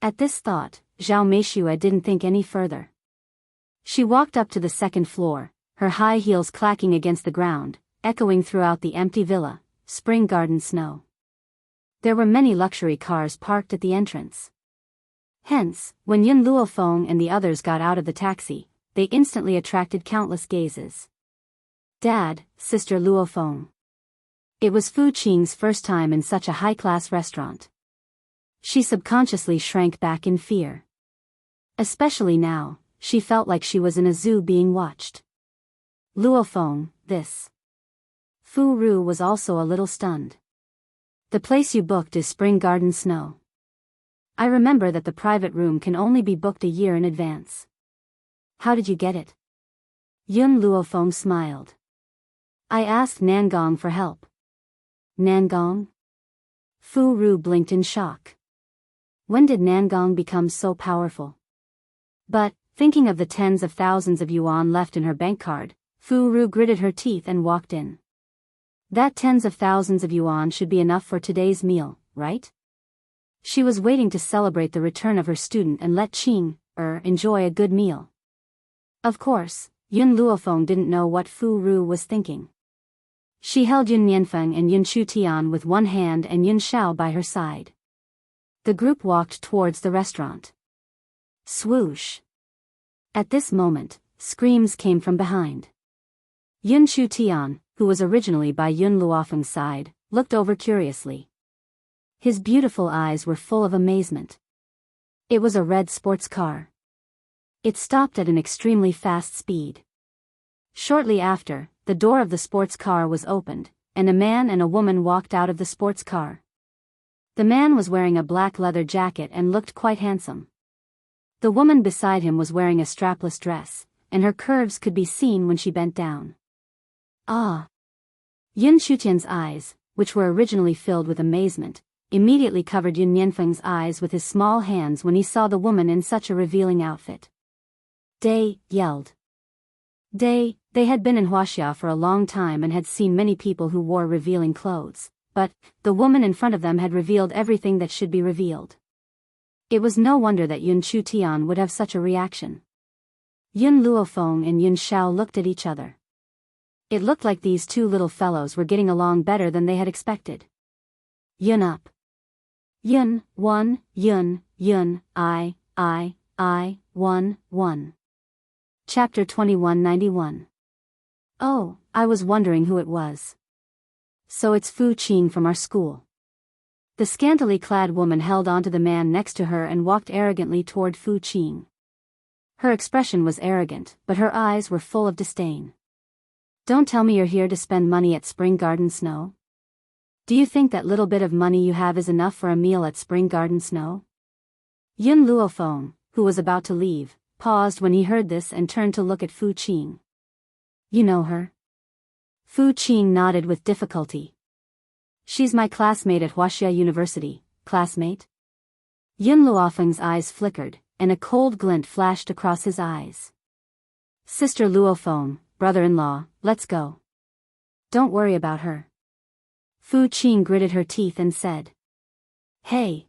At this thought, Zhao Meishua didn't think any further. She walked up to the second floor, her high heels clacking against the ground, echoing throughout the empty villa, spring garden snow. There were many luxury cars parked at the entrance. Hence, when Yun Luofeng and the others got out of the taxi, they instantly attracted countless gazes. Dad, Sister Luofeng. It was Fu Qing's first time in such a high-class restaurant. She subconsciously shrank back in fear. Especially now, she felt like she was in a zoo being watched. Luofeng, this. Fu Ru was also a little stunned. The place you booked is Spring Garden Snow. I remember that the private room can only be booked a year in advance. How did you get it? Yun Luofeng smiled. I asked Nangong for help. Nangong? Fu Ru blinked in shock. When did Nangong become so powerful? But, thinking of the tens of thousands of yuan left in her bank card, Fu Ru gritted her teeth and walked in. That tens of thousands of yuan should be enough for today's meal, right? She was waiting to celebrate the return of her student and let Qing enjoy a good meal. Of course, Yun Luofeng didn't know what Fu Ru was thinking. She held Yun Nianfeng and Yun Chutian with one hand and Yun Xiao by her side. The group walked towards the restaurant. Swoosh! At this moment, screams came from behind. Yun Chutian, who was originally by Yun Luofeng's side, looked over curiously. His beautiful eyes were full of amazement. It was a red sports car. It stopped at an extremely fast speed. Shortly after, the door of the sports car was opened, and a man and a woman walked out of the sports car. The man was wearing a black leather jacket and looked quite handsome. The woman beside him was wearing a strapless dress, and her curves could be seen when she bent down. Ah! Yun Chutian's eyes, which were originally filled with amazement, immediately covered Yun Nianfeng's eyes with his small hands when he saw the woman in such a revealing outfit. They yelled. They had been in Wuxia for a long time and had seen many people who wore revealing clothes, but the woman in front of them had revealed everything that should be revealed. It was no wonder that Yun Chutian would have such a reaction. Yun Luofeng and Yun Xiao looked at each other. It looked like these two little fellows were getting along better than they had expected. Yun up. Yun, 1, Yun, I, 1, 1. Chapter 2191. Oh, I was wondering who it was. So it's Fu Qing from our school. The scantily clad woman held onto the man next to her and walked arrogantly toward Fu Qing. Her expression was arrogant, but her eyes were full of disdain. Don't tell me you're here to spend money at Spring Garden Snow? Do you think that little bit of money you have is enough for a meal at Spring Garden Snow? Yun Luofeng, who was about to leave, paused when he heard this and turned to look at Fu Qing. You know her? Fu Qing nodded with difficulty. She's my classmate at Wuxia University. Classmate? Yun Luofeng's eyes flickered, and a cold glint flashed across his eyes. Sister Luofeng, brother-in-law, let's go. Don't worry about her. Fu Qing gritted her teeth and said. Hey.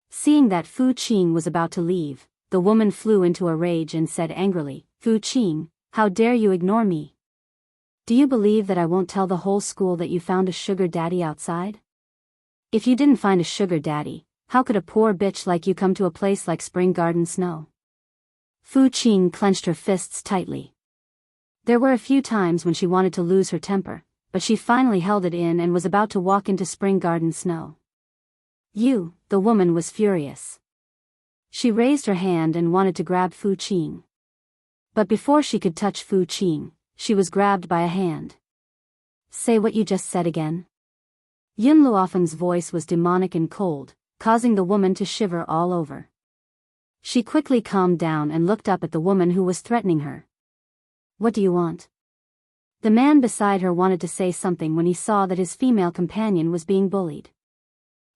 Seeing that Fu Qing was about to leave, the woman flew into a rage and said angrily, Fu Qing, how dare you ignore me? Do you believe that I won't tell the whole school that you found a sugar daddy outside? If you didn't find a sugar daddy, how could a poor bitch like you come to a place like Spring Garden Snow? Fu Qing clenched her fists tightly. There were a few times when she wanted to lose her temper, but she finally held it in and was about to walk into Spring Garden Snow. The woman was furious. She raised her hand and wanted to grab Fu Qing. But before she could touch Fu Qing, she was grabbed by a hand. Say what you just said again. Yun Luofeng's voice was demonic and cold, causing the woman to shiver all over. She quickly calmed down and looked up at the woman who was threatening her. What do you want? The man beside her wanted to say something when he saw that his female companion was being bullied.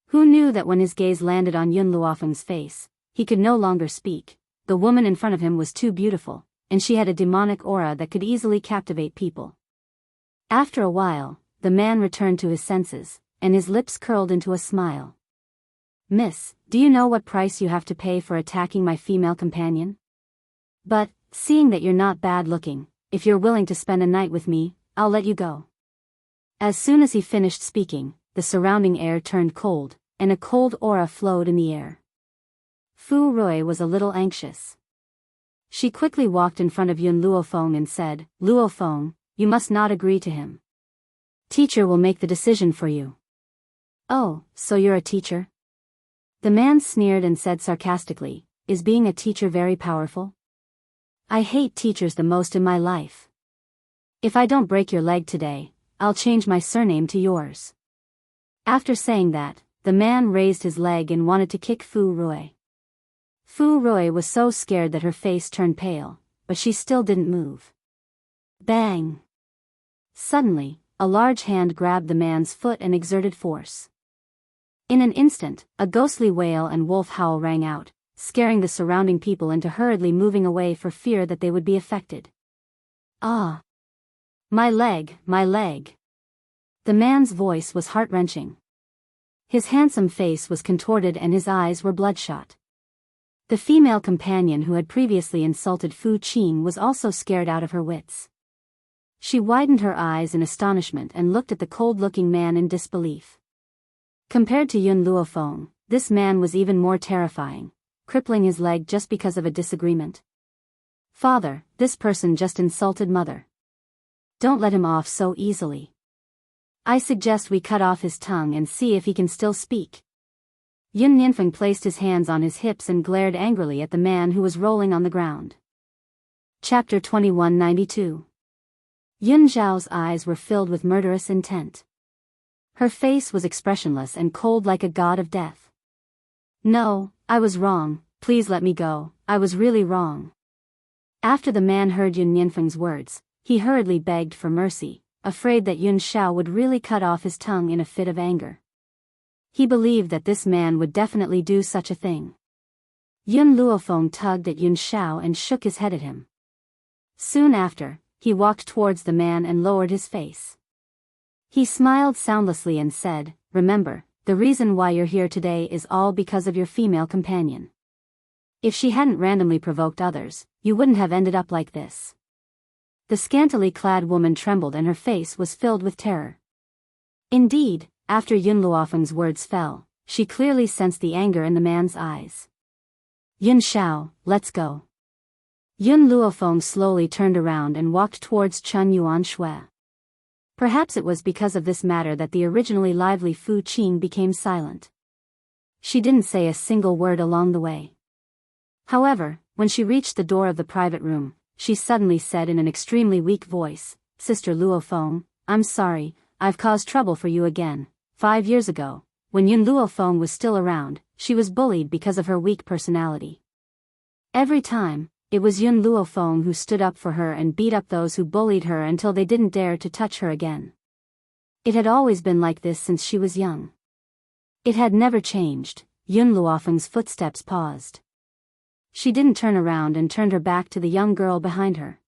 Who knew that when his gaze landed on Yun Luofeng's face, he could no longer speak. The woman in front of him was too beautiful, and she had a demonic aura that could easily captivate people. After a while, the man returned to his senses, and his lips curled into a smile. Miss, do you know what price you have to pay for attacking my female companion? But, seeing that you're not bad looking, if you're willing to spend a night with me, I'll let you go. As soon as he finished speaking, the surrounding air turned cold, and a cold aura flowed in the air. Fu Rui was a little anxious. She quickly walked in front of Yun Luofeng and said, Luofeng, you must not agree to him. Teacher will make the decision for you. Oh, so you're a teacher? The man sneered and said sarcastically, is being a teacher very powerful? I hate teachers the most in my life. If I don't break your leg today, I'll change my surname to yours. After saying that, the man raised his leg and wanted to kick Fu Rui. Fu Rui was so scared that her face turned pale, but she still didn't move. Bang! Suddenly, a large hand grabbed the man's foot and exerted force. In an instant, a ghostly wail and wolf howl rang out, scaring the surrounding people into hurriedly moving away for fear that they would be affected. Ah! My leg, my leg! The man's voice was heart-wrenching. His handsome face was contorted and his eyes were bloodshot. The female companion who had previously insulted Fu Qing was also scared out of her wits. She widened her eyes in astonishment and looked at the cold-looking man in disbelief. Compared to Yun Luofeng, this man was even more terrifying, crippling his leg just because of a disagreement. Father, this person just insulted Mother. Don't let him off so easily. I suggest we cut off his tongue and see if he can still speak. Yun Nianfeng placed his hands on his hips and glared angrily at the man who was rolling on the ground. Chapter 2192. Yun Zhao's eyes were filled with murderous intent. Her face was expressionless and cold like a god of death. No, I was wrong, please let me go, I was really wrong. After the man heard Yun Nianfeng's words, he hurriedly begged for mercy, afraid that Yun Zhao would really cut off his tongue in a fit of anger. He believed that this man would definitely do such a thing. Yun Luofeng tugged at Yun Zhao and shook his head at him. Soon after, he walked towards the man and lowered his face. He smiled soundlessly and said, Remember, the reason why you're here today is all because of your female companion. If she hadn't randomly provoked others, you wouldn't have ended up like this. The scantily clad woman trembled and her face was filled with terror. Indeed, after Yun Luofeng's words fell, she clearly sensed the anger in the man's eyes. Yun Zhao, let's go. Yun Luofeng slowly turned around and walked towards Chun Yuan Shui. Perhaps it was because of this matter that the originally lively Fu Qing became silent. She didn't say a single word along the way. However, When she reached the door of the private room, she suddenly said in an extremely weak voice, "Sister Luofeng, I'm sorry, I've caused trouble for you again. 5 years ago, when Yun Luofeng was still around, she was bullied because of her weak personality. Every time, it was Yun Luofeng who stood up for her and beat up those who bullied her until they didn't dare to touch her again. It had always been like this since she was young. It had never changed." Yun Luofeng's footsteps paused. She didn't turn around and turned her back to the young girl behind her.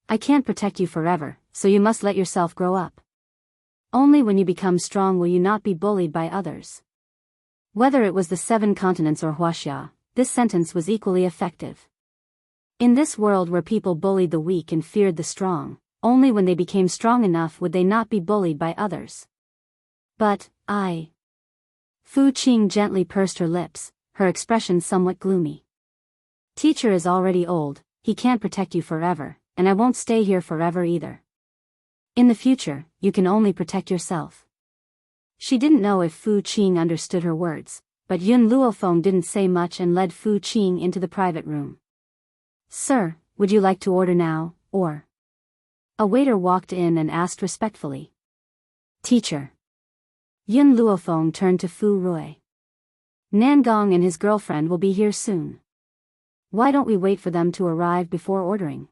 "I can't protect you forever, so you must let yourself grow up. Only when you become strong will you not be bullied by others." Whether it was the 7 continents or Wuxia, this sentence was equally effective. In this world where people bullied the weak and feared the strong, only when they became strong enough would they not be bullied by others. "But, Fu Qing gently pursed her lips, her expression somewhat gloomy. "Teacher is already old, he can't protect you forever, and I won't stay here forever either. In the future, you can only protect yourself." She didn't know if Fu Qing understood her words, but Yun Luofeng didn't say much and led Fu Qing into the private room. "Sir, would you like to order now, or?" A waiter walked in and asked respectfully. "Teacher." Yun Luofeng turned to Fu Rui. "Nangong and his girlfriend will be here soon. Why don't we wait for them to arrive before ordering?"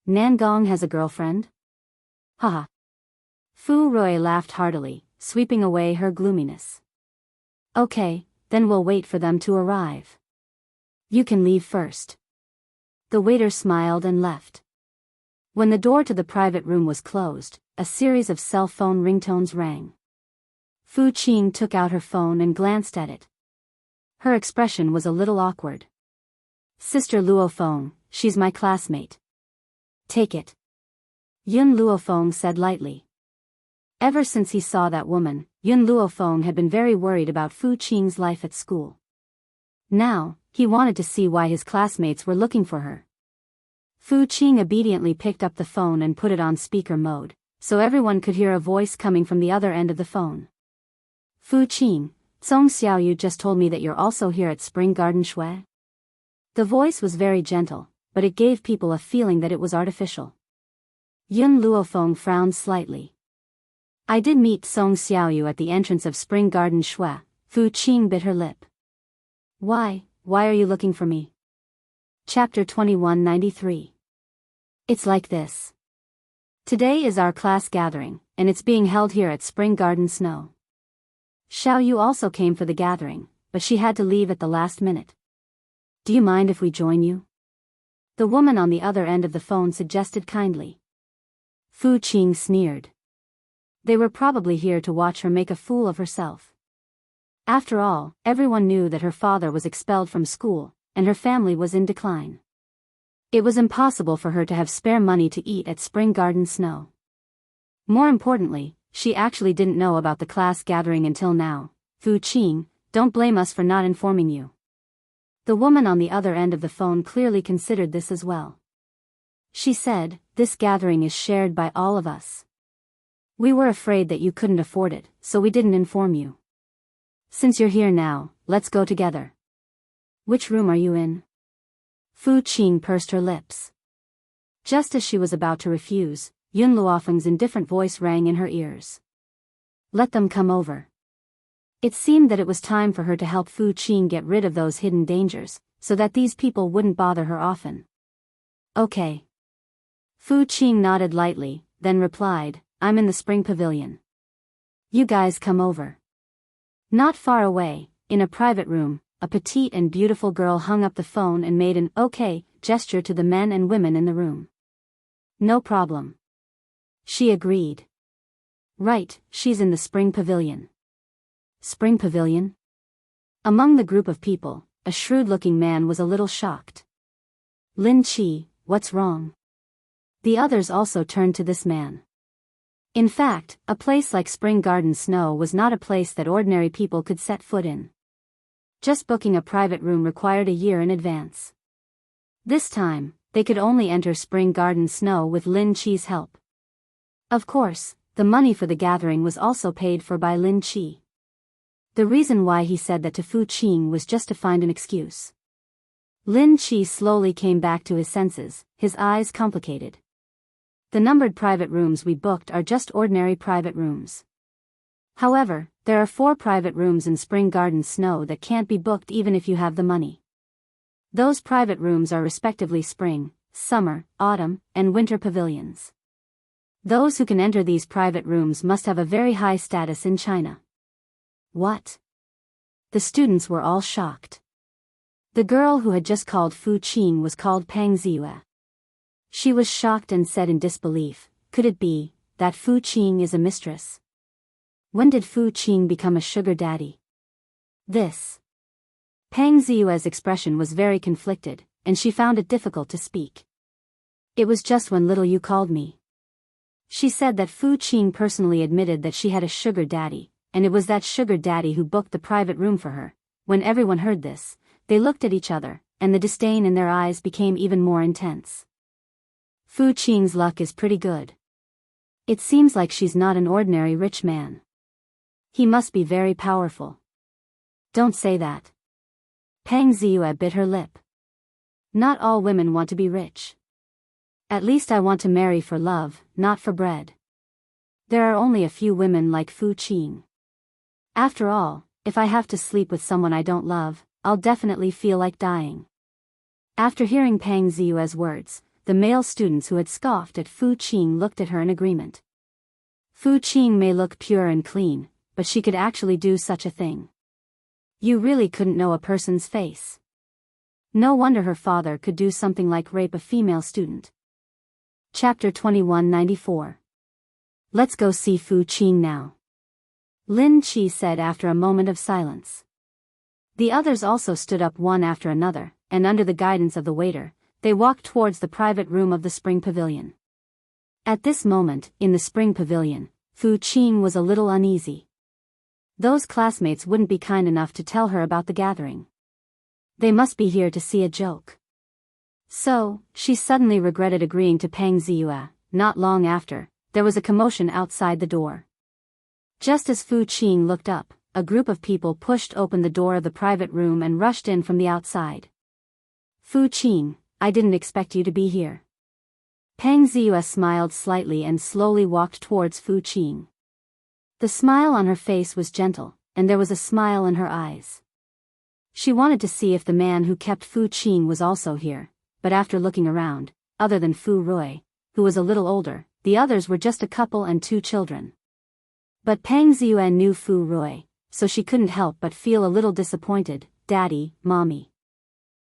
"Nangong has a girlfriend?" "Haha." Fu Rui laughed heartily, sweeping away her gloominess. "Okay, then we'll wait for them to arrive. You can leave first." The waiter smiled and left. When the door to the private room was closed, a series of cell phone ringtones rang. Fu Qing took out her phone and glanced at it. Her expression was a little awkward. "Sister Luofeng, she's my classmate. Take it." Yun Luofeng said lightly. Ever since he saw that woman, Yun Luofeng had been very worried about Fu Qing's life at school. Now, he wanted to see why his classmates were looking for her. Fu Qing obediently picked up the phone and put it on speaker mode, so everyone could hear a voice coming from the other end of the phone. "Fu Qing, Song Xiaoyu just told me that you're also here at Spring Garden Shui." The voice was very gentle, but it gave people a feeling that it was artificial. Yun Luofeng frowned slightly. "I did meet Song Xiaoyu at the entrance of Spring Garden Shui." Fu Qing bit her lip. Why are you looking for me?" Chapter 2193. It's like this. Today is our class gathering, and it's being held here at Spring Garden Snow. Xiaoyu also came for the gathering, but she had to leave at the last minute. "Do you mind if we join you?" The woman on the other end of the phone suggested kindly. Fu Qing sneered. They were probably here to watch her make a fool of herself. After all, everyone knew that her father was expelled from school, and her family was in decline. It was impossible for her to have spare money to eat at Spring Garden Snow. More importantly, she actually didn't know about the class gathering until now. "Fu Qing, don't blame us for not informing you." The woman on the other end of the phone clearly considered this as well. She said, "This gathering is shared by all of us. We were afraid that you couldn't afford it, so we didn't inform you. Since you're here now, let's go together." "Which room are you in?" Fu Qing pursed her lips. Just as she was about to refuse, Yun Luofeng's indifferent voice rang in her ears. "Let them come over." It seemed that it was time for her to help Fu Qing get rid of those hidden dangers, so that these people wouldn't bother her often. "Okay." Fu Qing nodded lightly, then replied, "I'm in the spring pavilion. You guys come over." Not far away, in a private room, a petite and beautiful girl hung up the phone and made an "okay" gesture to the men and women in the room. "No problem." She agreed. "Right, she's in the spring pavilion." "Spring pavilion?" Among the group of people, a shrewd-looking man was a little shocked. "Lin Qi, what's wrong?" The others also turned to this man. In fact, a place like Spring Garden Snow was not a place that ordinary people could set foot in. Just booking a private room required a year in advance. This time, they could only enter Spring Garden Snow with Lin Qi's help. Of course, the money for the gathering was also paid for by Lin Qi. The reason why he said that to Fu Qing was just to find an excuse. Lin Chi slowly came back to his senses, his eyes complicated. The numbered private rooms we booked are just ordinary private rooms. However, there are 4 private rooms in Spring Garden Snow that can't be booked even if you have the money. Those private rooms are respectively spring, summer, autumn, and winter pavilions. Those who can enter these private rooms must have a very high status in China. What? The students were all shocked. The girl who had just called Fu Qing was called Pang Ziyue. She was shocked and said in disbelief, could it be that Fu Qing is a mistress? When did Fu Qing become a sugar daddy? This. Pang Ziyue's expression was very conflicted, and she found it difficult to speak. It was just when little you called me. She said that Fu Qing personally admitted that she had a sugar daddy, and it was that sugar daddy who booked the private room for her. When everyone heard this, they looked at each other, and the disdain in their eyes became even more intense. Fu Qing's luck is pretty good. It seems like she's not an ordinary rich man. He must be very powerful. Don't say that. Pang Ziyue bit her lip. Not all women want to be rich. At least I want to marry for love, not for bread. There are only a few women like Fu Qing. After all, if I have to sleep with someone I don't love, I'll definitely feel like dying. After hearing Pang Ziyue's words, the male students who had scoffed at Fu Qing looked at her in agreement. Fu Qing may look pure and clean, but she could actually do such a thing. You really couldn't know a person's face. No wonder her father could do something like rape a female student. Chapter 2194. Let's go see Fu Qing now. Lin Chi said after a moment of silence. The others also stood up one after another, and under the guidance of the waiter, they walked towards the private room of the Spring Pavilion. At this moment, in the Spring Pavilion, Fu Qing was a little uneasy. Those classmates wouldn't be kind enough to tell her about the gathering. They must be here to see a joke. So, she suddenly regretted agreeing to Pang Ziyue. Not long after, there was a commotion outside the door. Just as Fu Qing looked up, a group of people pushed open the door of the private room and rushed in from the outside. Fu Qing, I didn't expect you to be here. Pang Ziyue smiled slightly and slowly walked towards Fu Qing. The smile on her face was gentle, and there was a smile in her eyes. She wanted to see if the man who kept Fu Qing was also here, but after looking around, other than Fu Rui, who was a little older, the others were just a couple and 2 children. But Pang Ziyue knew Fu Rui, so she couldn't help but feel a little disappointed. Daddy, Mommy.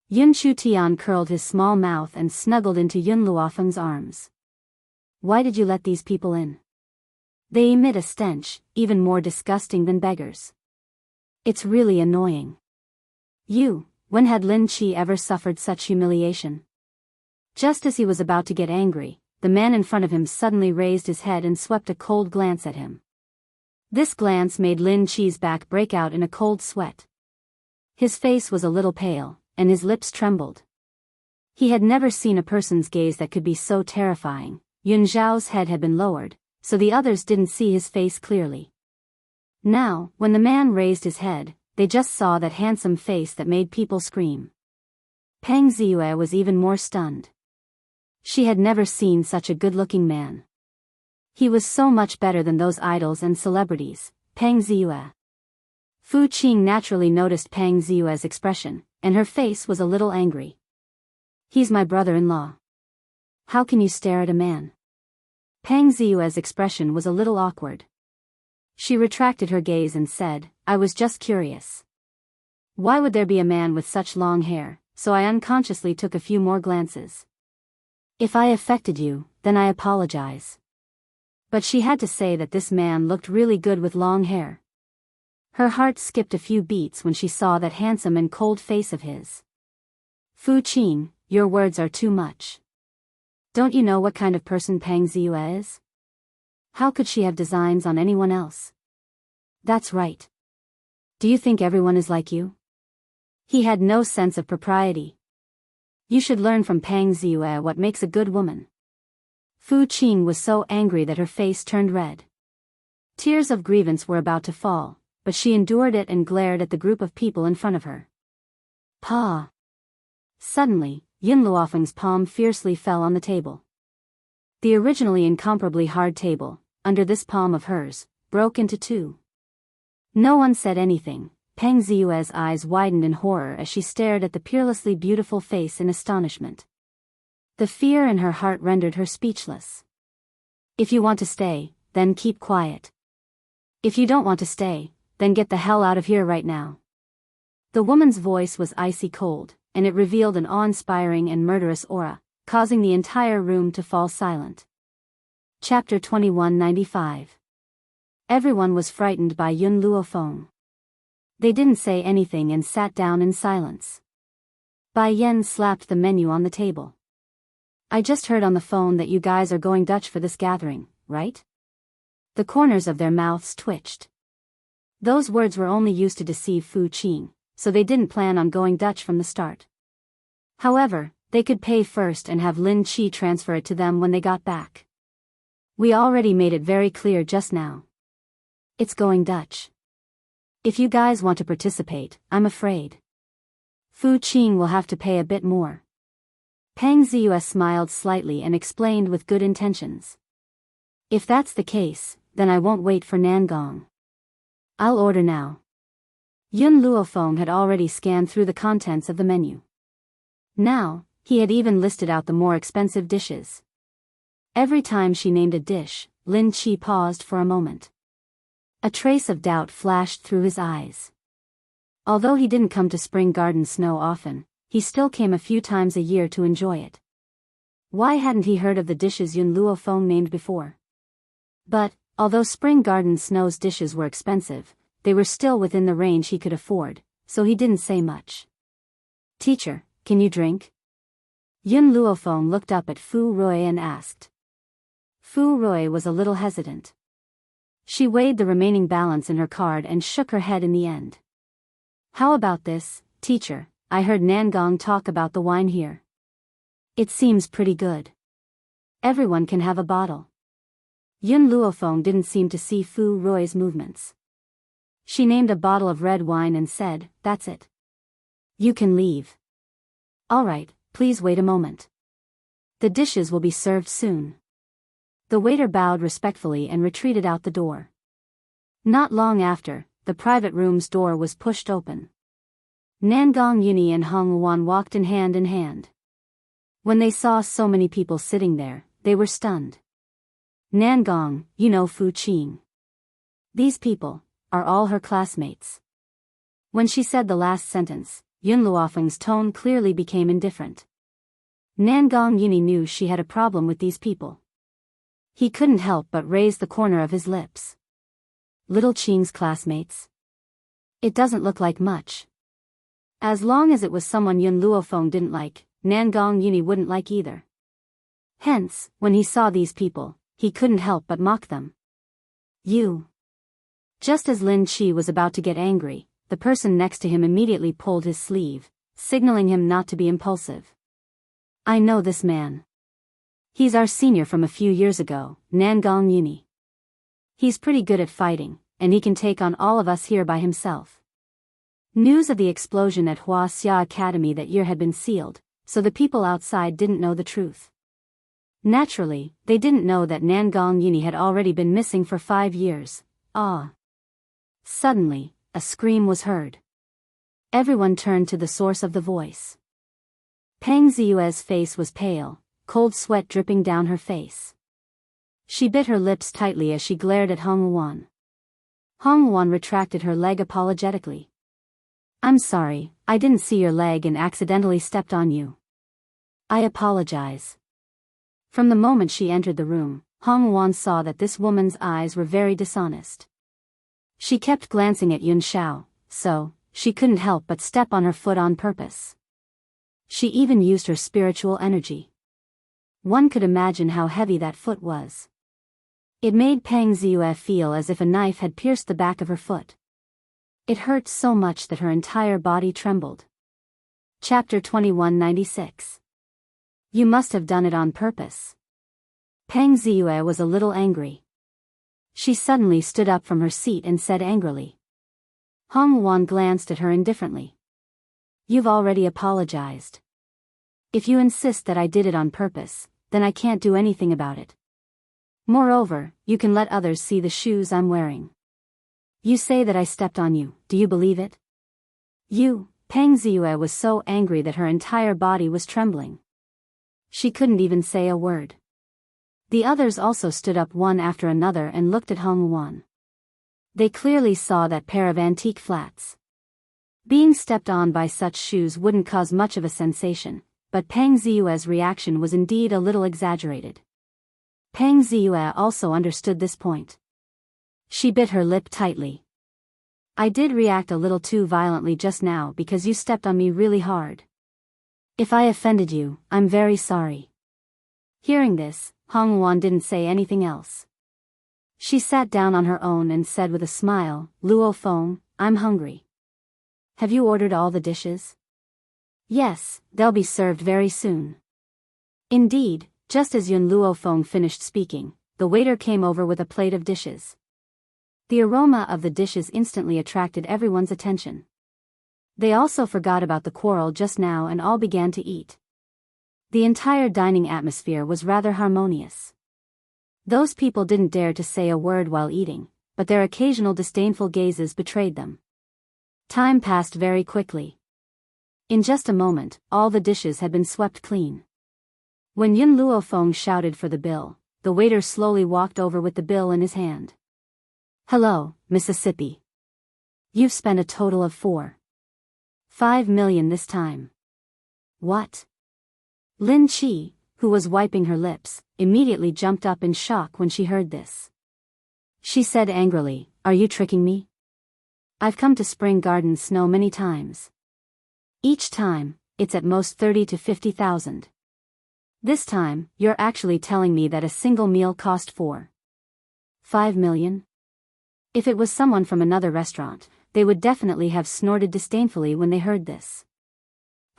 Yun Tian curled his small mouth and snuggled into Yun Luofeng's arms. Why did you let these people in? They emit a stench, even more disgusting than beggars. It's really annoying. When had Lin Chi ever suffered such humiliation? Just as he was about to get angry, the man in front of him suddenly raised his head and swept a cold glance at him. This glance made Lin Chi's back break out in a cold sweat. His face was a little pale, and his lips trembled. He had never seen a person's gaze that could be so terrifying. Yun Zhao's head had been lowered, so the others didn't see his face clearly. Now, when the man raised his head, they just saw that handsome face that made people scream. Pang Ziyue was even more stunned. She had never seen such a good-looking man. He was so much better than those idols and celebrities. Pang Ziyue. Fu Qing naturally noticed Pang Ziyue's expression, and her face was a little angry. He's my brother-in-law. How can you stare at a man? Pang Ziyue's expression was a little awkward. She retracted her gaze and said, I was just curious. Why would there be a man with such long hair? So I unconsciously took a few more glances. If I affected you, then I apologize. But she had to say that this man looked really good with long hair. Her heart skipped a few beats when she saw that handsome and cold face of his. Fu Qing, your words are too much. Don't you know what kind of person Pang Ziyue is? How could she have designs on anyone else? That's right. Do you think everyone is like you? He had no sense of propriety. You should learn from Pang Ziyue what makes a good woman. Fu Qing was so angry that her face turned red. Tears of grievance were about to fall, but she endured it and glared at the group of people in front of her. Pa! Suddenly, Yun Luofeng's palm fiercely fell on the table. The originally incomparably hard table, under this palm of hers, broke into two. No one said anything. Peng Ziyue's eyes widened in horror as she stared at the peerlessly beautiful face in astonishment. The fear in her heart rendered her speechless. If you want to stay, then keep quiet. If you don't want to stay, then get the hell out of here right now. The woman's voice was icy cold, and it revealed an awe-inspiring and murderous aura, causing the entire room to fall silent. Chapter 2195. Everyone was frightened by Yun Luofeng. They didn't say anything and sat down in silence. Bai Yan slapped the menu on the table. I just heard on the phone that you guys are going Dutch for this gathering, right? The corners of their mouths twitched. Those words were only used to deceive Fu Qing, so they didn't plan on going Dutch from the start. However, they could pay first and have Lin Qi transfer it to them when they got back. We already made it very clear just now. It's going Dutch. If you guys want to participate, I'm afraid Fu Qing will have to pay a bit more. Peng Ziyue smiled slightly and explained with good intentions. If that's the case, then I won't wait for Nangong. I'll order now. Yun Luofeng had already scanned through the contents of the menu. Now, he had even listed out the more expensive dishes. Every time she named a dish, Lin Qi paused for a moment. A trace of doubt flashed through his eyes. Although he didn't come to Spring Garden Snow often, he still came a few times a year to enjoy it. Why hadn't he heard of the dishes Yun Luofeng named before? But, although Spring Garden Snow's dishes were expensive, they were still within the range he could afford, so he didn't say much. Teacher, can you drink? Yun Luofeng looked up at Fu Rui and asked. Fu Rui was a little hesitant. She weighed the remaining balance in her card and shook her head in the end. How about this, teacher? I heard Nangong talk about the wine here. It seems pretty good. Everyone can have a bottle. Yun Luofeng didn't seem to see Fu Rui's movements. She named a bottle of red wine and said, that's it. You can leave. All right, please wait a moment. The dishes will be served soon. The waiter bowed respectfully and retreated out the door. Not long after, the private room's door was pushed open. Nangong Yuni and Hong Wan walked in hand. When they saw so many people sitting there, they were stunned. Nangong, you know Fu Qing. These people are all her classmates. When she said the last sentence, Yun Luofeng's tone clearly became indifferent. Nangong Yuni knew she had a problem with these people. He couldn't help but raise the corner of his lips. Little Qing's classmates? It doesn't look like much. As long as it was someone Yun Luofeng didn't like, Nangong Yuni wouldn't like either. Hence, when he saw these people, he couldn't help but mock them. You. Just as Lin Qi was about to get angry, the person next to him immediately pulled his sleeve, signaling him not to be impulsive. I know this man. He's our senior from a few years ago, Nangong Yuni. He's pretty good at fighting, and he can take on all of us here by himself. News of the explosion at Wuxia Academy that year had been sealed, so the people outside didn't know the truth. Naturally, they didn't know that Nangong Yuni had already been missing for 5 years. Suddenly, a scream was heard. Everyone turned to the source of the voice. Peng Ziyue's face was pale, cold sweat dripping down her face. She bit her lips tightly as she glared at Hong Wan. Hong Wan retracted her leg apologetically. I'm sorry, I didn't see your leg and accidentally stepped on you. I apologize. From the moment she entered the room, Hong Wan saw that this woman's eyes were very dishonest. She kept glancing at Yun Xiao, so she couldn't help but step on her foot on purpose. She even used her spiritual energy. One could imagine how heavy that foot was. It made Peng Ziyue feel as if a knife had pierced the back of her foot. It hurt so much that her entire body trembled. Chapter 2196. You must have done it on purpose. Peng Ziyue was a little angry. She suddenly stood up from her seat and said angrily. Hong Wan glanced at her indifferently. You've already apologized. If you insist that I did it on purpose, then I can't do anything about it. Moreover, you can let others see the shoes I'm wearing. You say that I stepped on you, do you believe it? Peng Ziyue was so angry that her entire body was trembling. She couldn't even say a word. The others also stood up one after another and looked at Hong Wan. They clearly saw that pair of antique flats. Being stepped on by such shoes wouldn't cause much of a sensation, but Peng Ziyue's reaction was indeed a little exaggerated. Peng Ziyue also understood this point. She bit her lip tightly. I did react a little too violently just now because you stepped on me really hard. If I offended you, I'm very sorry. Hearing this, Hong Wan didn't say anything else. She sat down on her own and said with a smile, Luo Feng, I'm hungry. Have you ordered all the dishes? Yes, they'll be served very soon. Indeed, just as Yun Luo Feng finished speaking, the waiter came over with a plate of dishes. The aroma of the dishes instantly attracted everyone's attention. They also forgot about the quarrel just now and all began to eat. The entire dining atmosphere was rather harmonious. Those people didn't dare to say a word while eating, but their occasional disdainful gazes betrayed them. Time passed very quickly. In just a moment, all the dishes had been swept clean. When Yun Luo Feng shouted for the bill, the waiter slowly walked over with the bill in his hand. Hello, Mississippi. You've spent a total of 4.5 million this time. What? Lin Qi, who was wiping her lips, immediately jumped up in shock when she heard this. She said angrily, Are you tricking me? I've come to Spring Garden Snow many times. Each time, it's at most 30 to 50,000. This time, you're actually telling me that a single meal cost 4.5 million? If it was someone from another restaurant, they would definitely have snorted disdainfully when they heard this.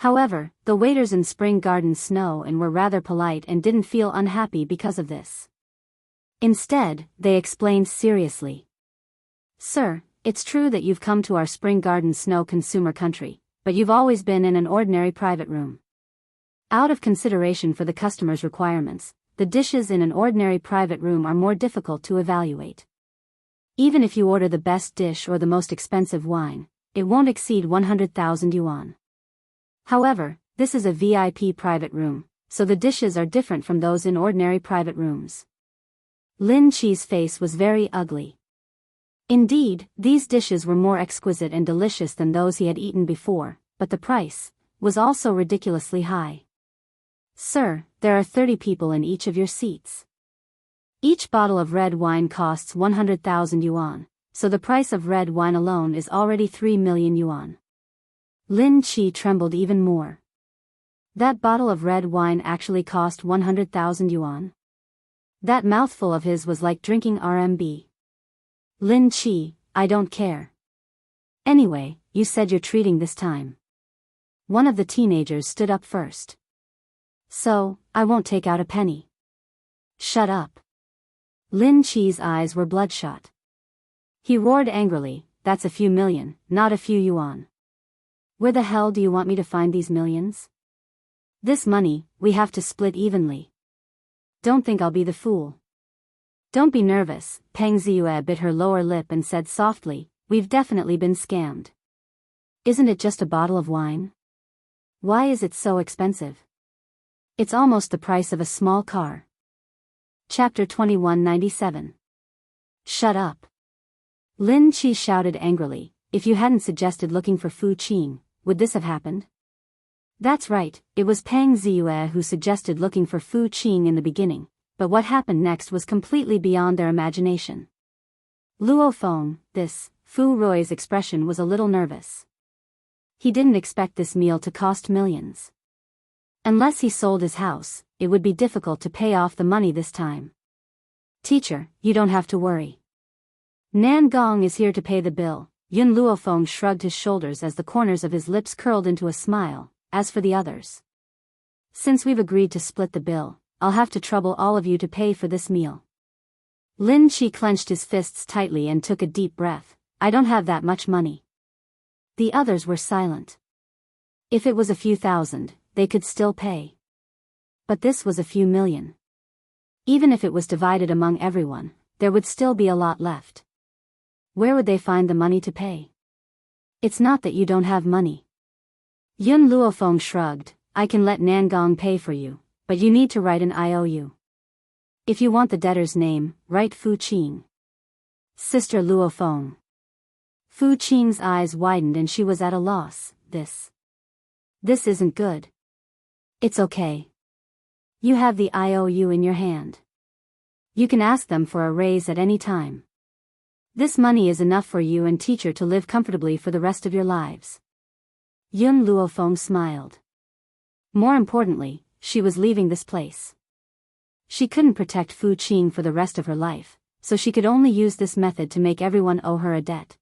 However, the waiters in Spring Garden Snow were rather polite and didn't feel unhappy because of this. Instead, they explained seriously. Sir, it's true that you've come to our Spring Garden Snow consumer country, but you've always been in an ordinary private room. Out of consideration for the customer's requirements, the dishes in an ordinary private room are more difficult to evaluate. Even if you order the best dish or the most expensive wine, it won't exceed 100,000 yuan. However, this is a VIP private room, so the dishes are different from those in ordinary private rooms. Lin Qi's face was very ugly. Indeed, these dishes were more exquisite and delicious than those he had eaten before, but the price was also ridiculously high. Sir, there are 30 people in each of your seats. Each bottle of red wine costs 100,000 yuan, so the price of red wine alone is already 3 million yuan. Lin Qi trembled even more. That bottle of red wine actually cost 100,000 yuan? That mouthful of his was like drinking RMB. Lin Qi, I don't care. Anyway, you said you're treating this time. One of the teenagers stood up first. So, I won't take out a penny. Shut up. Lin Qi's eyes were bloodshot. He roared angrily, that's a few million, not a few yuan. Where the hell do you want me to find these millions? This money, we have to split evenly. Don't think I'll be the fool. Don't be nervous, Peng Ziyue bit her lower lip and said softly, we've definitely been scammed. Isn't it just a bottle of wine? Why is it so expensive? It's almost the price of a small car. Chapter 2197. Shut up. Lin Qi shouted angrily, if you hadn't suggested looking for Fu Qing, would this have happened? That's right, it was Peng Ziyue who suggested looking for Fu Qing in the beginning, but what happened next was completely beyond their imagination. Luo Feng, this, Fu Rui's expression was a little nervous. He didn't expect this meal to cost millions. Unless he sold his house, it would be difficult to pay off the money this time. Teacher, you don't have to worry. Nan Gong is here to pay the bill. Yun Luofeng shrugged his shoulders as the corners of his lips curled into a smile. As for the others, since we've agreed to split the bill, I'll have to trouble all of you to pay for this meal. Lin Qi clenched his fists tightly and took a deep breath. I don't have that much money. The others were silent. If it was a few thousand, they could still pay. But this was a few million. Even if it was divided among everyone, there would still be a lot left. Where would they find the money to pay? It's not that you don't have money. Yun Luofeng shrugged. I can let Nangong pay for you, but you need to write an IOU. If you want the debtor's name, write Fu Qing. Sister Luofeng. Fu Qing's eyes widened and she was at a loss. This isn't good. It's okay. You have the IOU in your hand. You can ask them for a raise at any time. This money is enough for you and teacher to live comfortably for the rest of your lives. Yun Luofeng smiled. More importantly, she was leaving this place. She couldn't protect Fu Qing for the rest of her life, so she could only use this method to make everyone owe her a debt.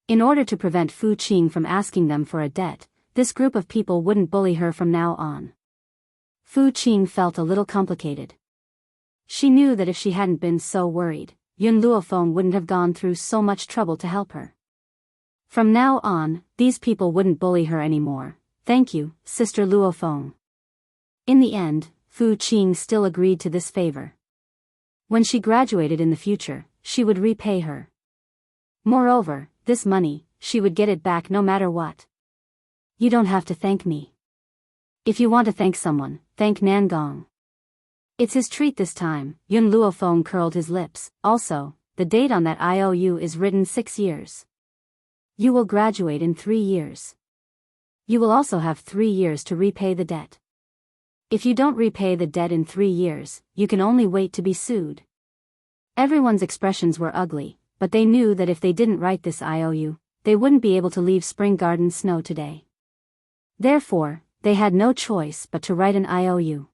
In order to prevent Fu Qing from asking them for a debt, this group of people wouldn't bully her from now on. Fu Qing felt a little complicated. She knew that if she hadn't been so worried, Yun Luofeng wouldn't have gone through so much trouble to help her. From now on, these people wouldn't bully her anymore. Thank you, Sister Luofeng. In the end, Fu Qing still agreed to this favor. When she graduated in the future, she would repay her. Moreover, this money, she would get it back no matter what. You don't have to thank me. If you want to thank someone, thank Nangong. It's his treat this time. Yun Luofeng curled his lips. Also, the date on that IOU is written 6 years. You will graduate in 3 years. You will also have 3 years to repay the debt. If you don't repay the debt in 3 years, you can only wait to be sued. Everyone's expressions were ugly, but they knew that if they didn't write this IOU, they wouldn't be able to leave Spring Garden Snow today. Therefore, they had no choice but to write an IOU.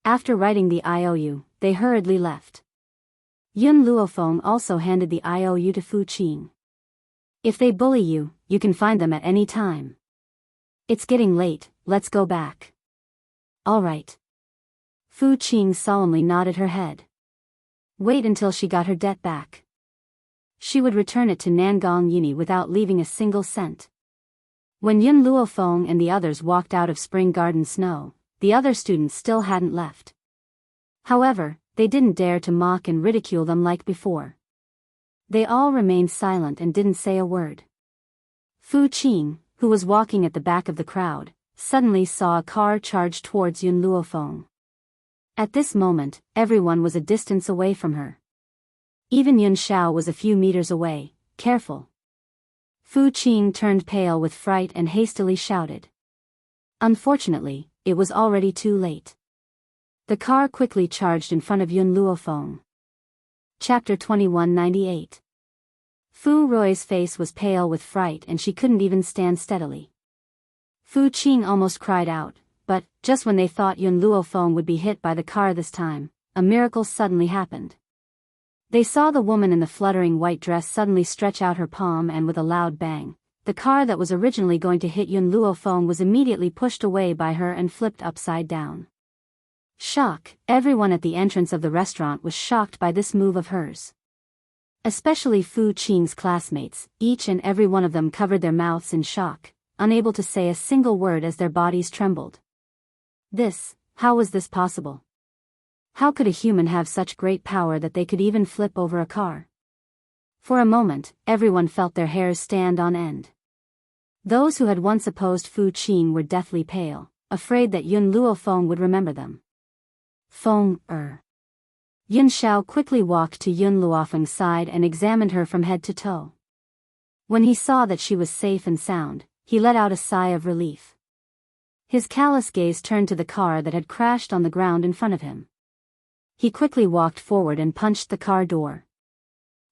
After writing the IOU, they hurriedly left. Yun Luofeng also handed the IOU to Fu Qing. If they bully you, you can find them at any time. It's getting late, let's go back. All right. Fu Qing solemnly nodded her head. Wait until she got her debt back. She would return it to Nangong Yini without leaving a single cent. When Yun Luofeng and the others walked out of Spring Garden Snow, the other students still hadn't left. However, they didn't dare to mock and ridicule them like before. They all remained silent and didn't say a word. Fu Qing, who was walking at the back of the crowd, suddenly saw a car charge towards Yun Luofeng. At this moment, everyone was a distance away from her. Even Yun Xiao was a few meters away. Careful. Fu Qing turned pale with fright and hastily shouted. Unfortunately, it was already too late. The car quickly charged in front of Yun Luofeng. Chapter 2198. Fu Rui's face was pale with fright and she couldn't even stand steadily. Fu Qing almost cried out, but, just when they thought Yun Luofeng would be hit by the car this time, a miracle suddenly happened. They saw the woman in the fluttering white dress suddenly stretch out her palm and with a loud bang, the car that was originally going to hit Yun Luofeng was immediately pushed away by her and flipped upside down. Shock. Everyone at the entrance of the restaurant was shocked by this move of hers. Especially Fu Qing's classmates, each and every one of them covered their mouths in shock, unable to say a single word as their bodies trembled. How was this possible? How could a human have such great power that they could even flip over a car? For a moment, everyone felt their hairs stand on end. Those who had once opposed Fu Qing were deathly pale, afraid that Yun Luofeng would remember them. Yun Xiao quickly walked to Yun Luofeng's side and examined her from head to toe. When he saw that she was safe and sound, he let out a sigh of relief. His callous gaze turned to the car that had crashed on the ground in front of him. He quickly walked forward and punched the car door.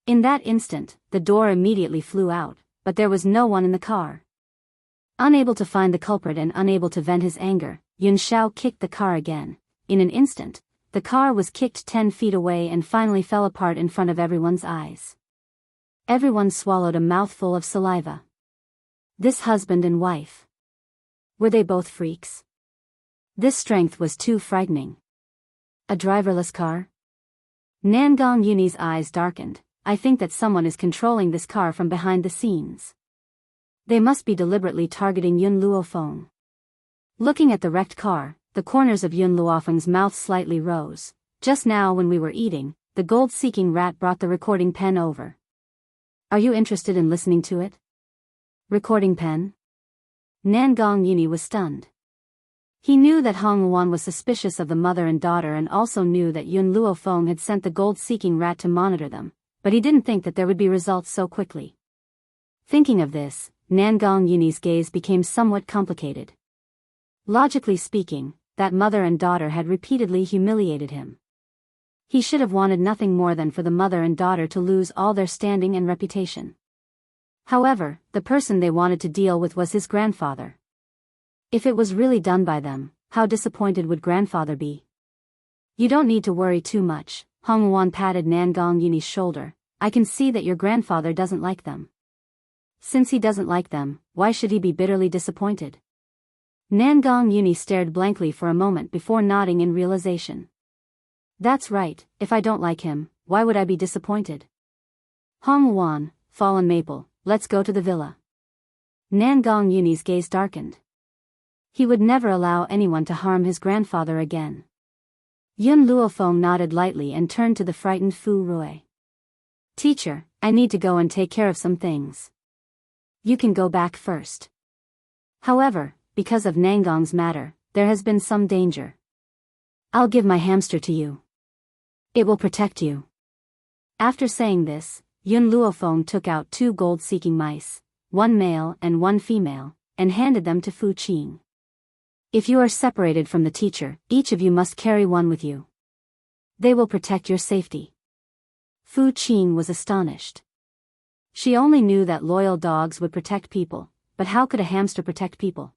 In that instant, the door immediately flew out, but there was no one in the car. Unable to find the culprit and unable to vent his anger, Yun Xiao kicked the car again. In an instant, the car was kicked 10 feet away and finally fell apart in front of everyone's eyes. Everyone swallowed a mouthful of saliva. This husband and wife. Were they both freaks? This strength was too frightening. A driverless car? Nangong Yuni's eyes darkened. I think that someone is controlling this car from behind the scenes. They must be deliberately targeting Yun Luofeng. Looking at the wrecked car, the corners of Yun Luofeng's mouth slightly rose. Just now when we were eating, the gold-seeking rat brought the recording pen over. Are you interested in listening to it? Recording pen? Nangong Yuni was stunned. He knew that Hong Wan was suspicious of the mother and daughter and also knew that Yun Luofeng had sent the gold-seeking rat to monitor them, but he didn't think that there would be results so quickly. Thinking of this, Nangong Yuni's gaze became somewhat complicated. Logically speaking, that mother and daughter had repeatedly humiliated him. He should have wanted nothing more than for the mother and daughter to lose all their standing and reputation. However, the person they wanted to deal with was his grandfather. If it was really done by them, how disappointed would grandfather be? You don't need to worry too much, Hong Wan patted Nangong Yuni's shoulder. I can see that your grandfather doesn't like them. Since he doesn't like them, why should he be bitterly disappointed? Nangong Yuni stared blankly for a moment before nodding in realization. That's right, if I don't like him, why would I be disappointed? Hong Wan, Fallen Maple, let's go to the villa. Nangong Yuni's gaze darkened. He would never allow anyone to harm his grandfather again. Yun Luofeng nodded lightly and turned to the frightened Fu Rui. Teacher, I need to go and take care of some things. You can go back first. However, because of Nangong's matter, there has been some danger. I'll give my hamster to you. It will protect you. After saying this, Yun Luofeng took out 2 gold-seeking mice, 1 male and 1 female, and handed them to Fu Qing. If you are separated from the teacher, each of you must carry one with you. They will protect your safety. Fu Qing was astonished. She only knew that loyal dogs would protect people, but how could a hamster protect people?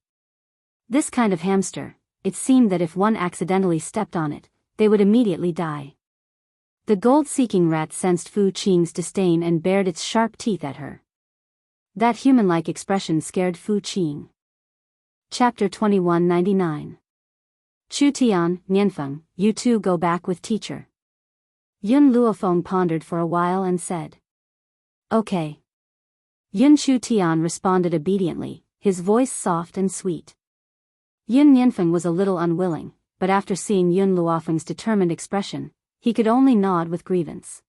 This kind of hamster, it seemed that if one accidentally stepped on it, they would immediately die. The gold-seeking rat sensed Fu Qing's disdain and bared its sharp teeth at her. That human-like expression scared Fu Qing. Chapter 2199. Chu Tian, Nianfeng, you two go back with teacher. Yun Luofeng pondered for a while and said. Okay. Yun Chu Tian responded obediently, his voice soft and sweet. Yun Nianfeng was a little unwilling, but after seeing Yun Luofeng's determined expression, he could only nod with grievance.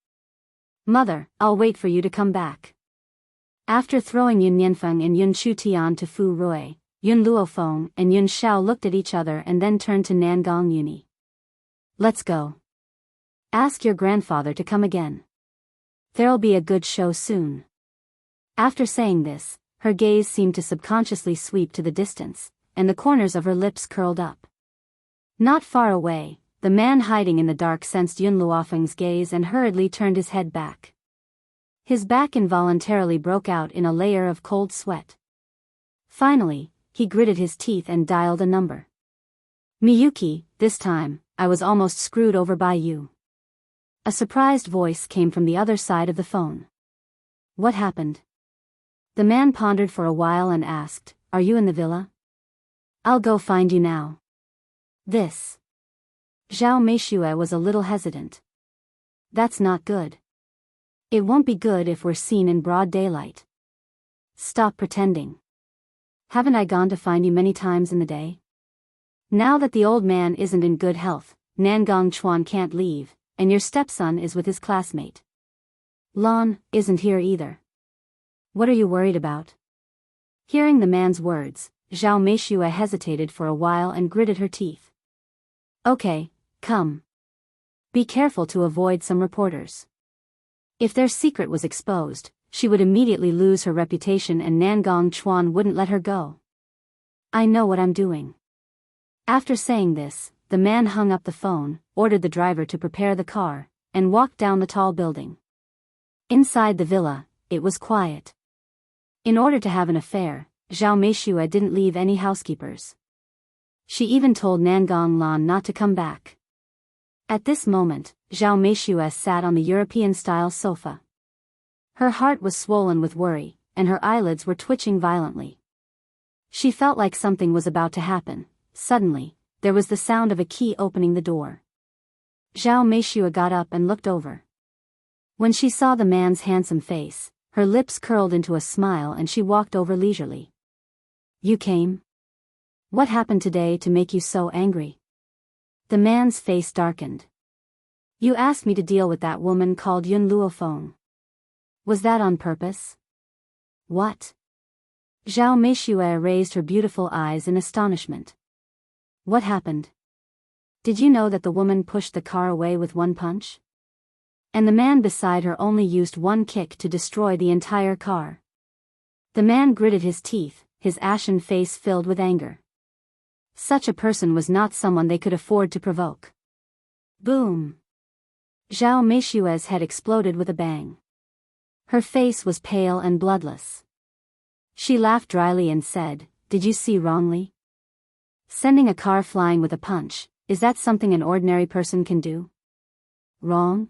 Mother, I'll wait for you to come back. After throwing Yun Nianfeng and Yun Chu Tian to Fu Rui, Yun Luofeng and Yun Xiao looked at each other and then turned to Nangong Yuni. Let's go. Ask your grandfather to come again. There'll be a good show soon. After saying this, her gaze seemed to subconsciously sweep to the distance, and the corners of her lips curled up. Not far away, the man hiding in the dark sensed Yun Luofeng's gaze and hurriedly turned his head back. His back involuntarily broke out in a layer of cold sweat. Finally, he gritted his teeth and dialed a number. Miyuki, this time, I was almost screwed over by you. A surprised voice came from the other side of the phone. What happened? The man pondered for a while and asked, Are you in the villa? I'll go find you now. This. Zhao Meishue was a little hesitant. That's not good. It won't be good if we're seen in broad daylight. Stop pretending. Haven't I gone to find you many times in the day? Now that the old man isn't in good health, Nangong Chuan can't leave, and your stepson is with his classmate. Lon isn't here either. What are you worried about? Hearing the man's words, Zhao Meishue hesitated for a while and gritted her teeth. Okay, come. Be careful to avoid some reporters. If their secret was exposed, she would immediately lose her reputation and Nangong Chuan wouldn't let her go. I know what I'm doing. After saying this, the man hung up the phone, ordered the driver to prepare the car, and walked down the tall building. Inside the villa, it was quiet. In order to have an affair, Zhao Meishue didn't leave any housekeepers. She even told Nangong Lan not to come back. At this moment, Zhao Meishue sat on the European-style sofa. Her heart was swollen with worry, and her eyelids were twitching violently. She felt like something was about to happen. Suddenly, there was the sound of a key opening the door. Zhao Meishue got up and looked over. When she saw the man's handsome face, her lips curled into a smile and she walked over leisurely. You came? What happened today to make you so angry? The man's face darkened. You asked me to deal with that woman called Yun Luofeng. Was that on purpose? What? Zhao Meishue raised her beautiful eyes in astonishment. What happened? Did you know that the woman pushed the car away with one punch? And the man beside her only used one kick to destroy the entire car. The man gritted his teeth, his ashen face filled with anger. Such a person was not someone they could afford to provoke. Boom! Zhao Meishue's head exploded with a bang. Her face was pale and bloodless. She laughed dryly and said, "Did you see wrongly? Sending a car flying with a punch, is that something an ordinary person can do? Wrong?"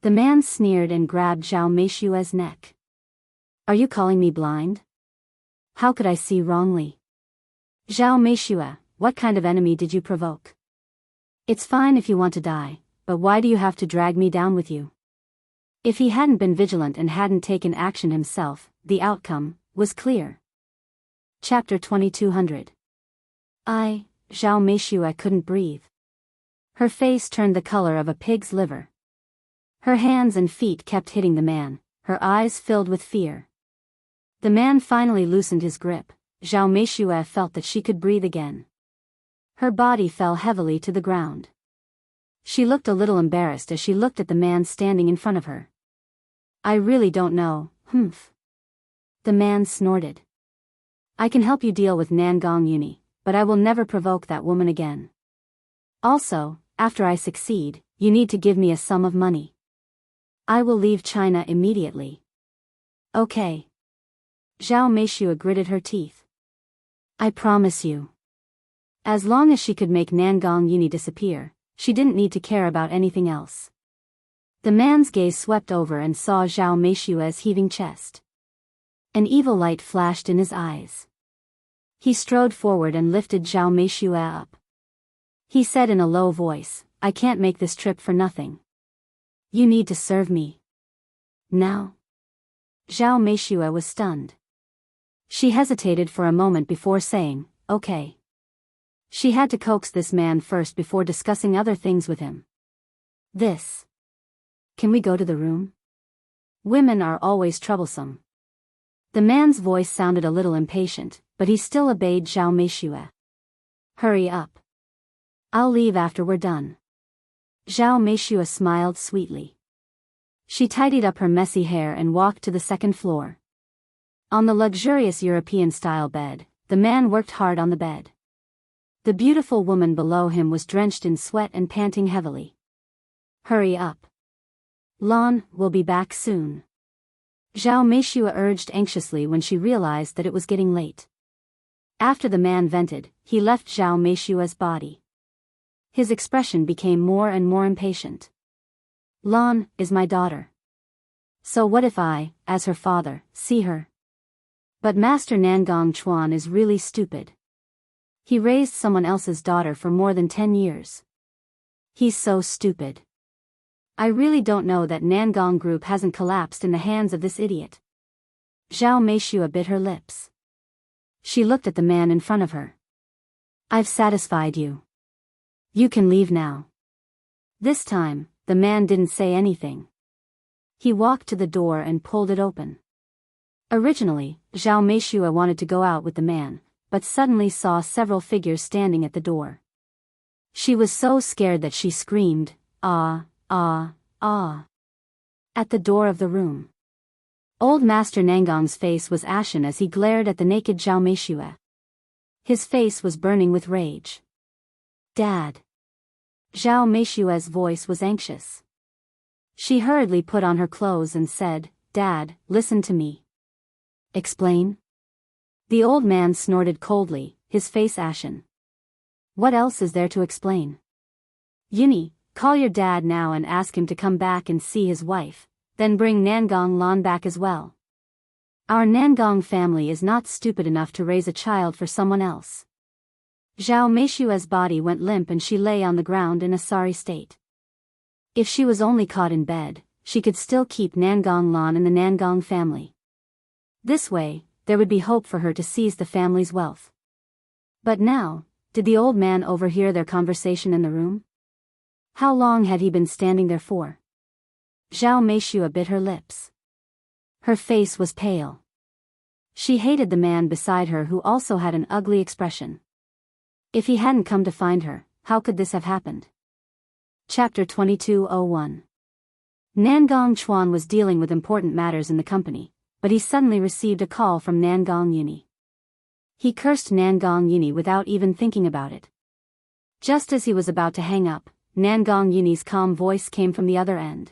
The man sneered and grabbed Zhao Meishue's neck. "Are you calling me blind? How could I see wrongly? Zhao Meishue, what kind of enemy did you provoke? It's fine if you want to die, but why do you have to drag me down with you?" If he hadn't been vigilant and hadn't taken action himself, the outcome was clear. Chapter 2200. Zhao Meishue couldn't breathe. Her face turned the color of a pig's liver. Her hands and feet kept hitting the man, her eyes filled with fear. The man finally loosened his grip. Zhao Meishue felt that she could breathe again. Her body fell heavily to the ground. She looked a little embarrassed as she looked at the man standing in front of her. "I really don't know, humph." The man snorted. "I can help you deal with Nangong Uni, but I will never provoke that woman again. Also, after I succeed, you need to give me a sum of money. I will leave China immediately." "Okay." Zhao Meishue gritted her teeth. "I promise you." As long as she could make Nangong Uni disappear, she didn't need to care about anything else. The man's gaze swept over and saw Zhao Meishue's heaving chest. An evil light flashed in his eyes. He strode forward and lifted Zhao Meishue up. He said in a low voice, "I can't make this trip for nothing. You need to serve me. Now?" Zhao Meishue was stunned. She hesitated for a moment before saying, "Okay." She had to coax this man first before discussing other things with him. Can we go to the room? Women are always troublesome." The man's voice sounded a little impatient, but he still obeyed Zhao Meishue. "Hurry up. I'll leave after we're done." Zhao Meishue smiled sweetly. She tidied up her messy hair and walked to the second floor. On the luxurious European-style bed, the man worked hard on the bed. The beautiful woman below him was drenched in sweat and panting heavily. "Hurry up. Lon will be back soon." Zhao Meishue urged anxiously when she realized that it was getting late. After the man vented, he left Zhao Meishue's body. His expression became more and more impatient. "Lon is my daughter. So what if I, as her father, see her? But Master Nangong Chuan is really stupid. He raised someone else's daughter for more than 10 years. He's so stupid. I really don't know that Nangong Group hasn't collapsed in the hands of this idiot." Zhao Meishue bit her lips. She looked at the man in front of her. "I've satisfied you. You can leave now." This time, the man didn't say anything. He walked to the door and pulled it open. Originally, Zhao Meishue wanted to go out with the man, but suddenly saw several figures standing at the door. She was so scared that she screamed, "Ah, ah, ah," at the door of the room. Old Master Nangong's face was ashen as he glared at the naked Zhao Meishue. His face was burning with rage. "Dad." Zhao Meishue's voice was anxious. She hurriedly put on her clothes and said, "Dad, listen to me." "Explain?" The old man snorted coldly, his face ashen. "What else is there to explain? Uni, call your dad now and ask him to come back and see his wife, then bring Nangong Lan back as well. Our Nangong family is not stupid enough to raise a child for someone else." Zhao Meishue's body went limp and she lay on the ground in a sorry state. If she was only caught in bed, she could still keep Nangong Lan in the Nangong family. This way, there would be hope for her to seize the family's wealth. But now, did the old man overhear their conversation in the room? How long had he been standing there for? Zhao Meishua bit her lips. Her face was pale. She hated the man beside her who also had an ugly expression. If he hadn't come to find her, how could this have happened? Chapter 2201. Nangong Chuan was dealing with important matters in the company, but he suddenly received a call from Nangong Yuni. He cursed Nangong Yuni without even thinking about it. Just as he was about to hang up, Nangong Yuni's calm voice came from the other end.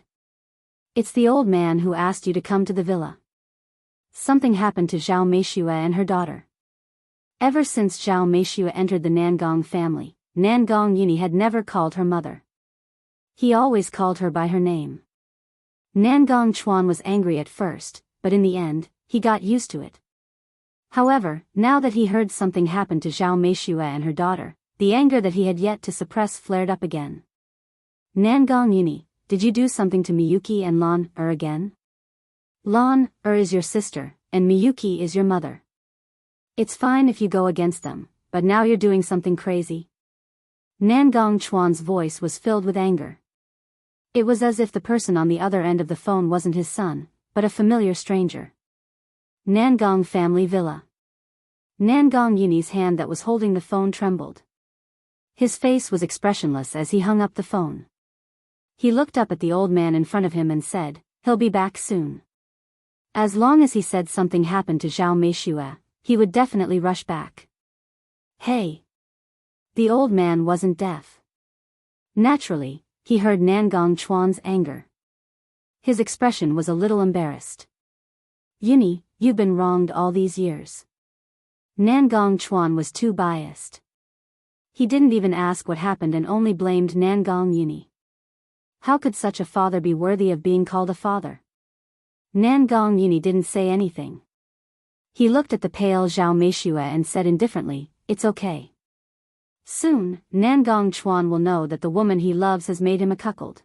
It's the old man who asked you to come to the villa. Something happened to Zhao Meishua and her daughter. Ever since Zhao Meishua entered the Nangong family, Nangong Yuni had never called her mother. He always called her by her name. Nangong Chuan was angry at first, but in the end, he got used to it. However, now that he heard something happened to Zhao Meishua and her daughter, the anger that he had yet to suppress flared up again. Nangong Yuni, did you do something to Miyuki and Lan again? Lan is your sister, and Miyuki is your mother. It's fine if you go against them, but now you're doing something crazy. Nangong Chuan's voice was filled with anger. It was as if the person on the other end of the phone wasn't his son, but a familiar stranger. Nangong family villa. Nangong Yuni's hand that was holding the phone trembled. His face was expressionless as he hung up the phone. He looked up at the old man in front of him and said, "He'll be back soon." As long as he said something happened to Zhao Meishua, he would definitely rush back. Hey! The old man wasn't deaf. Naturally, he heard Nangong Chuan's anger. His expression was a little embarrassed. Yuni, you've been wronged all these years. Nangong Chuan was too biased. He didn't even ask what happened and only blamed Nangong Yuni. How could such a father be worthy of being called a father? Nangong Yuni didn't say anything. He looked at the pale Zhao Meishua and said indifferently, "It's okay. Soon, Nangong Chuan will know that the woman he loves has made him a cuckold."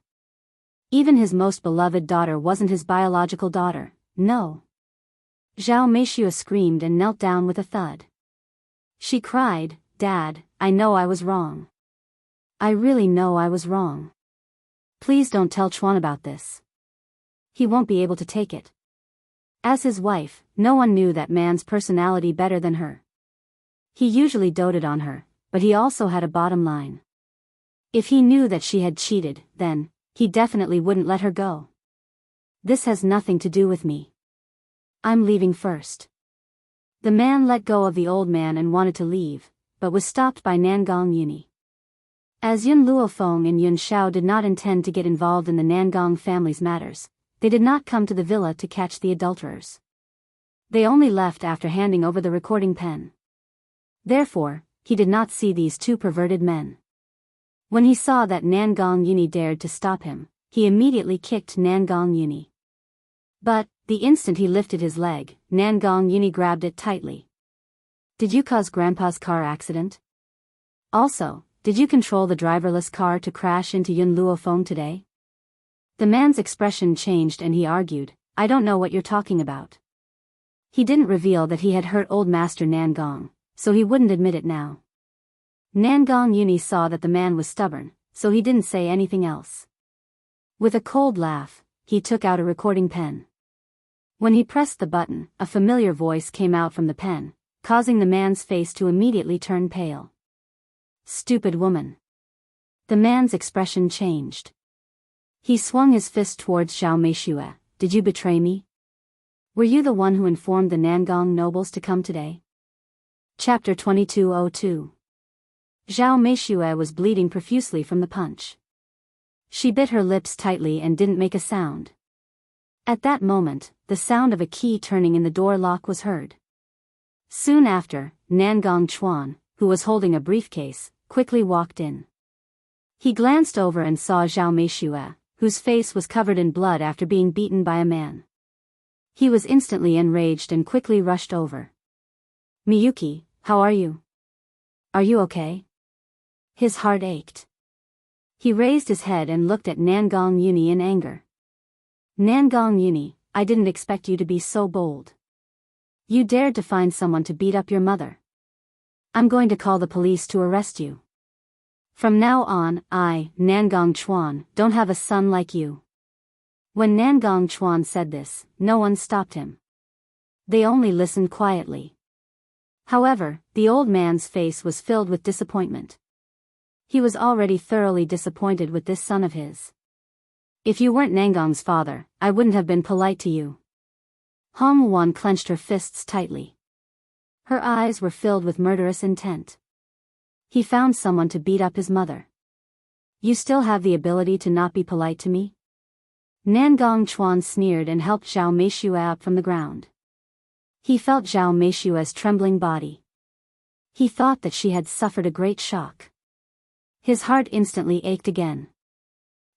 Even his most beloved daughter wasn't his biological daughter, no. Zhao Meishua screamed and knelt down with a thud. She cried, "Dad, I know I was wrong. I really know I was wrong. Please don't tell Chuan about this. He won't be able to take it." As his wife, no one knew that man's personality better than her. He usually doted on her, but he also had a bottom line. If he knew that she had cheated, then, he definitely wouldn't let her go. "This has nothing to do with me. I'm leaving first." The man let go of the old man and wanted to leave, but was stopped by Nangong Yuni. As Yun Luofeng and Yun Xiao did not intend to get involved in the Nangong family's matters, they did not come to the villa to catch the adulterers. They only left after handing over the recording pen. Therefore, he did not see these two perverted men. When he saw that Nangong Yuni dared to stop him, he immediately kicked Nangong Yuni. But, the instant he lifted his leg, Nangong Yuni grabbed it tightly. "Did you cause Grandpa's car accident? Also, did you control the driverless car to crash into Yun Luofeng today?" The man's expression changed and he argued, "I don't know what you're talking about." He didn't reveal that he had hurt old Master Nangong, so he wouldn't admit it now. Nangong Yuni saw that the man was stubborn, so he didn't say anything else. With a cold laugh, he took out a recording pen. When he pressed the button, a familiar voice came out from the pen, causing the man's face to immediately turn pale. "Stupid woman." The man's expression changed. He swung his fist towards Zhao Meishua. "Did you betray me? Were you the one who informed the Nangong nobles to come today?" Chapter 2202. Zhao Meishua was bleeding profusely from the punch. She bit her lips tightly and didn't make a sound. At that moment, the sound of a key turning in the door lock was heard. Soon after, Nangong Chuan, who was holding a briefcase, quickly walked in. He glanced over and saw Zhao Meishua, whose face was covered in blood after being beaten by a man. He was instantly enraged and quickly rushed over. "Miyuki, how are you? Are you okay?" His heart ached. He raised his head and looked at Nangong Yuni in anger. "Nangong Yuni, I didn't expect you to be so bold. You dared to find someone to beat up your mother. I'm going to call the police to arrest you. From now on, I, Nangong Chuan, don't have a son like you. When Nangong Chuan said this, no one stopped him. They only listened quietly. However, the old man's face was filled with disappointment. He was already thoroughly disappointed with this son of his. If you weren't Nangong's father, I wouldn't have been polite to you. Hong Wan clenched her fists tightly. Her eyes were filled with murderous intent. He found someone to beat up his mother. You still have the ability to not be polite to me? Nangong Chuan sneered and helped Zhao Meishue up from the ground. He felt Zhao Meishue's trembling body. He thought that she had suffered a great shock. His heart instantly ached again.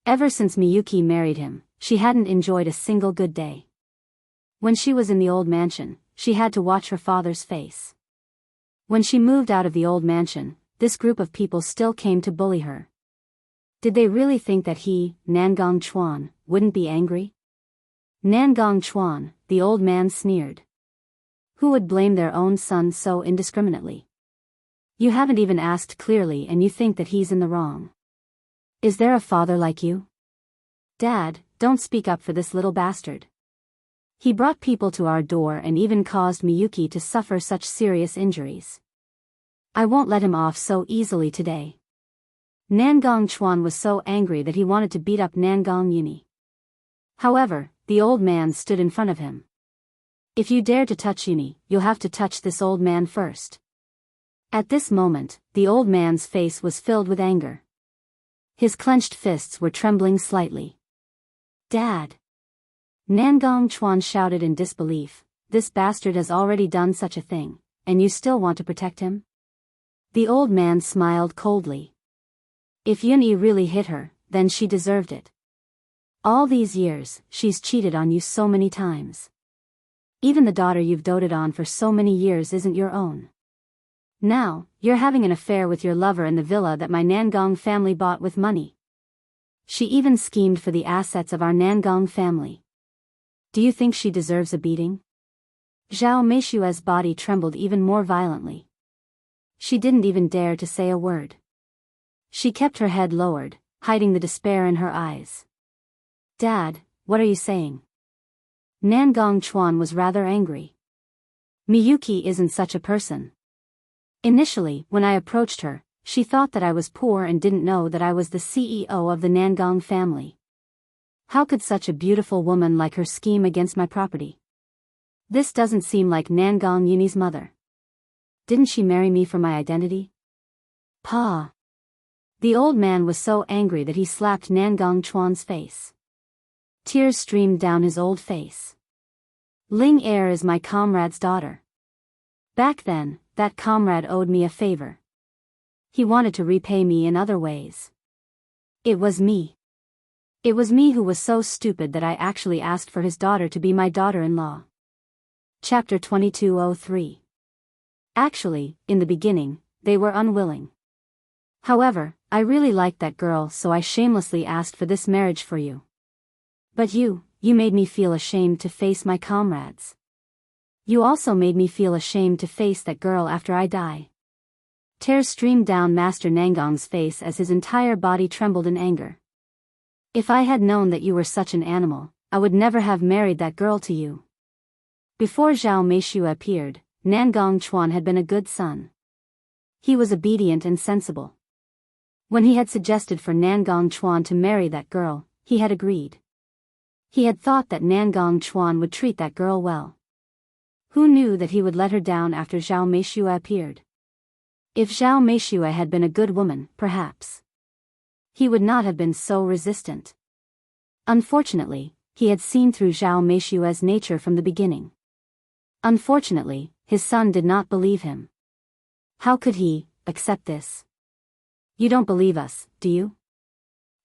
Ever since Miyuki married him, she hadn't enjoyed a single good day. When she was in the old mansion, she had to watch her father's face. When she moved out of the old mansion, this group of people still came to bully her. Did they really think that he, Nangong Chuan, wouldn't be angry? Nangong Chuan, the old man sneered. Who would blame their own son so indiscriminately? You haven't even asked clearly and you think that he's in the wrong. Is there a father like you? Dad, don't speak up for this little bastard. He brought people to our door and even caused Miyuki to suffer such serious injuries. I won't let him off so easily today. Nangong Chuan was so angry that he wanted to beat up Nangong Yuni. However, the old man stood in front of him. If you dare to touch Yuni, you'll have to touch this old man first. At this moment, the old man's face was filled with anger. His clenched fists were trembling slightly. Dad! Nangong Chuan shouted in disbelief, this bastard has already done such a thing, and you still want to protect him? The old man smiled coldly. If Yuni really hit her, then she deserved it. All these years, she's cheated on you so many times. Even the daughter you've doted on for so many years isn't your own. Now, you're having an affair with your lover in the villa that my Nangong family bought with money. She even schemed for the assets of our Nangong family. Do you think she deserves a beating? Zhao Meishue's body trembled even more violently. She didn't even dare to say a word. She kept her head lowered, hiding the despair in her eyes. Dad, what are you saying? Nangong Chuan was rather angry. Miyuki isn't such a person. Initially, when I approached her, she thought that I was poor and didn't know that I was the CEO of the Nangong family. How could such a beautiful woman like her scheme against my property? This doesn't seem like Nangong Yuni's mother. Didn't she marry me for my identity? Pa! The old man was so angry that he slapped Nangong Chuan's face. Tears streamed down his old face. Ling Er is my comrade's daughter. Back then, that comrade owed me a favor. He wanted to repay me in other ways. It was me. It was me who was so stupid that I actually asked for his daughter to be my daughter-in-law. Chapter 2203. Actually, in the beginning, they were unwilling. However, I really liked that girl, so I shamelessly asked for this marriage for you. But you made me feel ashamed to face my comrades. You also made me feel ashamed to face that girl after I die. Tears streamed down Master Nangong's face as his entire body trembled in anger. If I had known that you were such an animal, I would never have married that girl to you. Before Zhao Meishue appeared, Nangong Chuan had been a good son. He was obedient and sensible. When he had suggested for Nangong Chuan to marry that girl, he had agreed. He had thought that Nangong Chuan would treat that girl well. Who knew that he would let her down after Zhao Meishue appeared? If Zhao Meishue had been a good woman, perhaps he would not have been so resistant. Unfortunately, he had seen through Zhao Meishue's nature from the beginning. Unfortunately, his son did not believe him. How could he accept this? You don't believe us, do you?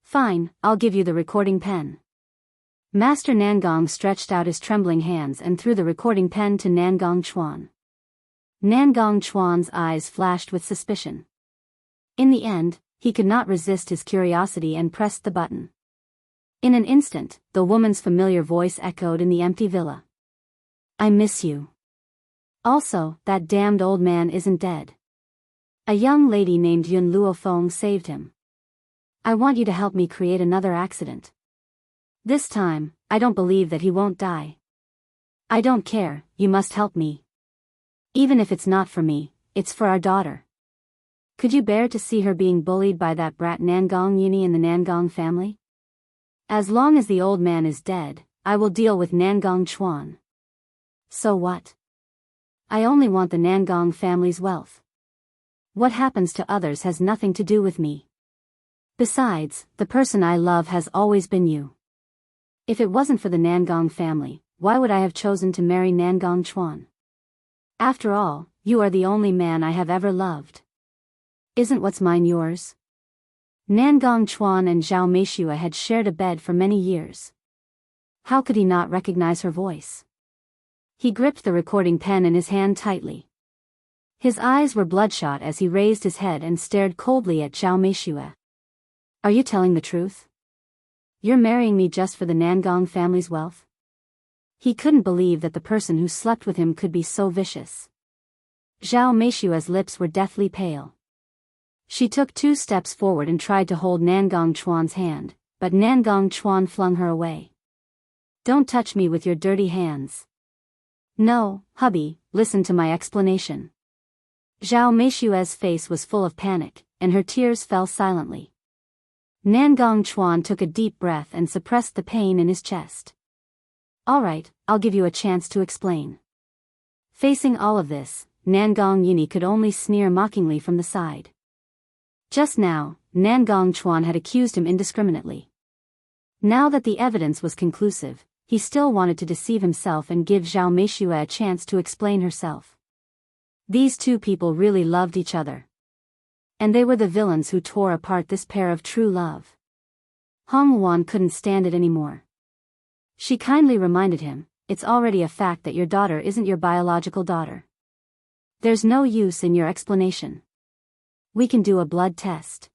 Fine, I'll give you the recording pen. Master Nangong stretched out his trembling hands and threw the recording pen to Nangong Chuan. Nangong Chuan's eyes flashed with suspicion. In the end, he could not resist his curiosity and pressed the button. In an instant, the woman's familiar voice echoed in the empty villa. I miss you. Also, that damned old man isn't dead. A young lady named Yun Luofeng saved him. I want you to help me create another accident. This time, I don't believe that he won't die. I don't care, you must help me. Even if it's not for me, it's for our daughter. Could you bear to see her being bullied by that brat Nangong Yuni in the Nangong family? As long as the old man is dead, I will deal with Nangong Chuan. So what? I only want the Nangong family's wealth. What happens to others has nothing to do with me. Besides, the person I love has always been you. If it wasn't for the Nangong family, why would I have chosen to marry Nangong Chuan? After all, you are the only man I have ever loved. Isn't what's mine yours? Nangong Chuan and Zhao Meishua had shared a bed for many years. How could he not recognize her voice? He gripped the recording pen in his hand tightly. His eyes were bloodshot as he raised his head and stared coldly at Zhao Meishua. Are you telling the truth? You're marrying me just for the Nangong family's wealth? He couldn't believe that the person who slept with him could be so vicious. Zhao Meishua's lips were deathly pale. She took 2 steps forward and tried to hold Nangong Chuan's hand, but Nangong Chuan flung her away. Don't touch me with your dirty hands. No, hubby, listen to my explanation. Zhao Meishua's face was full of panic, and her tears fell silently. Nangong Chuan took a deep breath and suppressed the pain in his chest. All right, I'll give you a chance to explain. Facing all of this, Nangong Yuni could only sneer mockingly from the side. Just now, Nangong Chuan had accused him indiscriminately. Now that the evidence was conclusive, he still wanted to deceive himself and give Zhao Meishua a chance to explain herself. These 2 people really loved each other. And they were the villains who tore apart this pair of true love. Hong Wan couldn't stand it anymore. She kindly reminded him, it's already a fact that your daughter isn't your biological daughter. There's no use in your explanation. We can do a blood test.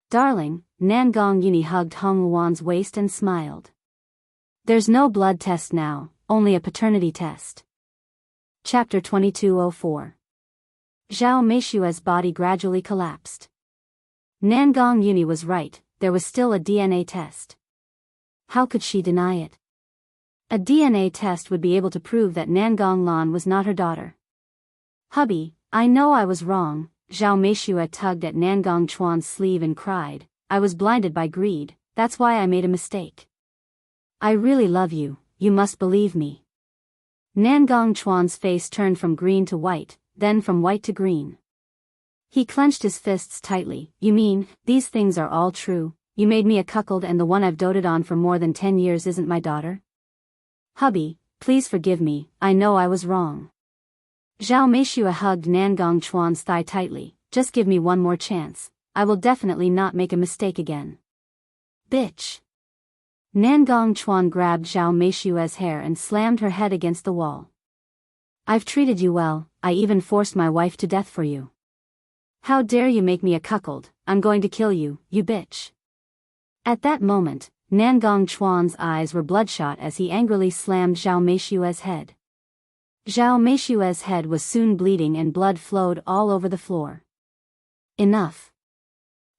Darling, Nangong Yuni hugged Hong Wan's waist and smiled. There's no blood test now, only a paternity test. Chapter 2204. Zhao Meishua's body gradually collapsed. Nangong Yuni was right, there was still a DNA test. How could she deny it? A DNA test would be able to prove that Nangong Lan was not her daughter. Hubby, I know I was wrong. Zhao Meishua tugged at Nangong Chuan's sleeve and cried, I was blinded by greed, that's why I made a mistake. I really love you, you must believe me. Nangong Chuan's face turned from green to white, then from white to green. He clenched his fists tightly. You mean, these things are all true? You made me a cuckold and the one I've doted on for more than 10 years isn't my daughter? Hubby, please forgive me, I know I was wrong. Zhao Meishua hugged Nangong Chuan's thigh tightly. Just give me one more chance. I will definitely not make a mistake again. Bitch. Nangong Chuan grabbed Zhao Meishua's hair and slammed her head against the wall. I've treated you well, I even forced my wife to death for you. How dare you make me a cuckold? I'm going to kill you, you bitch. At that moment, Nangong Chuan's eyes were bloodshot as he angrily slammed Zhao Meishua's head. Zhao Meishua's head was soon bleeding and blood flowed all over the floor. Enough.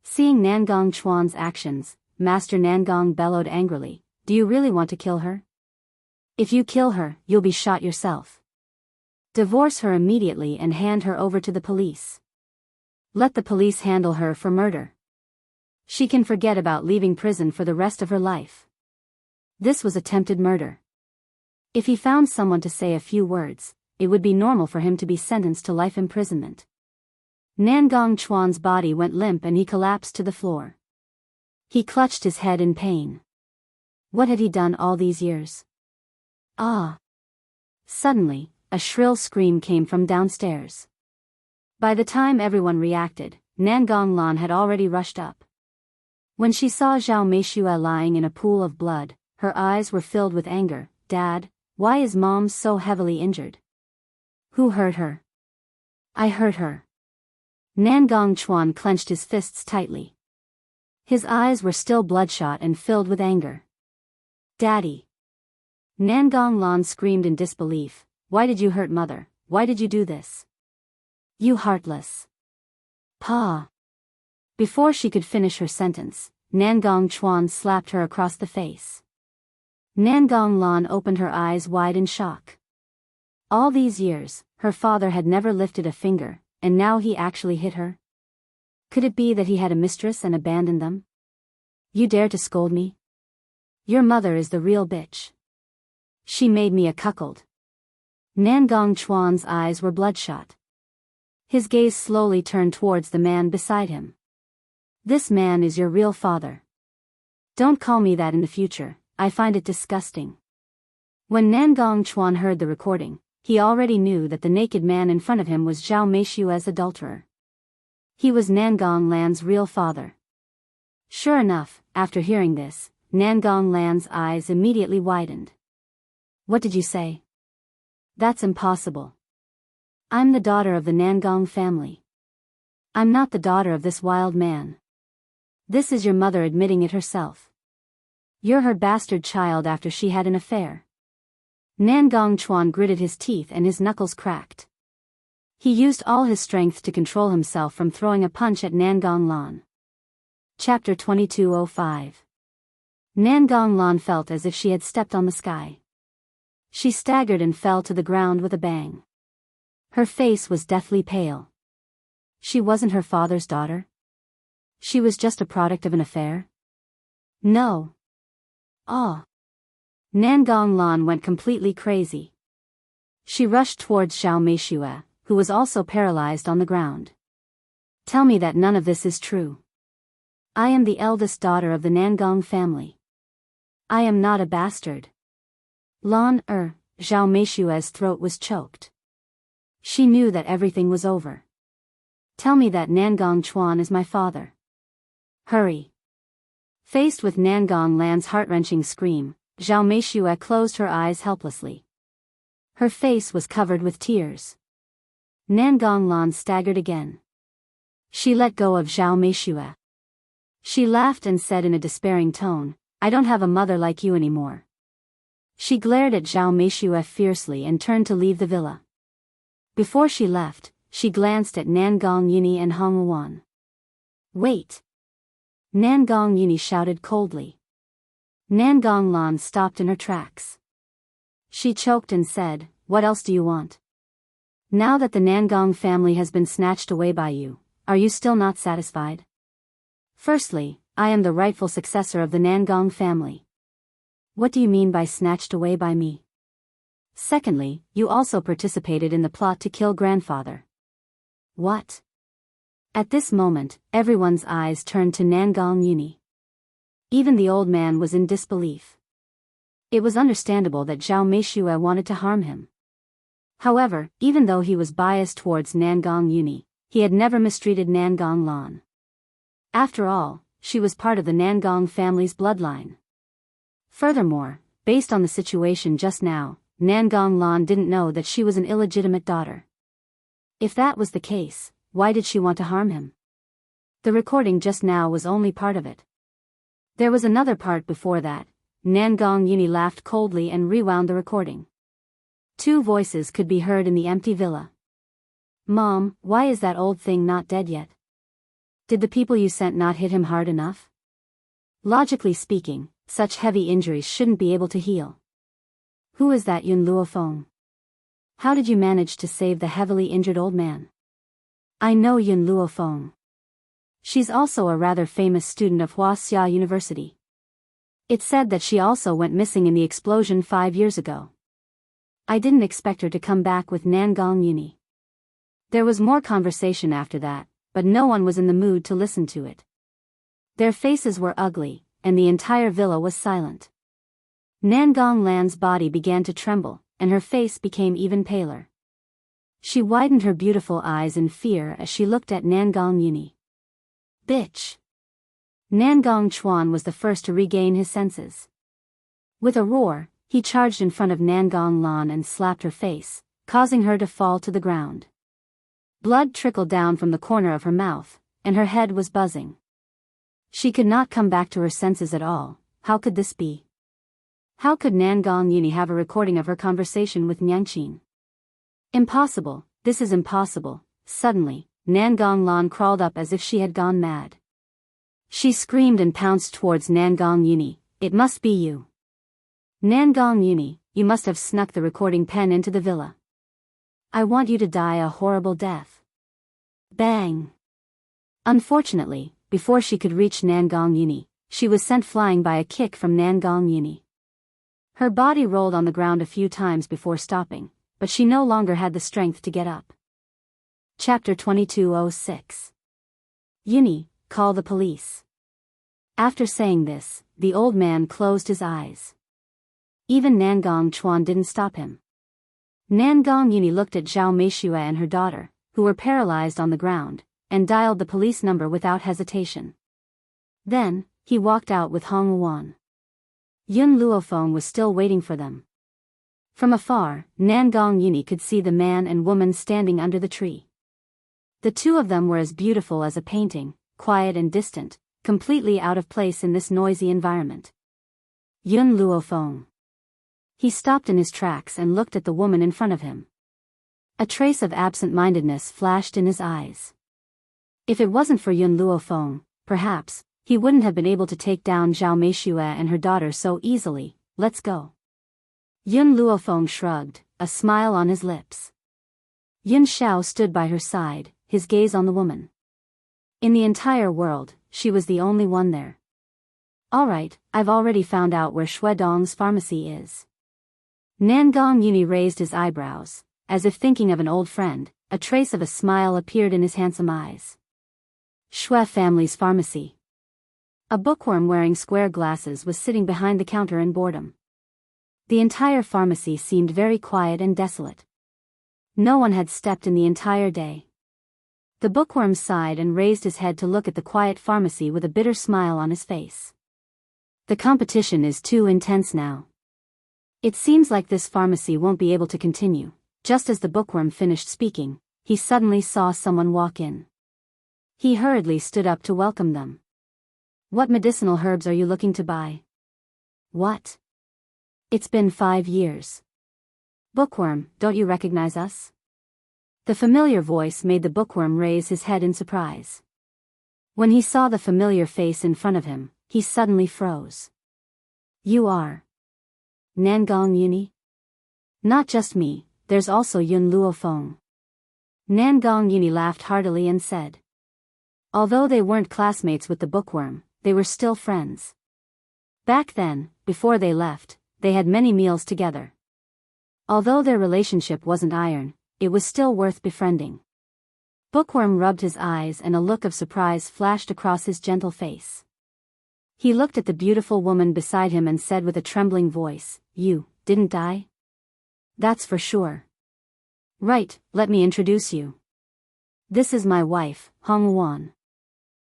Seeing Nangong Chuan's actions, Master Nangong bellowed angrily, do you really want to kill her? If you kill her, you'll be shot yourself. Divorce her immediately and hand her over to the police. Let the police handle her for murder. She can forget about leaving prison for the rest of her life. This was attempted murder. If he found someone to say a few words, it would be normal for him to be sentenced to life imprisonment. Nangong Chuan's body went limp and he collapsed to the floor. He clutched his head in pain. What had he done all these years? Ah! Suddenly, a shrill scream came from downstairs. By the time everyone reacted, Nangong Lan had already rushed up. When she saw Zhao Meishua lying in a pool of blood, her eyes were filled with anger. Dad, why is Mom so heavily injured? Who hurt her? I hurt her. Nangong Chuan clenched his fists tightly. His eyes were still bloodshot and filled with anger. Daddy! Nangong Lan screamed in disbelief. Why did you hurt Mother? Why did you do this? You heartless. Pa. Before she could finish her sentence, Nangong Chuan slapped her across the face. Nangong Lan opened her eyes wide in shock. All these years, her father had never lifted a finger, and now he actually hit her? Could it be that he had a mistress and abandoned them? You dare to scold me? Your mother is the real bitch. She made me a cuckold. Nangong Chuan's eyes were bloodshot. His gaze slowly turned towards the man beside him. This man is your real father. Don't call me that in the future, I find it disgusting. When Nangong Chuan heard the recording, he already knew that the naked man in front of him was Zhao Meishua's adulterer. He was Nangong Lan's real father. Sure enough, after hearing this, Nangong Lan's eyes immediately widened. What did you say? That's impossible. I'm the daughter of the Nangong family. I'm not the daughter of this wild man. This is your mother admitting it herself. You're her bastard child after she had an affair. Nangong Chuan gritted his teeth and his knuckles cracked. He used all his strength to control himself from throwing a punch at Nangong Lan. Chapter 2205. Nangong Lan felt as if she had stepped on the sky. She staggered and fell to the ground with a bang. Her face was deathly pale. She wasn't her father's daughter? She was just a product of an affair? No. Ah. Nangong Lan went completely crazy. She rushed towards Zhao Meishua, who was also paralyzed on the ground. Tell me that none of this is true. I am the eldest daughter of the Nangong family. I am not a bastard. Zhao Meishua's throat was choked. She knew that everything was over. Tell me that Nangong Chuan is my father. Hurry. Faced with Nangong Lan's heart-wrenching scream, Zhao Meishua closed her eyes helplessly. Her face was covered with tears. Nangong Lan staggered again. She let go of Zhao Meishua. She laughed and said in a despairing tone, I don't have a mother like you anymore. She glared at Zhao Meishua fiercely and turned to leave the villa. Before she left, she glanced at Nangong Yuni and Hong Wan. Wait! Nangong Yuni shouted coldly. Nangong Lan stopped in her tracks. She choked and said, What else do you want? Now that the Nangong family has been snatched away by you, are you still not satisfied? Firstly, I am the rightful successor of the Nangong family. What do you mean by snatched away by me? Secondly, you also participated in the plot to kill grandfather. What? At this moment, everyone's eyes turned to Nangong Yuni. Even the old man was in disbelief. It was understandable that Zhao Meishua wanted to harm him. However, even though he was biased towards Nangong Yuni, he had never mistreated Nangong Lan. After all, she was part of the Nangong family's bloodline. Furthermore, based on the situation just now, Nangong Lan didn't know that she was an illegitimate daughter. If that was the case, why did she want to harm him? The recording just now was only part of it. There was another part before that. Nangong Yuni laughed coldly and rewound the recording. Two voices could be heard in the empty villa. Mom, why is that old thing not dead yet? Did the people you sent not hit him hard enough? Logically speaking, such heavy injuries shouldn't be able to heal. Who is that Yun Luofeng? How did you manage to save the heavily injured old man? I know Yun Luofeng. She's also a rather famous student of Wuxia University. It's said that she also went missing in the explosion 5 years ago. I didn't expect her to come back with Nangong Yuni. There was more conversation after that, but no one was in the mood to listen to it. Their faces were ugly, and the entire villa was silent. Nangong Lan's body began to tremble, and her face became even paler. She widened her beautiful eyes in fear as she looked at Nangong Yuni. Bitch! Nangong Chuan was the first to regain his senses. With a roar, he charged in front of Nangong Lan and slapped her face, causing her to fall to the ground. Blood trickled down from the corner of her mouth, and her head was buzzing. She could not come back to her senses at all. How could this be? How could Nangong Yuni have a recording of her conversation with Nyangqin? Impossible, this is impossible. Suddenly, Nangong Lan crawled up as if she had gone mad. She screamed and pounced towards Nangong Yuni. It must be you. Nangong Yuni, you must have snuck the recording pen into the villa. I want you to die a horrible death. Bang! Unfortunately, before she could reach Nangong Yuni, she was sent flying by a kick from Nangong Yuni. Her body rolled on the ground a few times before stopping, but she no longer had the strength to get up. Chapter 2206. Yuni, call the police. After saying this, the old man closed his eyes. Even Nangong Chuan didn't stop him. Nangong Yuni looked at Zhao Meishue and her daughter, who were paralyzed on the ground, and dialed the police number without hesitation. Then, he walked out with Hong Wan. Yun Luofeng was still waiting for them. From afar, Nangong Yuni could see the man and woman standing under the tree. The two of them were as beautiful as a painting, quiet and distant, completely out of place in this noisy environment. Yun Luofeng. He stopped in his tracks and looked at the woman in front of him. A trace of absent-mindedness flashed in his eyes. If it wasn't for Yun Luofeng, perhaps, he wouldn't have been able to take down Zhao Meishue and her daughter so easily. Let's go. Yun Luofeng shrugged, a smile on his lips. Yun Xiao stood by her side, his gaze on the woman. In the entire world, she was the only one there. All right, I've already found out where Shuedong's pharmacy is. Nangong Yuni raised his eyebrows, as if thinking of an old friend. A trace of a smile appeared in his handsome eyes. Shui family's pharmacy. A bookworm wearing square glasses was sitting behind the counter in boredom. The entire pharmacy seemed very quiet and desolate. No one had stepped in the entire day. The bookworm sighed and raised his head to look at the quiet pharmacy with a bitter smile on his face. The competition is too intense now. It seems like this pharmacy won't be able to continue. Just as the bookworm finished speaking, he suddenly saw someone walk in. He hurriedly stood up to welcome them. What medicinal herbs are you looking to buy? What? It's been 5 years. Bookworm, don't you recognize us? The familiar voice made the bookworm raise his head in surprise. When he saw the familiar face in front of him, he suddenly froze. You are Nangong Yuni? Not just me, there's also Yun Luofeng. Nangong Yuni laughed heartily and said. Although they weren't classmates with the bookworm, they were still friends. Back then, before they left, they had many meals together. Although their relationship wasn't iron, it was still worth befriending. Bookworm rubbed his eyes and a look of surprise flashed across his gentle face. He looked at the beautiful woman beside him and said with a trembling voice, You didn't die? That's for sure. Right, let me introduce you. This is my wife, Hong Wan.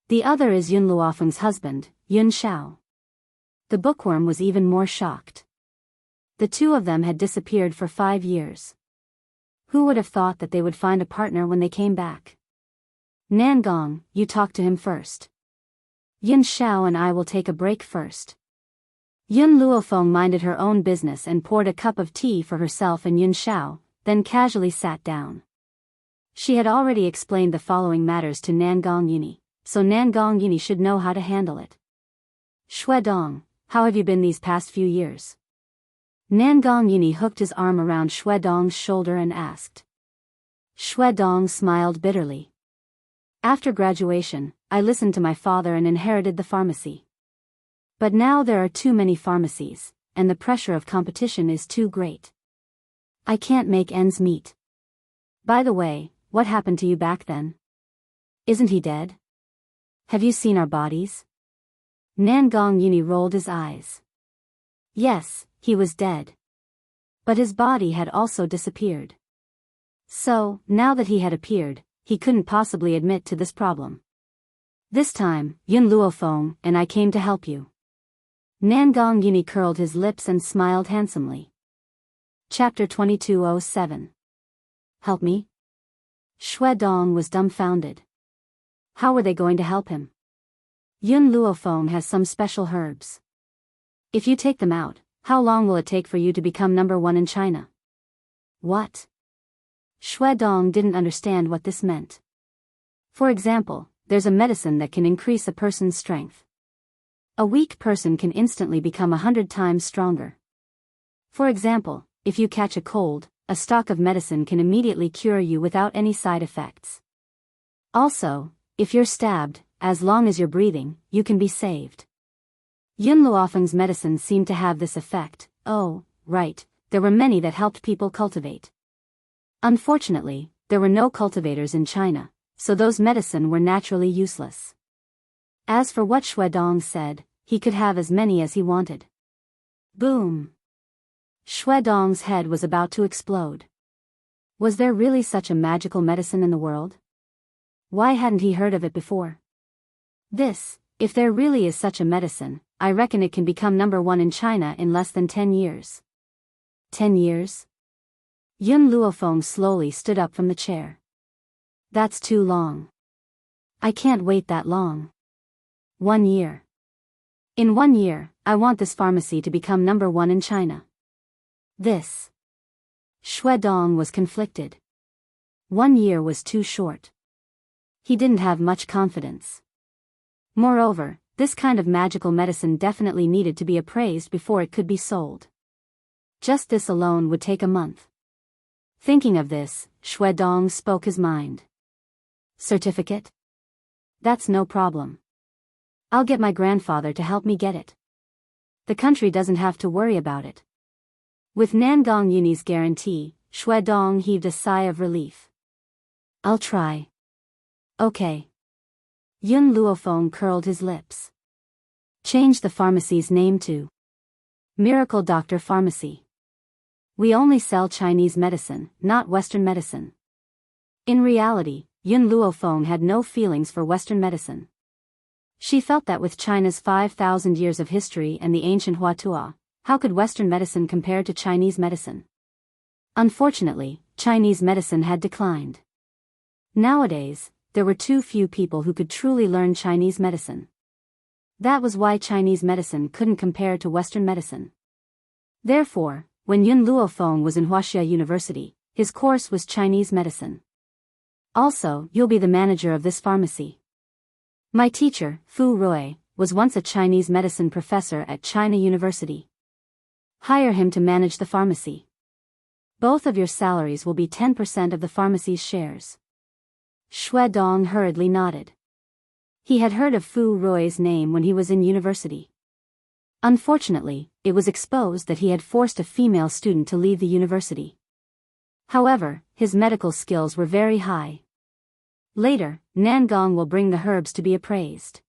The other is Yun Luofeng's husband, Yun Xiao. The bookworm was even more shocked. The two of them had disappeared for 5 years. Who would have thought that they would find a partner when they came back? Nangong, you talk to him first. Yun Xiao and I will take a break first. Yun Luofeng minded her own business and poured a cup of tea for herself and Yun Xiao, then casually sat down. She had already explained the following matters to Nangong Yuni, so Nangong Yuni should know how to handle it. Shuedong, how have you been these past few years? Nangong Yuni hooked his arm around Shuedong's shoulder and asked. Shuedong smiled bitterly. After graduation, I listened to my father and inherited the pharmacy. But now there are too many pharmacies, and the pressure of competition is too great. I can't make ends meet. By the way, what happened to you back then? Isn't he dead? Have you seen our bodies? Nangong Yuni rolled his eyes. Yes, he was dead. But his body had also disappeared. So, now that he had appeared, he couldn't possibly admit to this problem. This time, Yun Luofeng and I came to help you. Nangong Yuni curled his lips and smiled handsomely. Chapter 2207. Help me? Shuedong was dumbfounded. How were they going to help him? Yun Luofeng has some special herbs. If you take them out, how long will it take for you to become #1 in China? What? Shuedong didn't understand what this meant. For example, there's a medicine that can increase a person's strength. A weak person can instantly become 100 times stronger. For example, if you catch a cold, a stock of medicine can immediately cure you without any side effects. Also, if you're stabbed, as long as you're breathing, you can be saved. Yun Luofeng's medicine seemed to have this effect. Oh, right, there were many that helped people cultivate. Unfortunately, there were no cultivators in China, so those medicine were naturally useless. As for what Shuedong said, he could have as many as he wanted. Boom! Shuedong's head was about to explode. Was there really such a magical medicine in the world? Why hadn't he heard of it before? If there really is such a medicine, I reckon it can become #1 in China in less than 10 years. 10 years? Yun Luofeng slowly stood up from the chair. That's too long. I can't wait that long. 1 year. In 1 year, I want this pharmacy to become #1 in China. Shuedong was conflicted. 1 year was too short. He didn't have much confidence. Moreover, this kind of magical medicine definitely needed to be appraised before it could be sold. Just this alone would take a month. Thinking of this, Shuedong spoke his mind. Certificate? That's no problem. I'll get my grandfather to help me get it. The country doesn't have to worry about it. With Nangong Yuni's guarantee, Shuedong heaved a sigh of relief. I'll try. Okay. Yun Luofeng curled his lips. Change the pharmacy's name to Miracle Doctor Pharmacy. We only sell Chinese medicine, not Western medicine. In reality, Yun Luofeng had no feelings for Western medicine. She felt that with China's 5,000 years of history and the ancient Huatua, how could Western medicine compare to Chinese medicine? Unfortunately, Chinese medicine had declined. Nowadays, there were too few people who could truly learn Chinese medicine. That was why Chinese medicine couldn't compare to Western medicine. Therefore, when Yun Luofeng was in Wuxia University, his course was Chinese medicine. Also, you'll be the manager of this pharmacy. My teacher, Fu Rui, was once a Chinese medicine professor at China University. Hire him to manage the pharmacy. Both of your salaries will be 10% of the pharmacy's shares. Shuedong hurriedly nodded. He had heard of Fu Rui's name when he was in university. Unfortunately, it was exposed that he had forced a female student to leave the university. However, his medical skills were very high. Later, Nangong will bring the herbs to be appraised.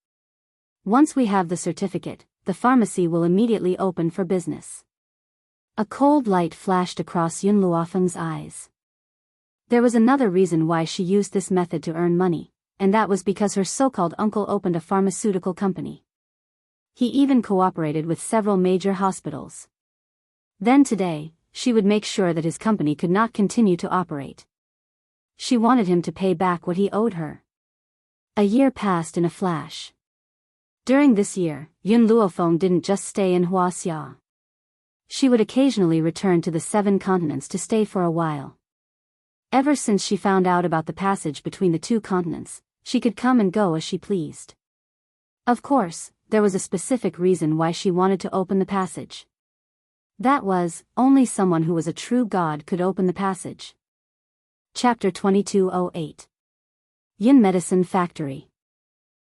Once we have the certificate, the pharmacy will immediately open for business. A cold light flashed across Yun Luofeng's eyes. There was another reason why she used this method to earn money, and that was because her so-called uncle opened a pharmaceutical company. He even cooperated with several major hospitals. Then today, she would make sure that his company could not continue to operate. She wanted him to pay back what he owed her. A year passed in a flash. During this year, Yun Luofeng didn't just stay in Huaxia. She would occasionally return to the 7 continents to stay for a while. Ever since she found out about the passage between the 2 continents, she could come and go as she pleased. Of course, there was a specific reason why she wanted to open the passage. That was, only someone who was a true god could open the passage. Chapter 2208. Yun Medicine Factory.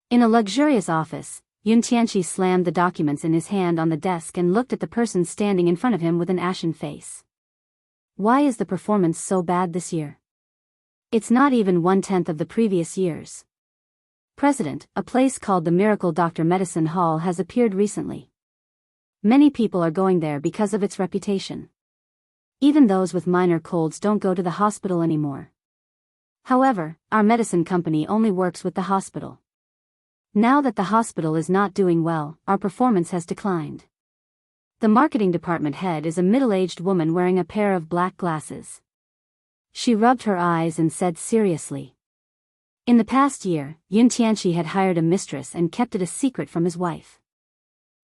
In a luxurious office, Yun Tianqi slammed the documents in his hand on the desk and looked at the person standing in front of him with an ashen face. Why is the performance so bad this year? It's not even 1/10 of the previous years. President, a place called the Miracle Doctor Medicine Hall has appeared recently. Many people are going there because of its reputation. Even those with minor colds don't go to the hospital anymore. However, our medicine company only works with the hospital. Now that the hospital is not doing well, our performance has declined. The marketing department head is a middle-aged woman wearing a pair of black glasses. She rubbed her eyes and said seriously. In the past year, Yun Tianqi had hired a mistress and kept it a secret from his wife.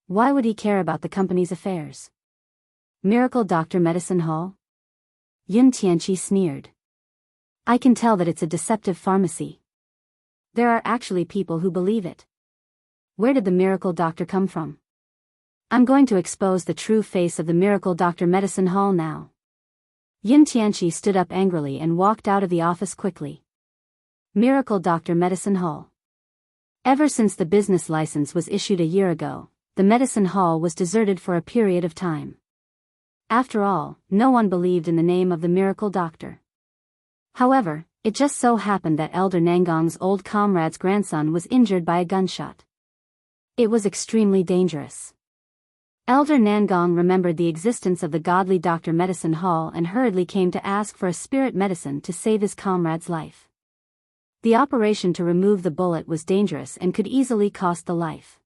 Why would he care about the company's affairs? Miracle Doctor Medicine Hall? Yun Tianqi sneered. I can tell that it's a deceptive pharmacy. There are actually people who believe it. Where did the miracle doctor come from? I'm going to expose the true face of the miracle doctor medicine hall now. Yun Tianqi stood up angrily and walked out of the office quickly. Miracle Doctor Medicine Hall. Ever since the business license was issued a year ago, the medicine hall was deserted for a period of time. After all, no one believed in the name of the miracle doctor. However, it just so happened that Elder Nangong's old comrade's grandson was injured by a gunshot. It was extremely dangerous. Elder Nangong remembered the existence of the godly Doctor Medicine Hall and hurriedly came to ask for a spirit medicine to save his comrade's life. The operation to remove the bullet was dangerous and could easily cost the life.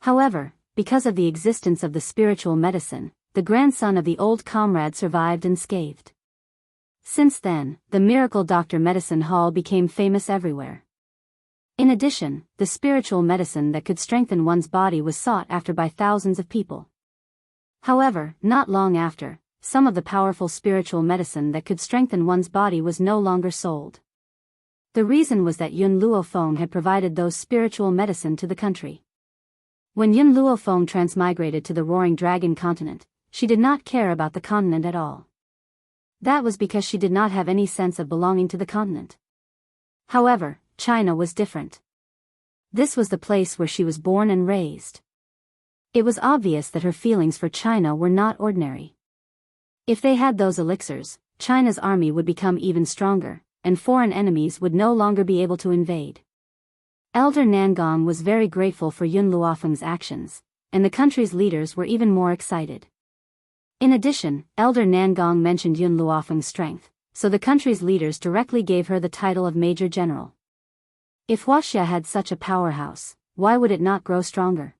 However, because of the existence of the spiritual medicine, the grandson of the old comrade survived unscathed. Since then, the Miracle Doctor Medicine Hall became famous everywhere. In addition, the spiritual medicine that could strengthen one's body was sought after by thousands of people. However, not long after, some of the powerful spiritual medicine that could strengthen one's body was no longer sold. The reason was that Yun Luofeng had provided those spiritual medicine to the country. When Yun Luofeng transmigrated to the Roaring Dragon continent, she did not care about the continent at all. That was because she did not have any sense of belonging to the continent. However, China was different. This was the place where she was born and raised. It was obvious that her feelings for China were not ordinary. If they had those elixirs, China's army would become even stronger, and foreign enemies would no longer be able to invade. Elder Nangong was very grateful for Yun Luofeng's actions, and the country's leaders were even more excited. In addition, Elder Nangong mentioned Yun Luofeng's strength, so the country's leaders directly gave her the title of Major General. If Wuxia had such a powerhouse, why would it not grow stronger?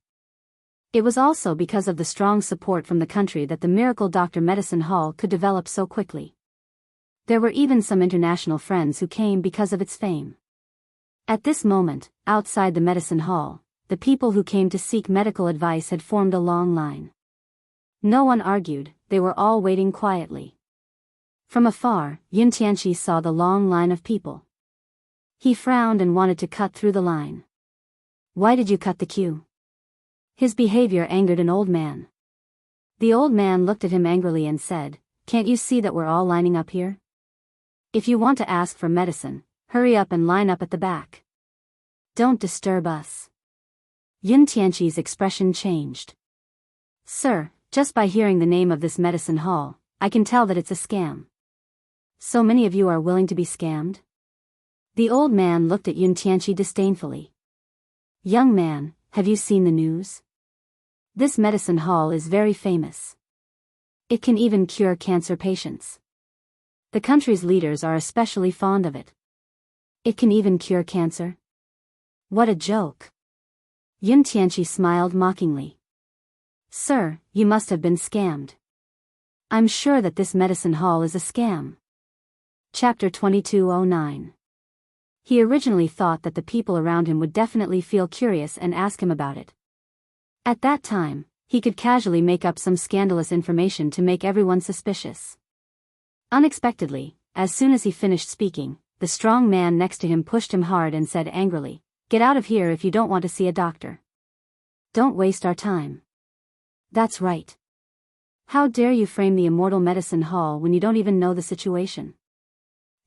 It was also because of the strong support from the country that the Miracle Doctor Medicine Hall could develop so quickly. There were even some international friends who came because of its fame. At this moment, outside the medicine hall, the people who came to seek medical advice had formed a long line. No one argued, they were all waiting quietly. From afar, Yun Tianqi saw the long line of people. He frowned and wanted to cut through the line. Why did you cut the queue? His behavior angered an old man. The old man looked at him angrily and said, "Can't you see that we're all lining up here? If you want to ask for medicine, hurry up and line up at the back. Don't disturb us." Yun Tianqi's expression changed. "Sir, just by hearing the name of this medicine hall, I can tell that it's a scam. So many of you are willing to be scammed?" The old man looked at Yun Tianqi disdainfully. "Young man, have you seen the news? This medicine hall is very famous. It can even cure cancer patients. The country's leaders are especially fond of it. It can even cure cancer? What a joke." Yun Tianqi smiled mockingly. "Sir, you must have been scammed. I'm sure that this medicine hall is a scam." Chapter 2209. He originally thought that the people around him would definitely feel curious and ask him about it. At that time, he could casually make up some scandalous information to make everyone suspicious. Unexpectedly, as soon as he finished speaking, the strong man next to him pushed him hard and said angrily, "Get out of here if you don't want to see a doctor. Don't waste our time." "That's right. How dare you frame the immortal medicine hall when you don't even know the situation?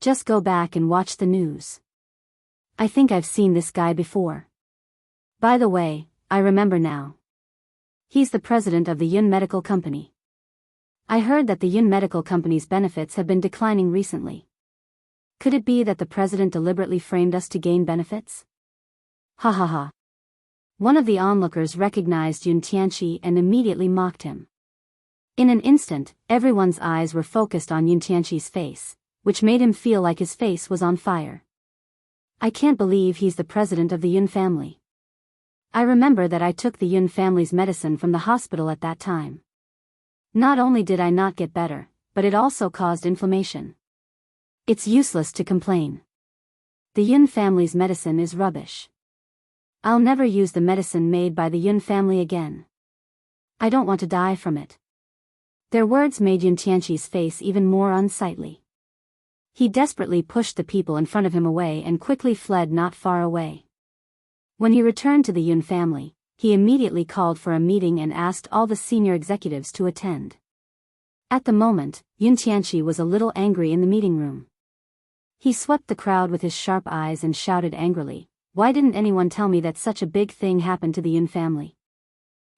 Just go back and watch the news. I think I've seen this guy before. By the way, I remember now. He's the president of the Yun Medical Company. I heard that the Yun Medical Company's benefits have been declining recently. Could it be that the president deliberately framed us to gain benefits?" Ha ha ha. One of the onlookers recognized Yun Tianqi and immediately mocked him. In an instant, everyone's eyes were focused on Yun Tianqi's face, which made him feel like his face was on fire. "I can't believe he's the president of the Yun family. I remember that I took the Yun family's medicine from the hospital at that time. Not only did I not get better, but it also caused inflammation. It's useless to complain. The Yun family's medicine is rubbish. I'll never use the medicine made by the Yun family again. I don't want to die from it." Their words made Yun Tianqi's face even more unsightly. He desperately pushed the people in front of him away and quickly fled not far away. When he returned to the Yun family, he immediately called for a meeting and asked all the senior executives to attend. At the moment, Yun Tianqi was a little angry in the meeting room. He swept the crowd with his sharp eyes and shouted angrily, "Why didn't anyone tell me that such a big thing happened to the Yun family?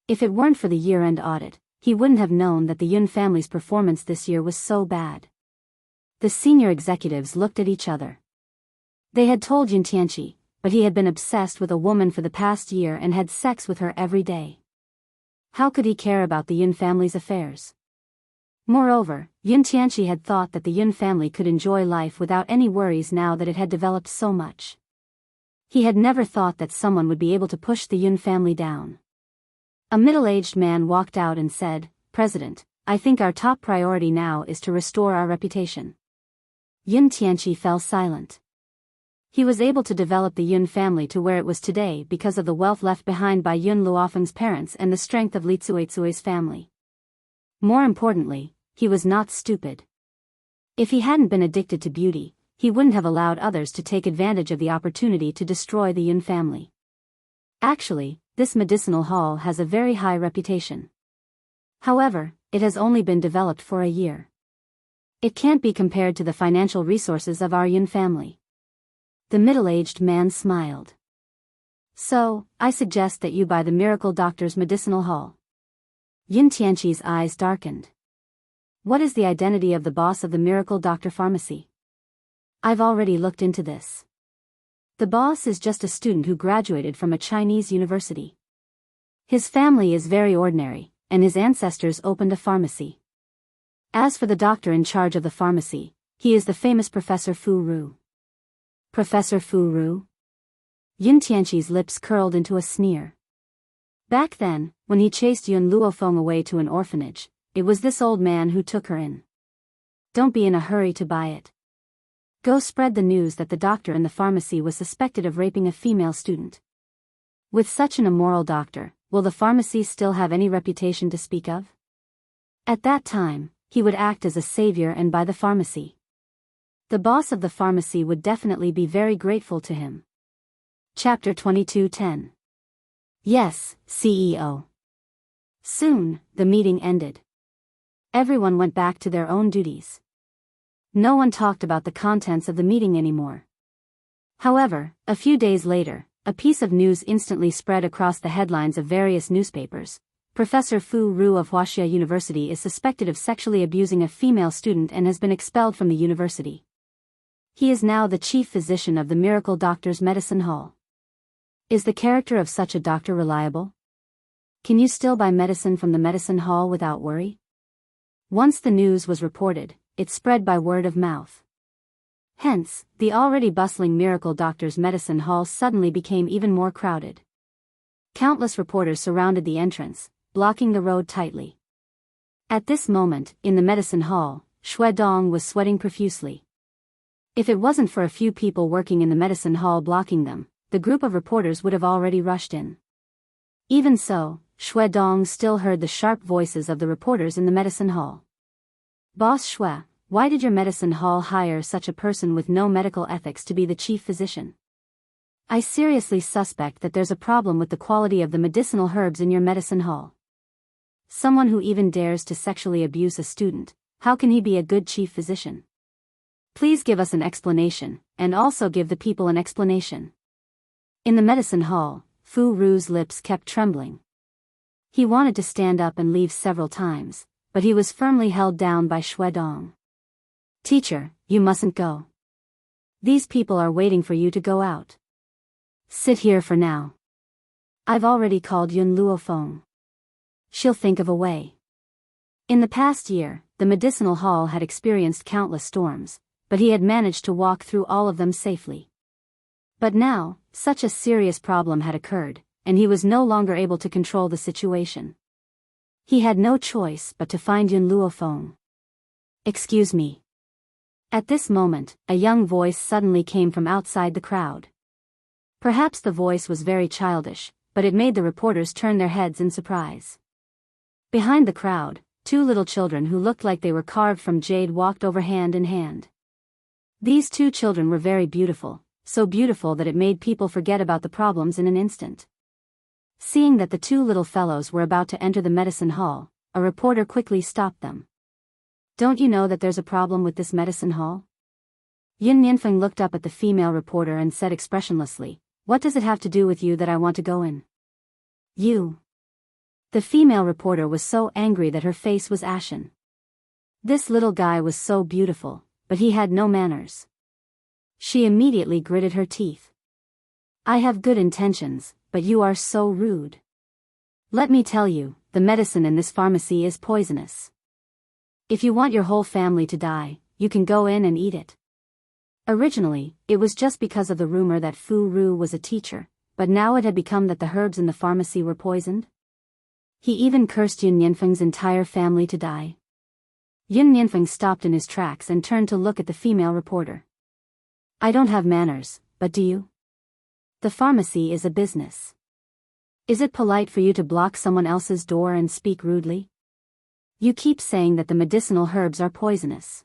If it weren't for the year-end audit, he wouldn't have known that the Yun family's performance this year was so bad." The senior executives looked at each other. They had told Yun Tianqi, but he had been obsessed with a woman for the past year and had sex with her every day. How could he care about the Yun family's affairs? Moreover, Yun Tianqi had thought that the Yun family could enjoy life without any worries now that it had developed so much. He had never thought that someone would be able to push the Yun family down. A middle-aged man walked out and said, "President, I think our top priority now is to restore our reputation." Yun Tianqi fell silent. He was able to develop the Yun family to where it was today because of the wealth left behind by Yun Luofeng's parents and the strength of Li Cuizui's family. More importantly, he was not stupid. If he hadn't been addicted to beauty, he wouldn't have allowed others to take advantage of the opportunity to destroy the Yun family. Actually, this medicinal hall has a very high reputation. However, it has only been developed for a year. It can't be compared to the financial resources of our Yun family. The middle-aged man smiled. "So, I suggest that you buy the Miracle Doctor's medicinal hall." Yun Tianqi's eyes darkened. "What is the identity of the boss of the Miracle Doctor Pharmacy?" "I've already looked into this. The boss is just a student who graduated from a Chinese university. His family is very ordinary, and his ancestors opened a pharmacy. As for the doctor in charge of the pharmacy, he is the famous Professor Fu Ru." "Professor Fu Ru?" Yun Tianqi's lips curled into a sneer. Back then, when he chased Yun Luofeng away to an orphanage, it was this old man who took her in. Don't be in a hurry to buy it. Go spread the news that the doctor in the pharmacy was suspected of raping a female student. With such an immoral doctor, will the pharmacy still have any reputation to speak of? At that time, he would act as a savior and buy the pharmacy. The boss of the pharmacy would definitely be very grateful to him. Chapter 22:10. Yes, CEO. Soon, the meeting ended. Everyone went back to their own duties. No one talked about the contents of the meeting anymore. However, a few days later, a piece of news instantly spread across the headlines of various newspapers. Professor Fu Ru of Wuxia University is suspected of sexually abusing a female student and has been expelled from the university. He is now the chief physician of the Miracle Doctor's Medicine Hall. Is the character of such a doctor reliable? Can you still buy medicine from the medicine hall without worry? Once the news was reported, it spread by word of mouth. Hence, the already bustling Miracle Doctor's Medicine Hall suddenly became even more crowded. Countless reporters surrounded the entrance, blocking the road tightly. At this moment, in the medicine hall, Xue Dong was sweating profusely. If it wasn't for a few people working in the medicine hall blocking them, the group of reporters would have already rushed in. Even so, Xue Dong still heard the sharp voices of the reporters in the medicine hall. "Boss Xue, why did your medicine hall hire such a person with no medical ethics to be the chief physician? I seriously suspect that there's a problem with the quality of the medicinal herbs in your medicine hall. Someone who even dares to sexually abuse a student, how can he be a good chief physician? Please give us an explanation, and also give the people an explanation." In the medicine hall, Fu Ru's lips kept trembling. He wanted to stand up and leave several times, but he was firmly held down by Xue Dong. "Teacher, you mustn't go. These people are waiting for you to go out. Sit here for now. I've already called Yun Luofeng. She'll think of a way." In the past year, the medicinal hall had experienced countless storms, but he had managed to walk through all of them safely. But now, such a serious problem had occurred, and he was no longer able to control the situation. He had no choice but to find Yun Luofeng. "Excuse me." At this moment, a young voice suddenly came from outside the crowd. Perhaps the voice was very childish, but it made the reporters turn their heads in surprise. Behind the crowd, two little children who looked like they were carved from jade walked over hand in hand. These two children were very beautiful, so beautiful that it made people forget about the problems in an instant. Seeing that the two little fellows were about to enter the medicine hall, a reporter quickly stopped them. "Don't you know that there's a problem with this medicine hall?" Yun Nianfeng looked up at the female reporter and said expressionlessly, "What does it have to do with you that I want to go in?" "You." The female reporter was so angry that her face was ashen. This little guy was so beautiful, but he had no manners. She immediately gritted her teeth. "I have good intentions, but you are so rude. Let me tell you, the medicine in this pharmacy is poisonous. If you want your whole family to die, you can go in and eat it." Originally, it was just because of the rumor that Fu Ru was a teacher, but now it had become that the herbs in the pharmacy were poisoned. He even cursed Yun Nianfeng's entire family to die. Yun Nianfeng stopped in his tracks and turned to look at the female reporter. "I don't have manners, but do you? The pharmacy is a business. Is it polite for you to block someone else's door and speak rudely? You keep saying that the medicinal herbs are poisonous.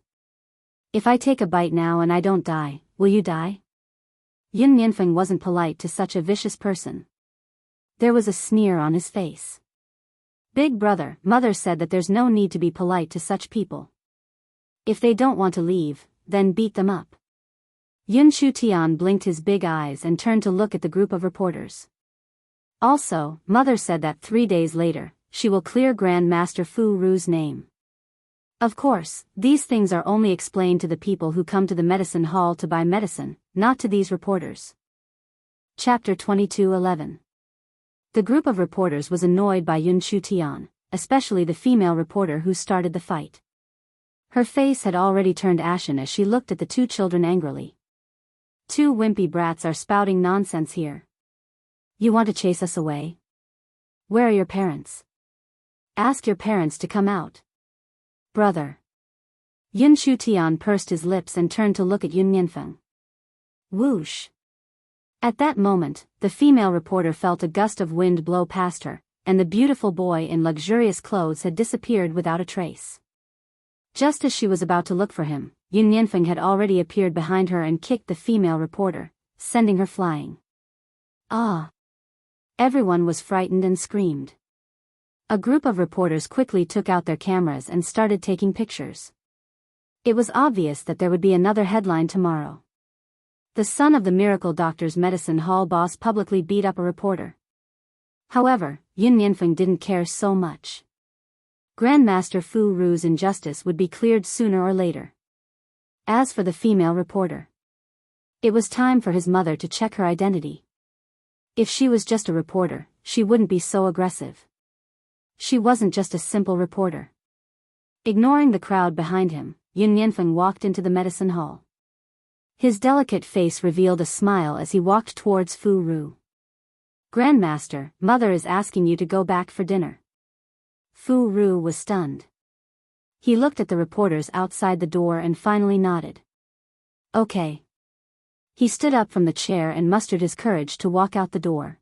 If I take a bite now and I don't die, will you die?" Yun Nianfeng wasn't polite to such a vicious person. There was a sneer on his face. "Big brother, mother said that there's no need to be polite to such people. If they don't want to leave, then beat them up." Yun Tian blinked his big eyes and turned to look at the group of reporters. "Also, mother said that 3 days later, she will clear Grand Master Fu Ru's name. Of course, these things are only explained to the people who come to the medicine hall to buy medicine, not to these reporters." Chapter 22:11. The group of reporters was annoyed by Yun Tian, especially the female reporter who started the fight. Her face had already turned ashen as she looked at the two children angrily. "Two wimpy brats are spouting nonsense here. You want to chase us away? Where are your parents? Ask your parents to come out." "Brother." Yun Tian pursed his lips and turned to look at Yun Nianfeng. Whoosh. At that moment, the female reporter felt a gust of wind blow past her, and the beautiful boy in luxurious clothes had disappeared without a trace. Just as she was about to look for him, Yun Nianfeng had already appeared behind her and kicked the female reporter, sending her flying. "Ah!" Everyone was frightened and screamed. A group of reporters quickly took out their cameras and started taking pictures. It was obvious that there would be another headline tomorrow. "The son of the miracle doctor's medicine hall boss publicly beat up a reporter." However, Yun Nianfeng didn't care so much. Grandmaster Fu Ru's injustice would be cleared sooner or later. As for the female reporter, it was time for his mother to check her identity. If she was just a reporter, she wouldn't be so aggressive. She wasn't just a simple reporter. Ignoring the crowd behind him, Yun Nianfeng walked into the medicine hall. His delicate face revealed a smile as he walked towards Fu Ru. "Grandmaster, mother is asking you to go back for dinner." Fu Ru was stunned. He looked at the reporters outside the door and finally nodded. "Okay." He stood up from the chair and mustered his courage to walk out the door.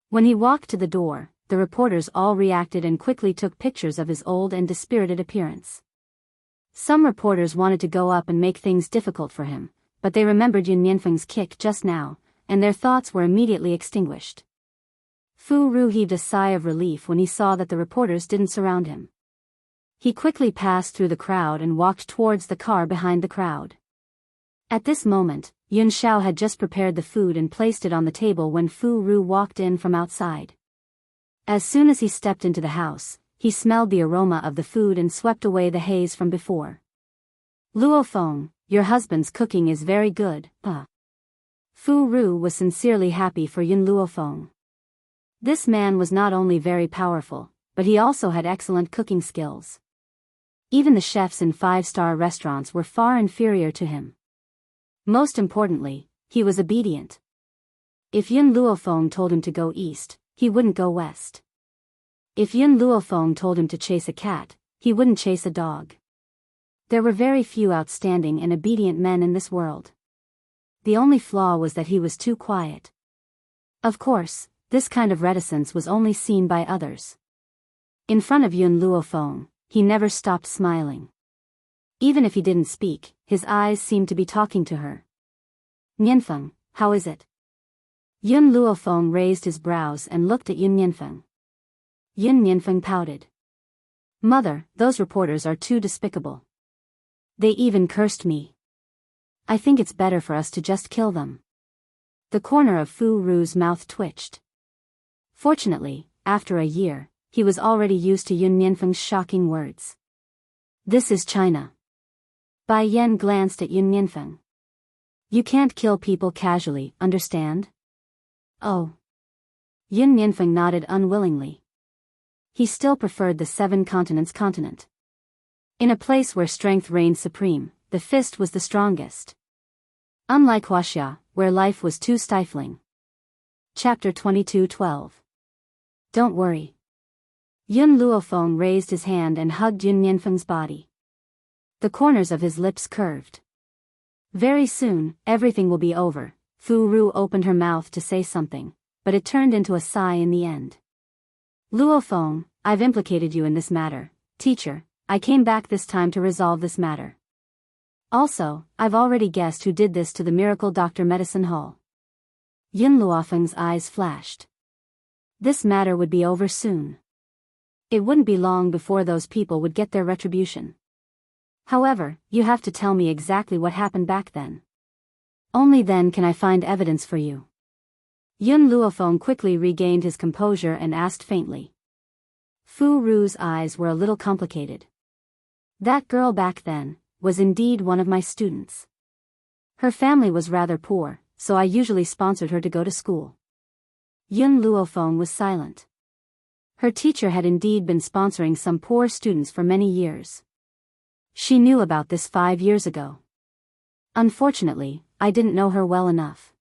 When he walked to the door, the reporters all reacted and quickly took pictures of his old and dispirited appearance. Some reporters wanted to go up and make things difficult for him, but they remembered Yun Nianfeng's kick just now, and their thoughts were immediately extinguished. Fu Ru heaved a sigh of relief when he saw that the reporters didn't surround him. He quickly passed through the crowd and walked towards the car behind the crowd. At this moment, Yun Xiao had just prepared the food and placed it on the table when Fu Ru walked in from outside. As soon as he stepped into the house, he smelled the aroma of the food and swept away the haze from before. "Luo Feng, your husband's cooking is very good, Fu Ru was sincerely happy for Yun Luo Feng. This man was not only very powerful, but he also had excellent cooking skills. Even the chefs in 5-star restaurants were far inferior to him. Most importantly, he was obedient. If Yun Luofeng told him to go east, he wouldn't go west. If Yun Luofeng told him to chase a cat, he wouldn't chase a dog. There were very few outstanding and obedient men in this world. The only flaw was that he was too quiet. Of course, this kind of reticence was only seen by others. In front of Yun Luofeng, he never stopped smiling. Even if he didn't speak, his eyes seemed to be talking to her. Nianfeng, how is it? Yun Luofeng raised his brows and looked at Yun Nianfeng. Yun Nianfeng pouted. Mother, those reporters are too despicable. They even cursed me. I think it's better for us to just kill them. The corner of Fu Ru's mouth twitched. Fortunately, after a year, he was already used to Yun Nianfeng's shocking words. This is China. Bai Yan glanced at Yun Nianfeng. You can't kill people casually, understand? Oh. Yun Nianfeng nodded unwillingly. He still preferred the 7 continents continent. In a place where strength reigned supreme, the fist was the strongest. Unlike Wuxia, where life was too stifling. Chapter 22:12. Don't worry. Yun Luofeng raised his hand and hugged Yun Nianfeng's body. The corners of his lips curved. Very soon, everything will be over. Fu Ru opened her mouth to say something, but it turned into a sigh in the end. Luofeng, I've implicated you in this matter. Teacher, I came back this time to resolve this matter. Also, I've already guessed who did this to the miracle Dr. Medicine Hall. Yun Luofeng's eyes flashed. This matter would be over soon. It wouldn't be long before those people would get their retribution. However, you have to tell me exactly what happened back then. Only then can I find evidence for you. Yun Luofeng quickly regained his composure and asked faintly. Fu Ru's eyes were a little complicated. That girl back then was indeed one of my students. Her family was rather poor, so I usually sponsored her to go to school. Yun Luofeng was silent. Her teacher had indeed been sponsoring some poor students for many years. She knew about this 5 years ago. Unfortunately, I didn't know her well enough.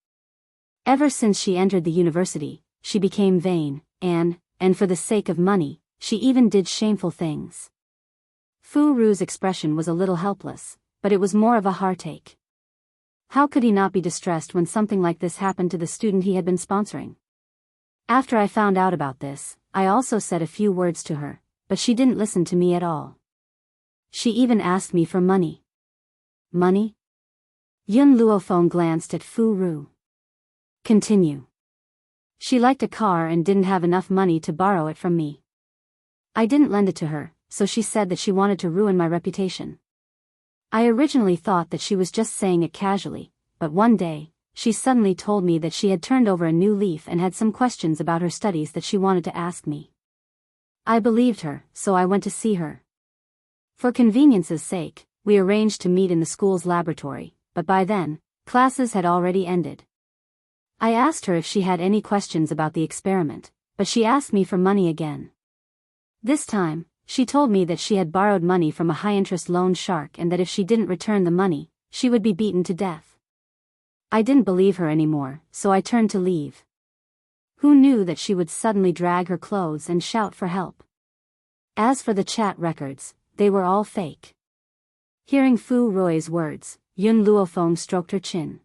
Ever since she entered the university, she became vain, and for the sake of money, she even did shameful things. Fu Ru's expression was a little helpless, but it was more of a heartache. How could he not be distressed when something like this happened to the student he had been sponsoring? After I found out about this, I also said a few words to her, but she didn't listen to me at all. She even asked me for money. Money? Yun Luofeng glanced at Fu Ru. Continue. She liked a car and didn't have enough money to borrow it from me. I didn't lend it to her, so she said that she wanted to ruin my reputation. I originally thought that she was just saying it casually, but one day, she suddenly told me that she had turned over a new leaf and had some questions about her studies that she wanted to ask me. I believed her, so I went to see her. For convenience's sake, we arranged to meet in the school's laboratory, but by then, classes had already ended. I asked her if she had any questions about the experiment, but she asked me for money again. This time, she told me that she had borrowed money from a high-interest loan shark and that if she didn't return the money, she would be beaten to death. I didn't believe her anymore, so I turned to leave. Who knew that she would suddenly drag her clothes and shout for help? As for the chat records, they were all fake. Hearing Fu Rui's words, Yun Luofeng stroked her chin.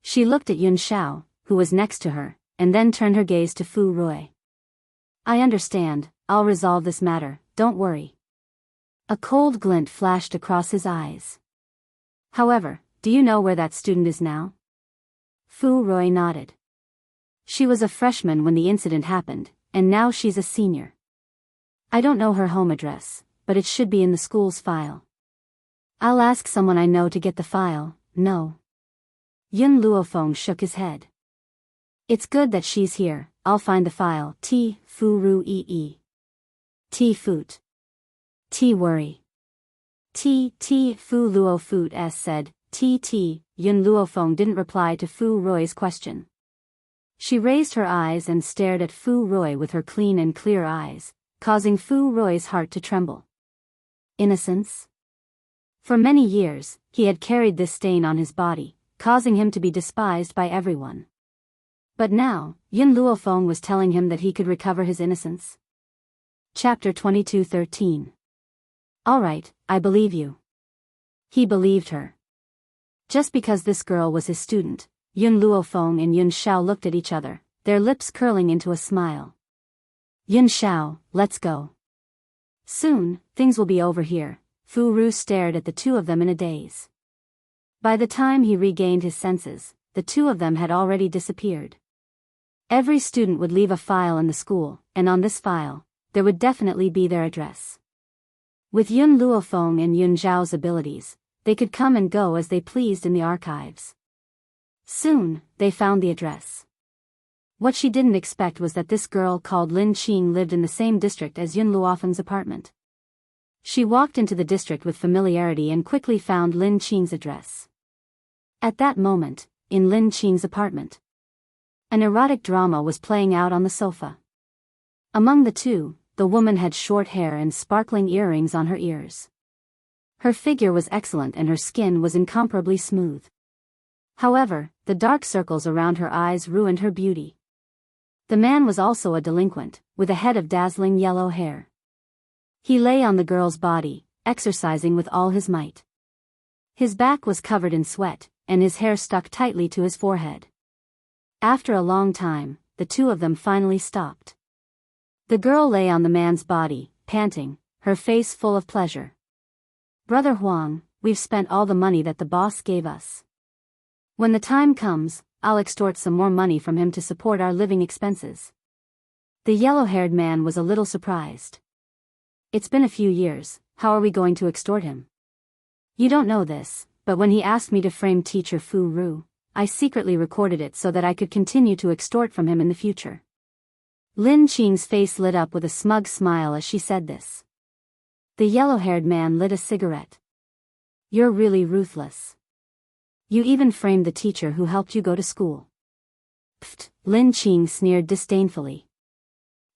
She looked at Yun Xiao, who was next to her, and then turned her gaze to Fu Rui. I understand, I'll resolve this matter, don't worry. A cold glint flashed across his eyes. However, do you know where that student is now? Fu Rui nodded. She was a freshman when the incident happened, and now she's a senior. I don't know her home address, but it should be in the school's file. I'll ask someone I know to get the file. No. Yun Luofeng shook his head. It's good that she's here, I'll find the file. Fu Ru Foot. Worry. Fu Luo Foot s said, Yun Luofeng didn't reply to Fu Rui's question. She raised her eyes and stared at Fu Rui with her clean and clear eyes, causing Fu Rui's heart to tremble. Innocence? For many years, he had carried this stain on his body, causing him to be despised by everyone. But now, Yun Luofeng was telling him that he could recover his innocence. Chapter 22:13. Alright, I believe you. He believed her. Just because this girl was his student, Yun Luofeng and Yun Xiao looked at each other, their lips curling into a smile. Yun Xiao, let's go. Soon, things will be over here. Fu Ru stared at the two of them in a daze. By the time he regained his senses, the two of them had already disappeared. Every student would leave a file in the school, and on this file, there would definitely be their address. With Yun Luofeng and Yun Zhao's abilities, they could come and go as they pleased in the archives. Soon, they found the address. What she didn't expect was that this girl called Lin Qing lived in the same district as Yun Luofeng's apartment. She walked into the district with familiarity and quickly found Lin Qing's address. At that moment, in Lin Qing's apartment, an erotic drama was playing out on the sofa. Among the two, the woman had short hair and sparkling earrings on her ears. Her figure was excellent and her skin was incomparably smooth. However, the dark circles around her eyes ruined her beauty. The man was also a delinquent, with a head of dazzling yellow hair. He lay on the girl's body, exercising with all his might. His back was covered in sweat, and his hair stuck tightly to his forehead. After a long time, the two of them finally stopped. The girl lay on the man's body, panting, her face full of pleasure. "Brother Huang, we've spent all the money that the boss gave us. When the time comes, I'll extort some more money from him to support our living expenses." The yellow-haired man was a little surprised. "It's been a few years, how are we going to extort him? You don't know this, but when he asked me to frame teacher Fu Ru, I secretly recorded it so that I could continue to extort from him in the future." Lin Qing's face lit up with a smug smile as she said this. The yellow-haired man lit a cigarette. "You're really ruthless. You even framed the teacher who helped you go to school." "Pfft," Lin Qing sneered disdainfully.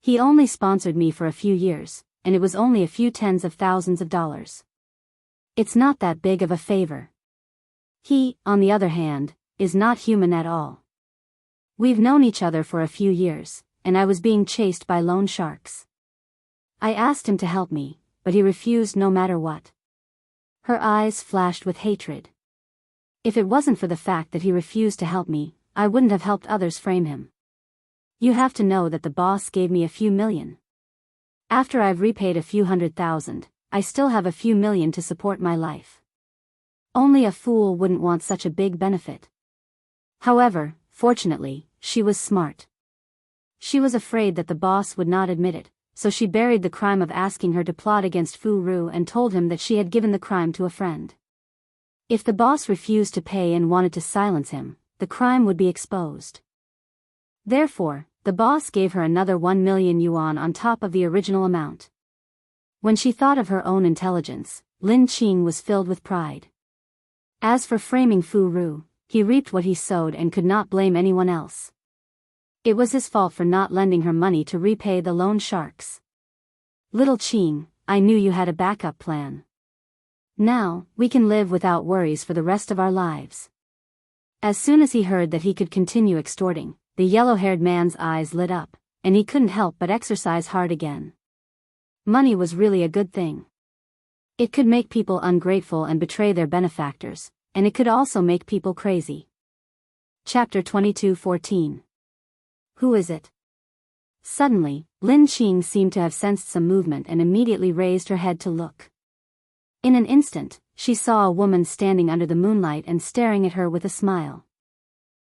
"He only sponsored me for a few years, and it was only a few tens of thousands of dollars. It's not that big of a favor. He, on the other hand, is not human at all. We've known each other for a few years, and I was being chased by loan sharks. I asked him to help me, but he refused no matter what." Her eyes flashed with hatred. "If it wasn't for the fact that he refused to help me, I wouldn't have helped others frame him. You have to know that the boss gave me a few million. After I've repaid a few 100,000, I still have a few million to support my life. Only a fool wouldn't want such a big benefit." However, fortunately, she was smart. She was afraid that the boss would not admit it, so she buried the crime of asking her to plot against Fu Ru and told him that she had given the crime to a friend. If the boss refused to pay and wanted to silence him, the crime would be exposed. Therefore, the boss gave her another 1 million yuan on top of the original amount. When she thought of her own intelligence, Lin Qing was filled with pride. As for framing Fu Ru, he reaped what he sowed and could not blame anyone else. It was his fault for not lending her money to repay the loan sharks. "Little Qing, I knew you had a backup plan. Now, we can live without worries for the rest of our lives." As soon as he heard that he could continue extorting, the yellow-haired man's eyes lit up, and he couldn't help but exercise hard again. Money was really a good thing. It could make people ungrateful and betray their benefactors, and it could also make people crazy. Chapter 22:14. Who is it? Suddenly, Lin Qing seemed to have sensed some movement and immediately raised her head to look. In an instant, she saw a woman standing under the moonlight and staring at her with a smile.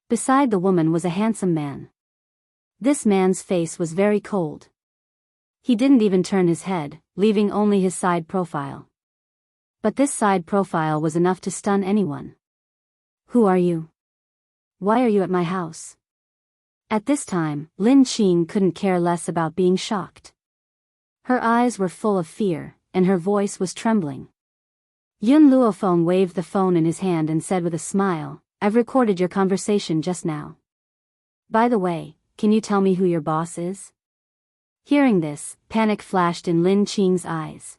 Beside the woman was a handsome man. This man's face was very cold. He didn't even turn his head, leaving only his side profile. But this side profile was enough to stun anyone. "Who are you? Why are you at my house?" At this time, Lin Qing couldn't care less about being shocked. Her eyes were full of fear, and her voice was trembling. Yun Luofeng waved the phone in his hand and said with a smile, "I've recorded your conversation just now. By the way, can you tell me who your boss is?" Hearing this, panic flashed in Lin Qing's eyes.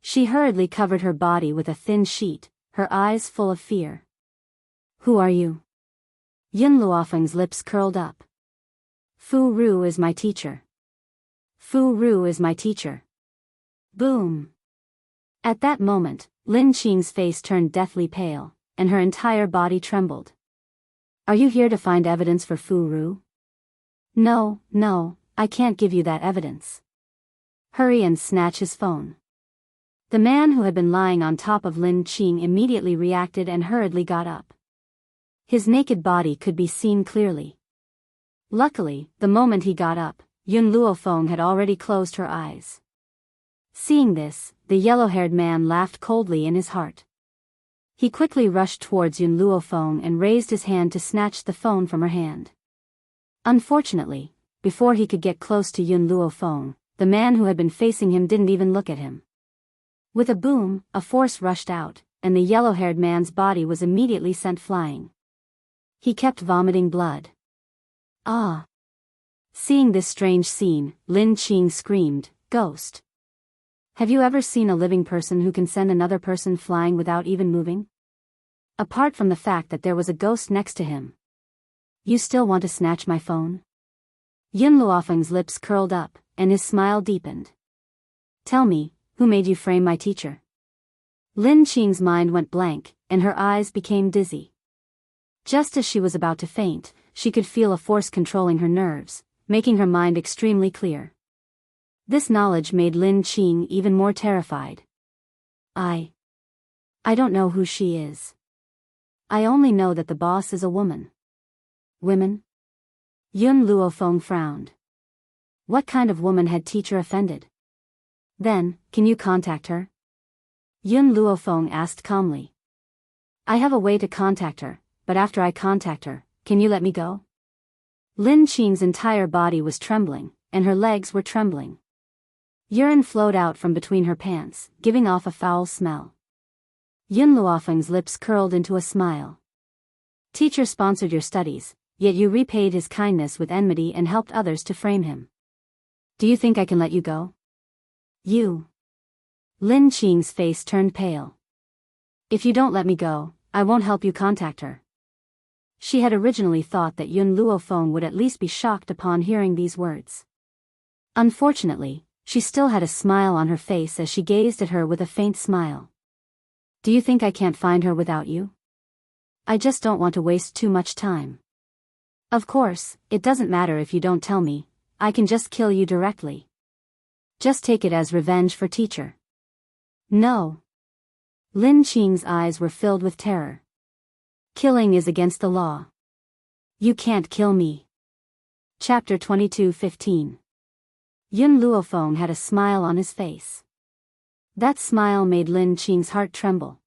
She hurriedly covered her body with a thin sheet, her eyes full of fear. "Who are you?" Yun Luofeng's lips curled up. "Fu Ru is my teacher. Fu Ru is my teacher." Boom! At that moment, Lin Qing's face turned deathly pale, and her entire body trembled. "Are you here to find evidence for Fu Ru?" No, I can't give you that evidence. Hurry and snatch his phone." The man who had been lying on top of Lin Qing immediately reacted and hurriedly got up. His naked body could be seen clearly. Luckily, the moment he got up, Yun Luofeng had already closed her eyes. Seeing this, the yellow-haired man laughed coldly in his heart. He quickly rushed towards Yun Luofeng and raised his hand to snatch the phone from her hand. Unfortunately, before he could get close to Yun Luofeng, the man who had been facing him didn't even look at him. With a boom, a force rushed out, and the yellow-haired man's body was immediately sent flying. He kept vomiting blood. Ah! Seeing this strange scene, Lin Qing screamed, "Ghost! Have you ever seen a living person who can send another person flying without even moving? Apart from the fact that there was a ghost next to him. You still want to snatch my phone?" Yun Luofeng's lips curled up, and his smile deepened. "Tell me, who made you frame my teacher?" Lin Qing's mind went blank, and her eyes became dizzy. Just as she was about to faint, she could feel a force controlling her nerves, making her mind extremely clear. This knowledge made Lin Qing even more terrified. I don't know who she is. I only know that the boss is a woman." "Women?" Yun Luofeng frowned. What kind of woman had teacher offended? "Then, can you contact her?" Yun Luofeng asked calmly. "I have a way to contact her, but after I contact her, can you let me go?" Lin Qing's entire body was trembling, and her legs were trembling. Urine flowed out from between her pants, giving off a foul smell. Yun Luofeng's lips curled into a smile. "Teacher sponsored your studies, yet you repaid his kindness with enmity and helped others to frame him. Do you think I can let you go?" "You..." Lin Qing's face turned pale. "If you don't let me go, I won't help you contact her." She had originally thought that Yun Luofeng would at least be shocked upon hearing these words. Unfortunately, she still had a smile on her face as she gazed at her with a faint smile. "Do you think I can't find her without you? I just don't want to waste too much time. Of course, it doesn't matter if you don't tell me, I can just kill you directly. Just take it as revenge for teacher." "No." Lin Qing's eyes were filled with terror. "Killing is against the law. You can't kill me." Chapter 22:15. Yun Luofeng had a smile on his face. That smile made Lin Qing's heart tremble.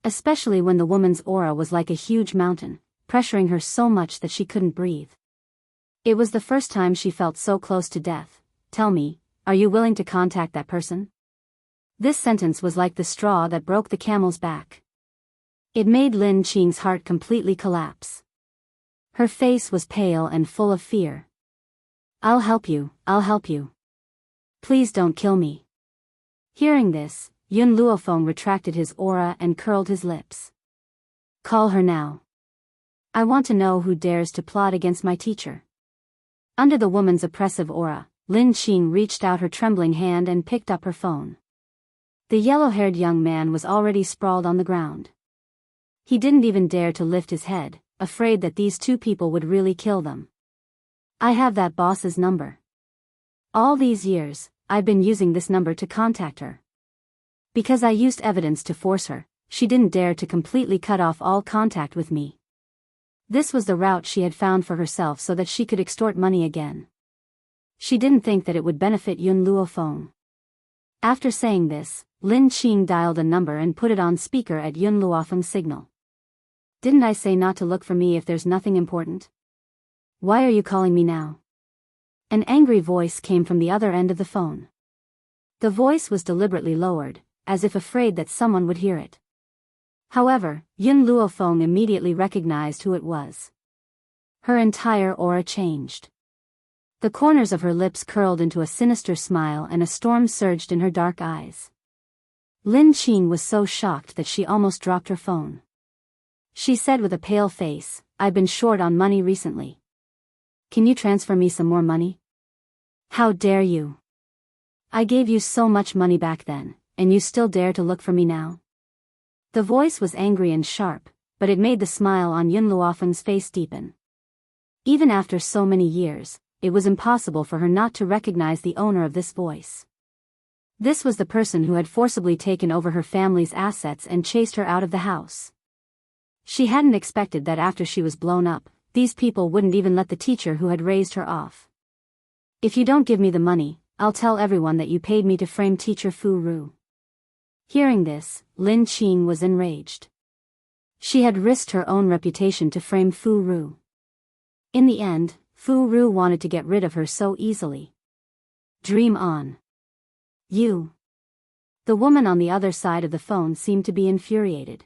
Especially when the woman's aura was like a huge mountain, pressuring her so much that she couldn't breathe. It was the first time she felt so close to death. "Tell me, are you willing to contact that person?" This sentence was like the straw that broke the camel's back. It made Lin Qing's heart completely collapse. Her face was pale and full of fear. I'll help you. Please don't kill me." Hearing this, Yun Luofeng retracted his aura and curled his lips. "Call her now. I want to know who dares to plot against my teacher." Under the woman's oppressive aura, Lin Qing reached out her trembling hand and picked up her phone. The yellow-haired young man was already sprawled on the ground. He didn't even dare to lift his head, afraid that these two people would really kill them. "I have that boss's number. All these years, I've been using this number to contact her. Because I used evidence to force her, she didn't dare to completely cut off all contact with me. This was the route she had found for herself so that she could extort money again. She didn't think that it would benefit Yun Luofeng." After saying this, Lin Qing dialed a number and put it on speaker at Yun Luofeng's signal. "Didn't I say not to look for me if there's nothing important? Why are you calling me now?" An angry voice came from the other end of the phone. The voice was deliberately lowered, as if afraid that someone would hear it. However, Yun Luofeng immediately recognized who it was. Her entire aura changed. The corners of her lips curled into a sinister smile and a storm surged in her dark eyes. Lin Qing was so shocked that she almost dropped her phone. She said with a pale face, "I've been short on money recently. Can you transfer me some more money?" "How dare you? I gave you so much money back then, and you still dare to look for me now?" The voice was angry and sharp, but it made the smile on Yun Luofeng's face deepen. Even after so many years, it was impossible for her not to recognize the owner of this voice. This was the person who had forcibly taken over her family's assets and chased her out of the house. She hadn't expected that after she was blown up, these people wouldn't even let the teacher who had raised her off. If you don't give me the money, I'll tell everyone that you paid me to frame teacher Fu Ru. Hearing this, Lin Qing was enraged. She had risked her own reputation to frame Fu Ru. In the end, Fu Ru wanted to get rid of her so easily. Dream on. You. The woman on the other side of the phone seemed to be infuriated.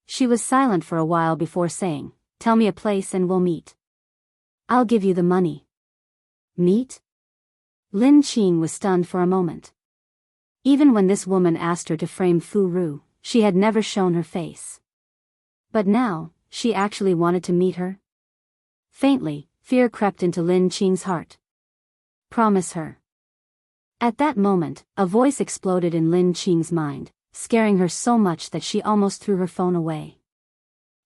She was silent for a while before saying, "Tell me a place and we'll meet. I'll give you the money." Meet? Lin Qing was stunned for a moment. Even when this woman asked her to frame Fu Ru, she had never shown her face. But now, she actually wanted to meet her? Faintly, fear crept into Lin Qing's heart. Promise her. At that moment, a voice exploded in Lin Qing's mind, scaring her so much that she almost threw her phone away.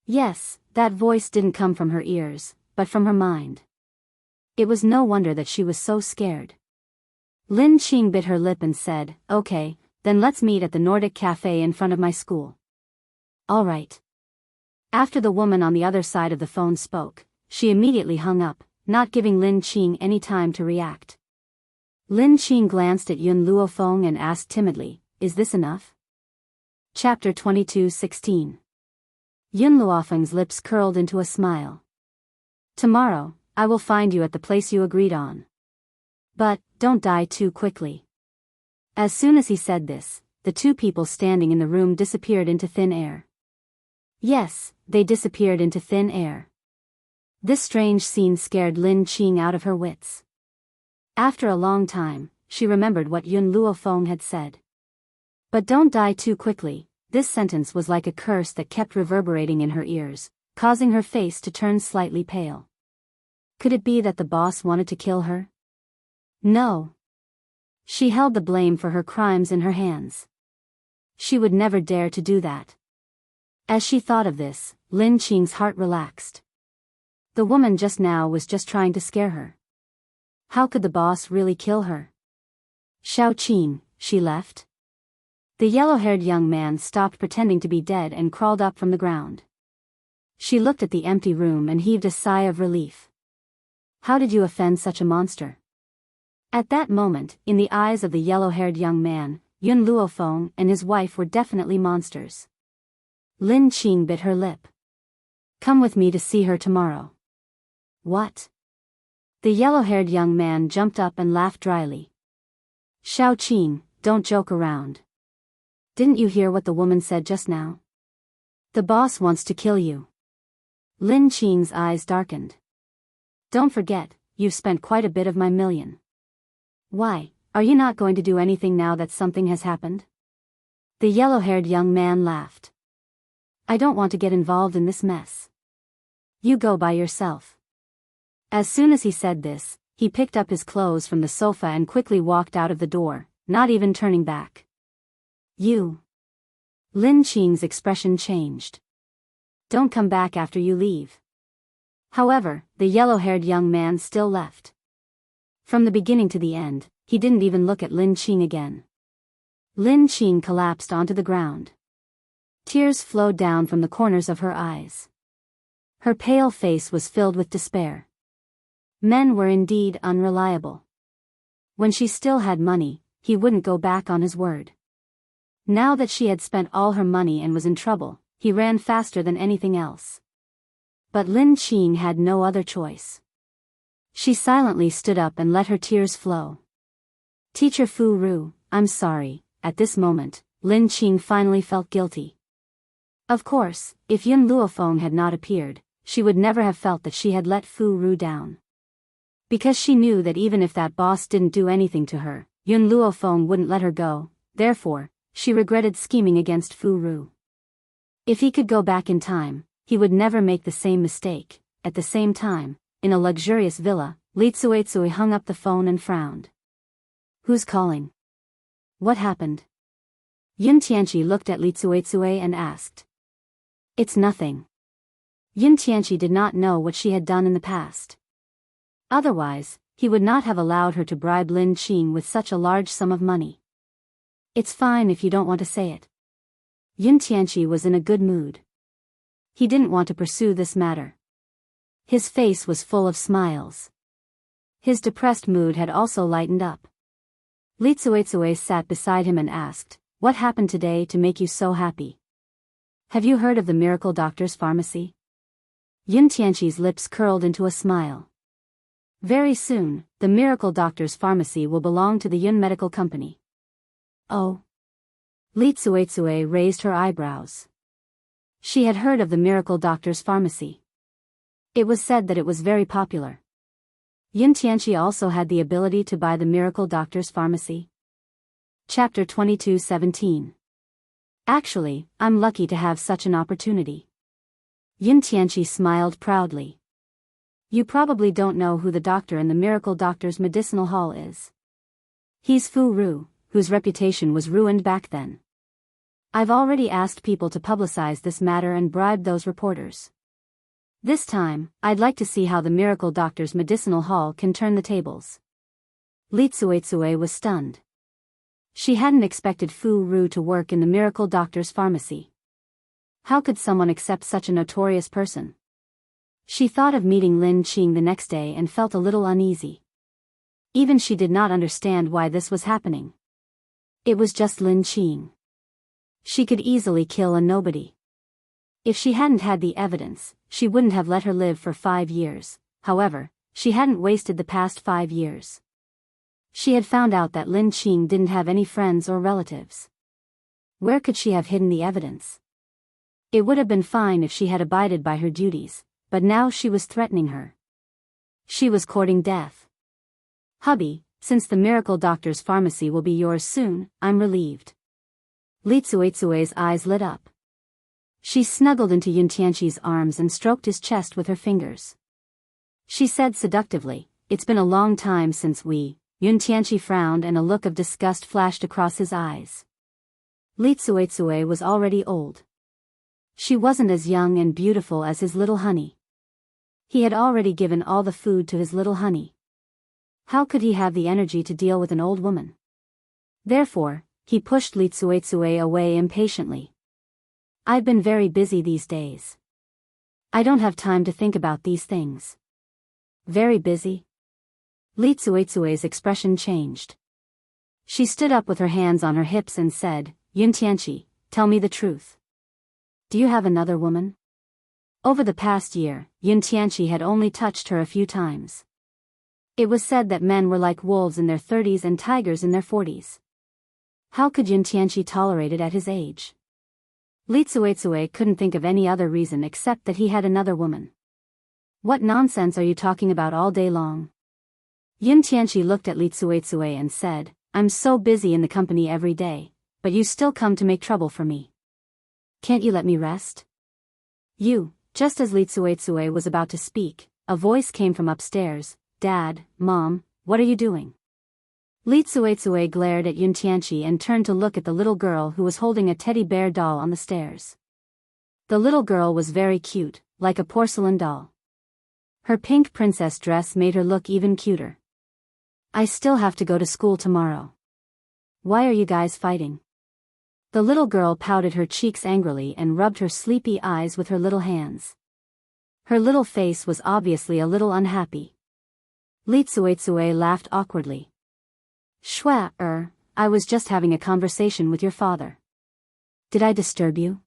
Yes, that voice didn't come from her ears, but from her mind. It was no wonder that she was so scared. Lin Qing bit her lip and said, "Okay, then let's meet at the Nordic Cafe in front of my school." "All right." After the woman on the other side of the phone spoke, she immediately hung up, not giving Lin Qing any time to react. Lin Qing glanced at Yun Luofeng and asked timidly, "Is this enough?" Chapter 22:16. Yun Luofeng's lips curled into a smile. "Tomorrow, I will find you at the place you agreed on. But, don't die too quickly." As soon as he said this, the two people standing in the room disappeared into thin air. Yes, they disappeared into thin air. This strange scene scared Lin Qing out of her wits. After a long time, she remembered what Yun Luofeng had said. But don't die too quickly. This sentence was like a curse that kept reverberating in her ears, causing her face to turn slightly pale. Could it be that the boss wanted to kill her? No. She held the blame for her crimes in her hands. She would never dare to do that. As she thought of this, Lin Qing's heart relaxed. The woman just now was just trying to scare her. How could the boss really kill her? Xiao Qin, she left? The yellow-haired young man stopped pretending to be dead and crawled up from the ground. She looked at the empty room and heaved a sigh of relief. How did you offend such a monster? At that moment, in the eyes of the yellow-haired young man, Yun Luofeng and his wife were definitely monsters. Lin Qing bit her lip. Come with me to see her tomorrow. What? The yellow-haired young man jumped up and laughed dryly. Xiao Qin, don't joke around. Didn't you hear what the woman said just now? The boss wants to kill you. Lin Qing's eyes darkened. Don't forget, you've spent quite a bit of my million. Why, are you not going to do anything now that something has happened? The yellow-haired young man laughed. I don't want to get involved in this mess. You go by yourself. As soon as he said this, he picked up his clothes from the sofa and quickly walked out of the door, not even turning back. You. Lin Qing's expression changed. Don't come back after you leave. However, the yellow-haired young man still left. From the beginning to the end, he didn't even look at Lin Qing again. Lin Qing collapsed onto the ground. Tears flowed down from the corners of her eyes. Her pale face was filled with despair. Men were indeed unreliable. When she still had money, he wouldn't go back on his word. Now that she had spent all her money and was in trouble, he ran faster than anything else. But Lin Qing had no other choice. She silently stood up and let her tears flow. Teacher Fu Ru, I'm sorry. At this moment, Lin Qing finally felt guilty. Of course, if Yun Luofeng had not appeared, she would never have felt that she had let Fu Ru down. Because she knew that even if that boss didn't do anything to her, Yun Luofeng wouldn't let her go, therefore, she regretted scheming against Fu Ru. If he could go back in time, he would never make the same mistake. At the same time, in a luxurious villa, Li Tsuetsui hung up the phone and frowned. Who's calling? What happened? Yun Tianqi looked at Li Tsuetsui and asked. It's nothing. Yun Tianqi did not know what she had done in the past. Otherwise, he would not have allowed her to bribe Lin Qing with such a large sum of money. It's fine if you don't want to say it. Yun Tianqi was in a good mood. He didn't want to pursue this matter. His face was full of smiles. His depressed mood had also lightened up. Li Tsuetsue sat beside him and asked, "What happened today to make you so happy? Have you heard of the Miracle Doctor's Pharmacy?" Yun Tianqi's lips curled into a smile. Very soon, the Miracle Doctor's Pharmacy will belong to the Yun Medical Company. Oh. Li Tsuetsue raised her eyebrows. She had heard of the Miracle Doctor's Pharmacy. It was said that it was very popular. Yun Tianqi also had the ability to buy the Miracle Doctor's Pharmacy. Chapter 22:17. Actually, I'm lucky to have such an opportunity. Yun Tianqi smiled proudly. You probably don't know who the doctor in the Miracle Doctor's medicinal hall is. He's Fu Ru, whose reputation was ruined back then. I've already asked people to publicize this matter and bribe those reporters. This time, I'd like to see how the Miracle Doctor's medicinal hall can turn the tables. Li Tsuetsue was stunned. She hadn't expected Fu Ru to work in the Miracle Doctor's Pharmacy. How could someone accept such a notorious person? She thought of meeting Lin Qing the next day and felt a little uneasy. Even she did not understand why this was happening. It was just Lin Qing. She could easily kill a nobody. If she hadn't had the evidence, she wouldn't have let her live for 5 years. However, she hadn't wasted the past 5 years. She had found out that Lin Qing didn't have any friends or relatives. Where could she have hidden the evidence? It would have been fine if she had abided by her duties, but now she was threatening her. She was courting death. Hubby, since the Miracle Doctor's Pharmacy will be yours soon, I'm relieved. Li Tsuetsue's eyes lit up. She snuggled into Yun Tianqi's arms and stroked his chest with her fingers. She said seductively, "It's been a long time since we..." Yun Tianqi frowned and a look of disgust flashed across his eyes. Li Tsuetsue was already old. She wasn't as young and beautiful as his little honey. He had already given all the food to his little honey. How could he have the energy to deal with an old woman? Therefore, he pushed Li Tsuetsue away impatiently. I've been very busy these days. I don't have time to think about these things. Very busy? Li Tsuetsue's expression changed. She stood up with her hands on her hips and said, Yun Tianqi, tell me the truth. Do you have another woman? Over the past year, Yun Tianqi had only touched her a few times. It was said that men were like wolves in their 30s and tigers in their 40s. How could Yun Tianqi tolerate it at his age? Li Tsuetsue couldn't think of any other reason except that he had another woman. What nonsense are you talking about all day long? Yun Tianqi looked at Li Tsuetsue and said, I'm so busy in the company every day, but you still come to make trouble for me. Can't you let me rest? Just as Li Tsuetsue was about to speak, a voice came from upstairs, Dad, Mom, what are you doing? Li Tsuetsue glared at Yun Tianqi and turned to look at the little girl who was holding a teddy bear doll on the stairs. The little girl was very cute, like a porcelain doll. Her pink princess dress made her look even cuter. I still have to go to school tomorrow. Why are you guys fighting? The little girl pouted her cheeks angrily and rubbed her sleepy eyes with her little hands. Her little face was obviously a little unhappy. Li Tsuetsue laughed awkwardly. I was just having a conversation with your father. Did I disturb you?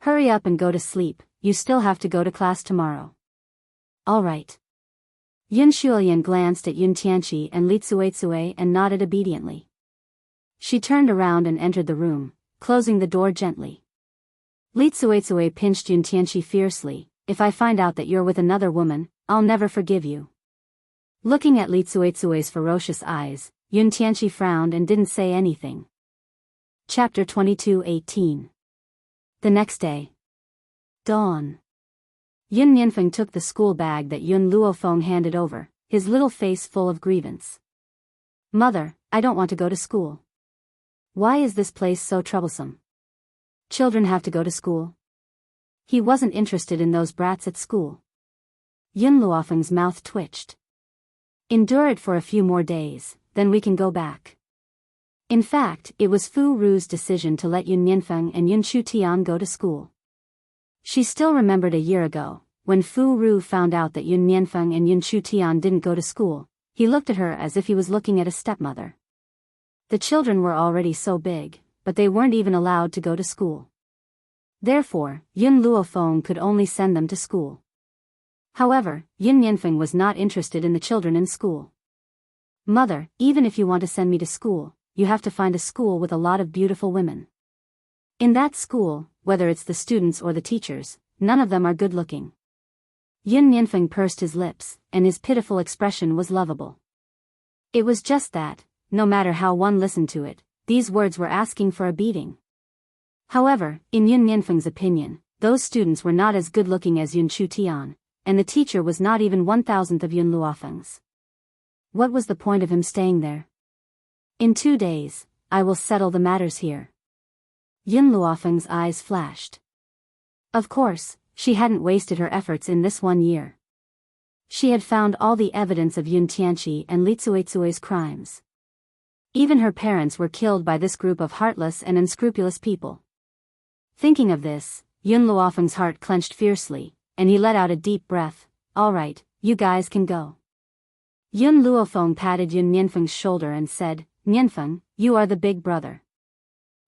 Hurry up and go to sleep, you still have to go to class tomorrow. All right. Yun Shulian glanced at Yun Tianqi and Li Tsuetsue and nodded obediently. She turned around and entered the room, closing the door gently. Li Tsuetsue pinched Yun Tianqi fiercely, if I find out that you're with another woman, I'll never forgive you. Looking at Li Tsuetsue's ferocious eyes, Yun Tianqi frowned and didn't say anything. Chapter 22:18. The next day. Dawn. Yun Nianfeng took the school bag that Yun Luofeng handed over, his little face full of grievance. Mother, I don't want to go to school. Why is this place so troublesome? Children have to go to school. He wasn't interested in those brats at school. Yun Luofeng's mouth twitched. Endure it for a few more days, then we can go back. In fact, it was Fu Ru's decision to let Yun Nianfeng and Yun Chutian go to school. She still remembered a year ago, when Fu Ru found out that Yun Nianfeng and Yun Chutian didn't go to school, he looked at her as if he was looking at a stepmother. The children were already so big, but they weren't even allowed to go to school. Therefore, Yun Luofeng could only send them to school. However, Yun Nianfeng was not interested in the children in school. "Mother, even if you want to send me to school, you have to find a school with a lot of beautiful women. In that school, whether it's the students or the teachers, none of them are good-looking." Yun Nianfeng pursed his lips, and his pitiful expression was lovable. It was just that, no matter how one listened to it, these words were asking for a beating. However, in Yun Nianfeng's opinion, those students were not as good-looking as Yun Chutian, and the teacher was not even 1,000th of Yun Luofeng's. What was the point of him staying there? "In 2 days, I will settle the matters here." Yun Luofeng's eyes flashed. Of course, she hadn't wasted her efforts in this 1 year. She had found all the evidence of Yun Tianqi and Li Cuicui's crimes. Even her parents were killed by this group of heartless and unscrupulous people. Thinking of this, Yun Luofeng's heart clenched fiercely, and he let out a deep breath. "All right, you guys can go." Yun Luofeng patted Yun Nianfeng's shoulder and said, "Nianfeng, you are the big brother.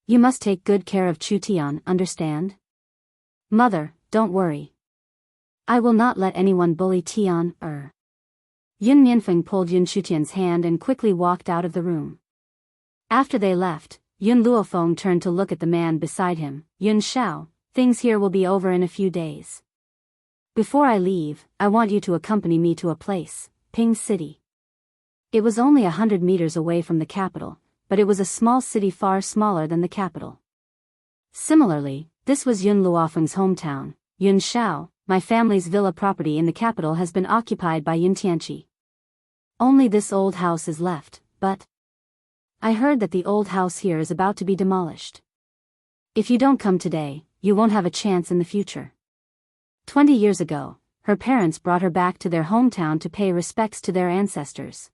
You must take good care of Chutian, understand?" "Mother, don't worry. I will not let anyone bully Tian, Yun Nianfeng pulled Yun Chutian's hand and quickly walked out of the room. After they left, Yun Luofeng turned to look at the man beside him. "Yun Shao, things here will be over in a few days. Before I leave, I want you to accompany me to a place, Ping City." It was only 100 meters away from the capital, but it was a small city far smaller than the capital. Similarly, this was Yun Luofeng's hometown. "Yun Shao, my family's villa property in the capital has been occupied by Yun Tianqi. Only this old house is left, but I heard that the old house here is about to be demolished. If you don't come today, you won't have a chance in the future." 20 years ago, her parents brought her back to their hometown to pay respects to their ancestors.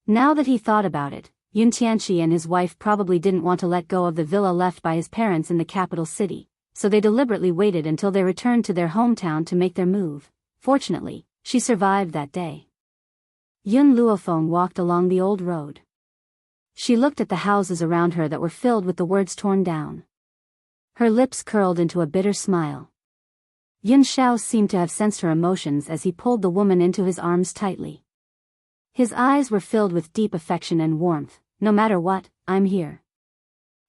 Now that he thought about it, Yun Tianqi and his wife probably didn't want to let go of the villa left by his parents in the capital city, so they deliberately waited until they returned to their hometown to make their move. Fortunately, she survived that day. Yun Luofeng walked along the old road. She looked at the houses around her that were filled with the words torn down. Her lips curled into a bitter smile. Yun Shao seemed to have sensed her emotions as he pulled the woman into his arms tightly. His eyes were filled with deep affection and warmth. "No matter what, I'm here."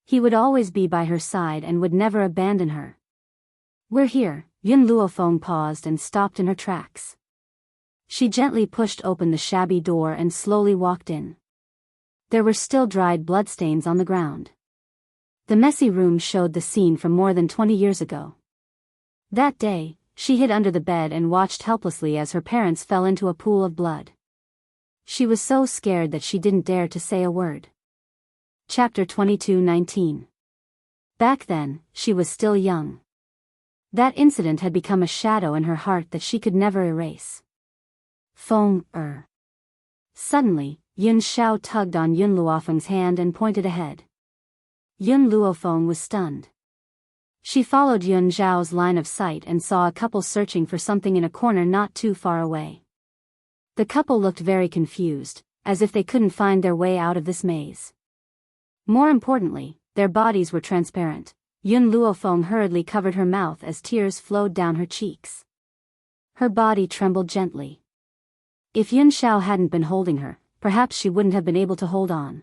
He would always be by her side and would never abandon her. "We're here." Yun Luofeng paused and stopped in her tracks. She gently pushed open the shabby door and slowly walked in. There were still dried bloodstains on the ground. The messy room showed the scene from more than 20 years ago. That day, she hid under the bed and watched helplessly as her parents fell into a pool of blood. She was so scared that she didn't dare to say a word. Chapter 22:19. Back then, she was still young. That incident had become a shadow in her heart that she could never erase. Suddenly, Yun Shao tugged on Yun Luofeng's hand and pointed ahead. Yun Luofeng was stunned. She followed Yun Zhao's line of sight and saw a couple searching for something in a corner not too far away. The couple looked very confused, as if they couldn't find their way out of this maze. More importantly, their bodies were transparent. Yun Luofeng hurriedly covered her mouth as tears flowed down her cheeks. Her body trembled gently. If Yun Shao hadn't been holding her, perhaps she wouldn't have been able to hold on.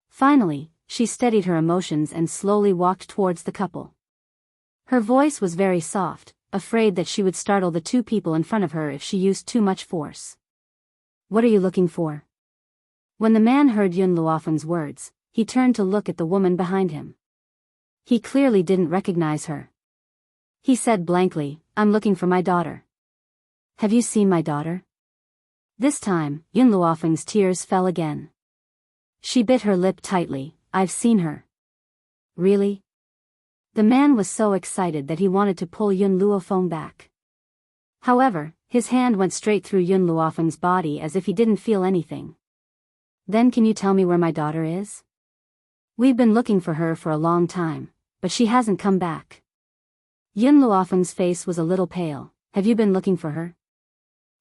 Finally, she steadied her emotions and slowly walked towards the couple. Her voice was very soft, afraid that she would startle the two people in front of her if she used too much force. "What are you looking for?" When the man heard Yun Luofeng's words, he turned to look at the woman behind him. He clearly didn't recognize her. He said blankly, "I'm looking for my daughter." "Have you seen my daughter?" This time, Yun Luofeng's tears fell again. She bit her lip tightly. "I've seen her." "Really?" The man was so excited that he wanted to pull Yun Luofeng back. However, his hand went straight through Yun Luofeng's body as if he didn't feel anything. "Then can you tell me where my daughter is?" We've been looking for her for a long time, but she hasn't come back. Yun Luofeng's face was a little pale. Have you been looking for her?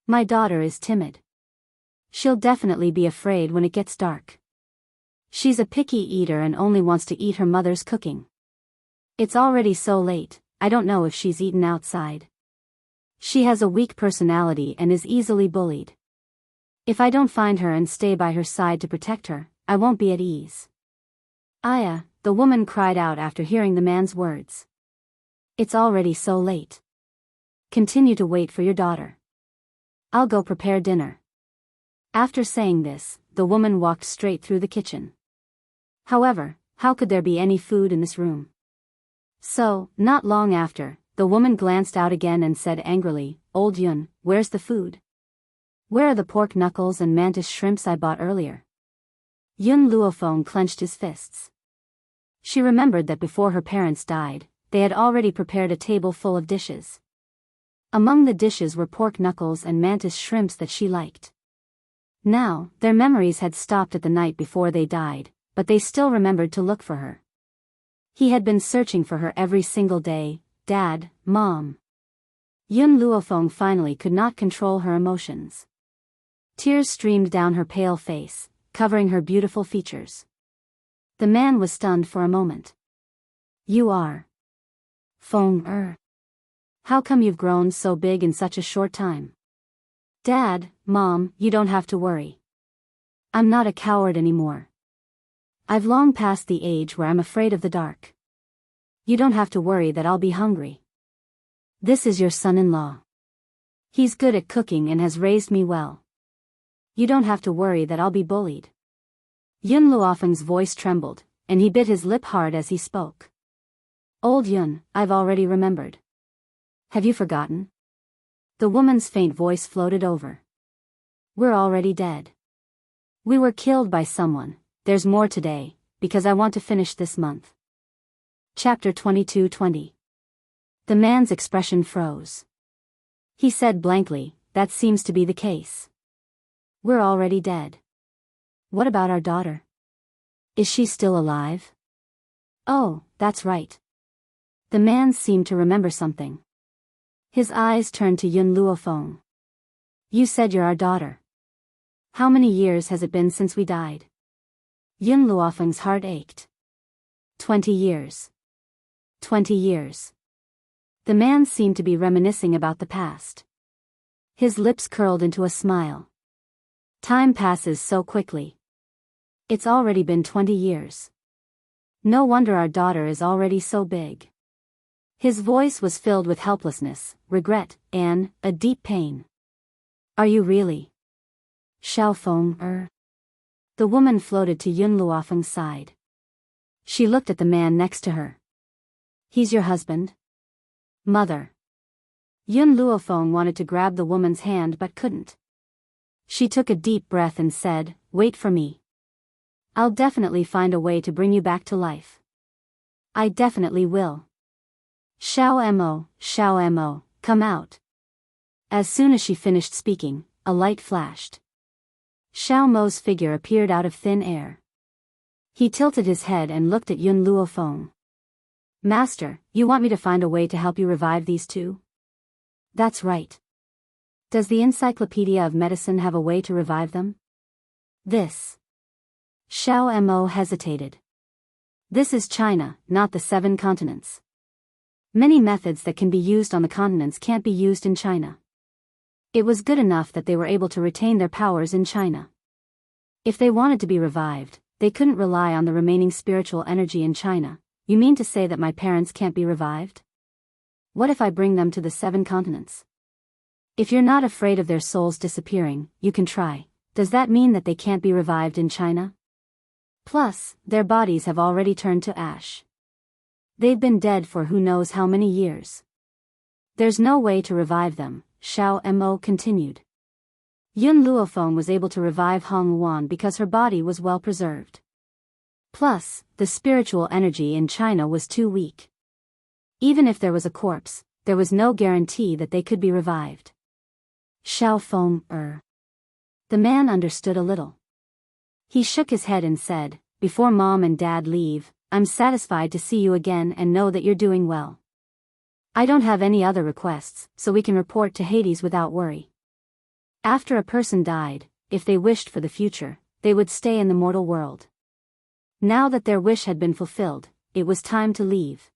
My daughter is timid. She'll definitely be afraid when it gets dark. She's a picky eater and only wants to eat her mother's cooking. It's already so late, I don't know if she's eaten outside. She has a weak personality and is easily bullied. If I don't find her and stay by her side to protect her, I won't be at ease. Aya, the woman cried out after hearing the man's words. It's already so late. Continue to wait for your daughter. I'll go prepare dinner. After saying this, the woman walked straight through the kitchen. However, how could there be any food in this room? So, not long after, the woman glanced out again and said angrily, Old Yun, where's the food? Where are the pork knuckles and mantis shrimps I bought earlier? Yun Luofeng clenched his fists. She remembered that before her parents died, they had already prepared a table full of dishes. Among the dishes were pork knuckles and mantis shrimps that she liked. Now, their memories had stopped at the night before they died, but they still remembered to look for her. He had been searching for her every single day, Dad, Mom. Yun Luofeng finally could not control her emotions. Tears streamed down her pale face, covering her beautiful features. The man was stunned for a moment. You are Feng. How come you've grown so big in such a short time? Dad, Mom, you don't have to worry. I'm not a coward anymore. I've long passed the age where I'm afraid of the dark. You don't have to worry that I'll be hungry. This is your son-in-law. He's good at cooking and has raised me well. You don't have to worry that I'll be bullied. Yun Luofeng's voice trembled, and he bit his lip hard as he spoke. Old Yun, I've already remembered. Have you forgotten? The woman's faint voice floated over. We're already dead. We were killed by someone. There's more today, because I want to finish this month. Chapter 22:20. The man's expression froze. He said blankly, that seems to be the case. We're already dead. What about our daughter? Is she still alive? Oh, that's right. The man seemed to remember something. His eyes turned to Yun Luofeng. You said you're our daughter. How many years has it been since we died? Yun Luofeng's heart ached. 20 years. 20 years. The man seemed to be reminiscing about the past. His lips curled into a smile. Time passes so quickly. It's already been 20 years. No wonder our daughter is already so big. His voice was filled with helplessness, regret, and a deep pain. Are you really? Xiao Feng. The woman floated to Yun Luofeng's side. She looked at the man next to her. He's your husband? Mother. Yun Luofeng wanted to grab the woman's hand but couldn't. She took a deep breath and said, Wait for me. I'll definitely find a way to bring you back to life. I definitely will. Xiao Mo, come out. As soon as she finished speaking, a light flashed. Xiao Mo's figure appeared out of thin air. He tilted his head and looked at Yun Luofeng. Master, you want me to find a way to help you revive these two? That's right. Does the Encyclopedia of Medicine have a way to revive them? This. Xiao Mo hesitated. This is China, not the 7 continents. Many methods that can be used on the continents can't be used in China. It was good enough that they were able to retain their powers in China. If they wanted to be revived, they couldn't rely on the remaining spiritual energy in China. You mean to say that my parents can't be revived? What if I bring them to the 7 continents? If you're not afraid of their souls disappearing, you can try. Does that mean that they can't be revived in China? Plus, their bodies have already turned to ash. They've been dead for who knows how many years. There's no way to revive them, Xiao Mo continued. Yun Luofeng was able to revive Hong Yuan because her body was well preserved. Plus, the spiritual energy in China was too weak. Even if there was a corpse, there was no guarantee that they could be revived. Xiao Feng. The man understood a little. He shook his head and said, before Mom and Dad leave, I'm satisfied to see you again and know that you're doing well. I don't have any other requests, so we can report to Hades without worry. After a person died, if they wished for the future, they would stay in the mortal world. Now that their wish had been fulfilled, it was time to leave.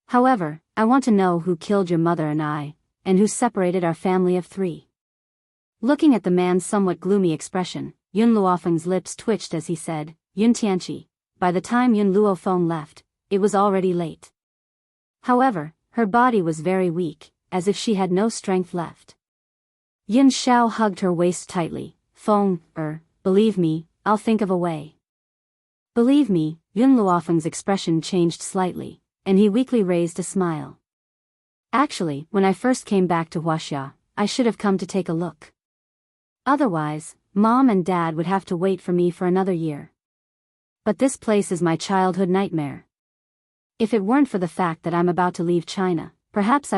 However, I want to know who killed your mother and I, and who separated our family of 3. Looking at the man's somewhat gloomy expression, Yun Luofeng's lips twitched as he said, Yun Tianqi. By the time Yun Luofeng left, it was already late. However, her body was very weak, as if she had no strength left. Yun Xiao hugged her waist tightly. Feng, believe me, I'll think of a way. Believe me, Yun Luofeng's expression changed slightly, and he weakly raised a smile. Actually, when I first came back to Wuxia, I should have come to take a look. Otherwise, Mom and Dad would have to wait for me for another year. But this place is my childhood nightmare. If it weren't for the fact that I'm about to leave China, perhaps I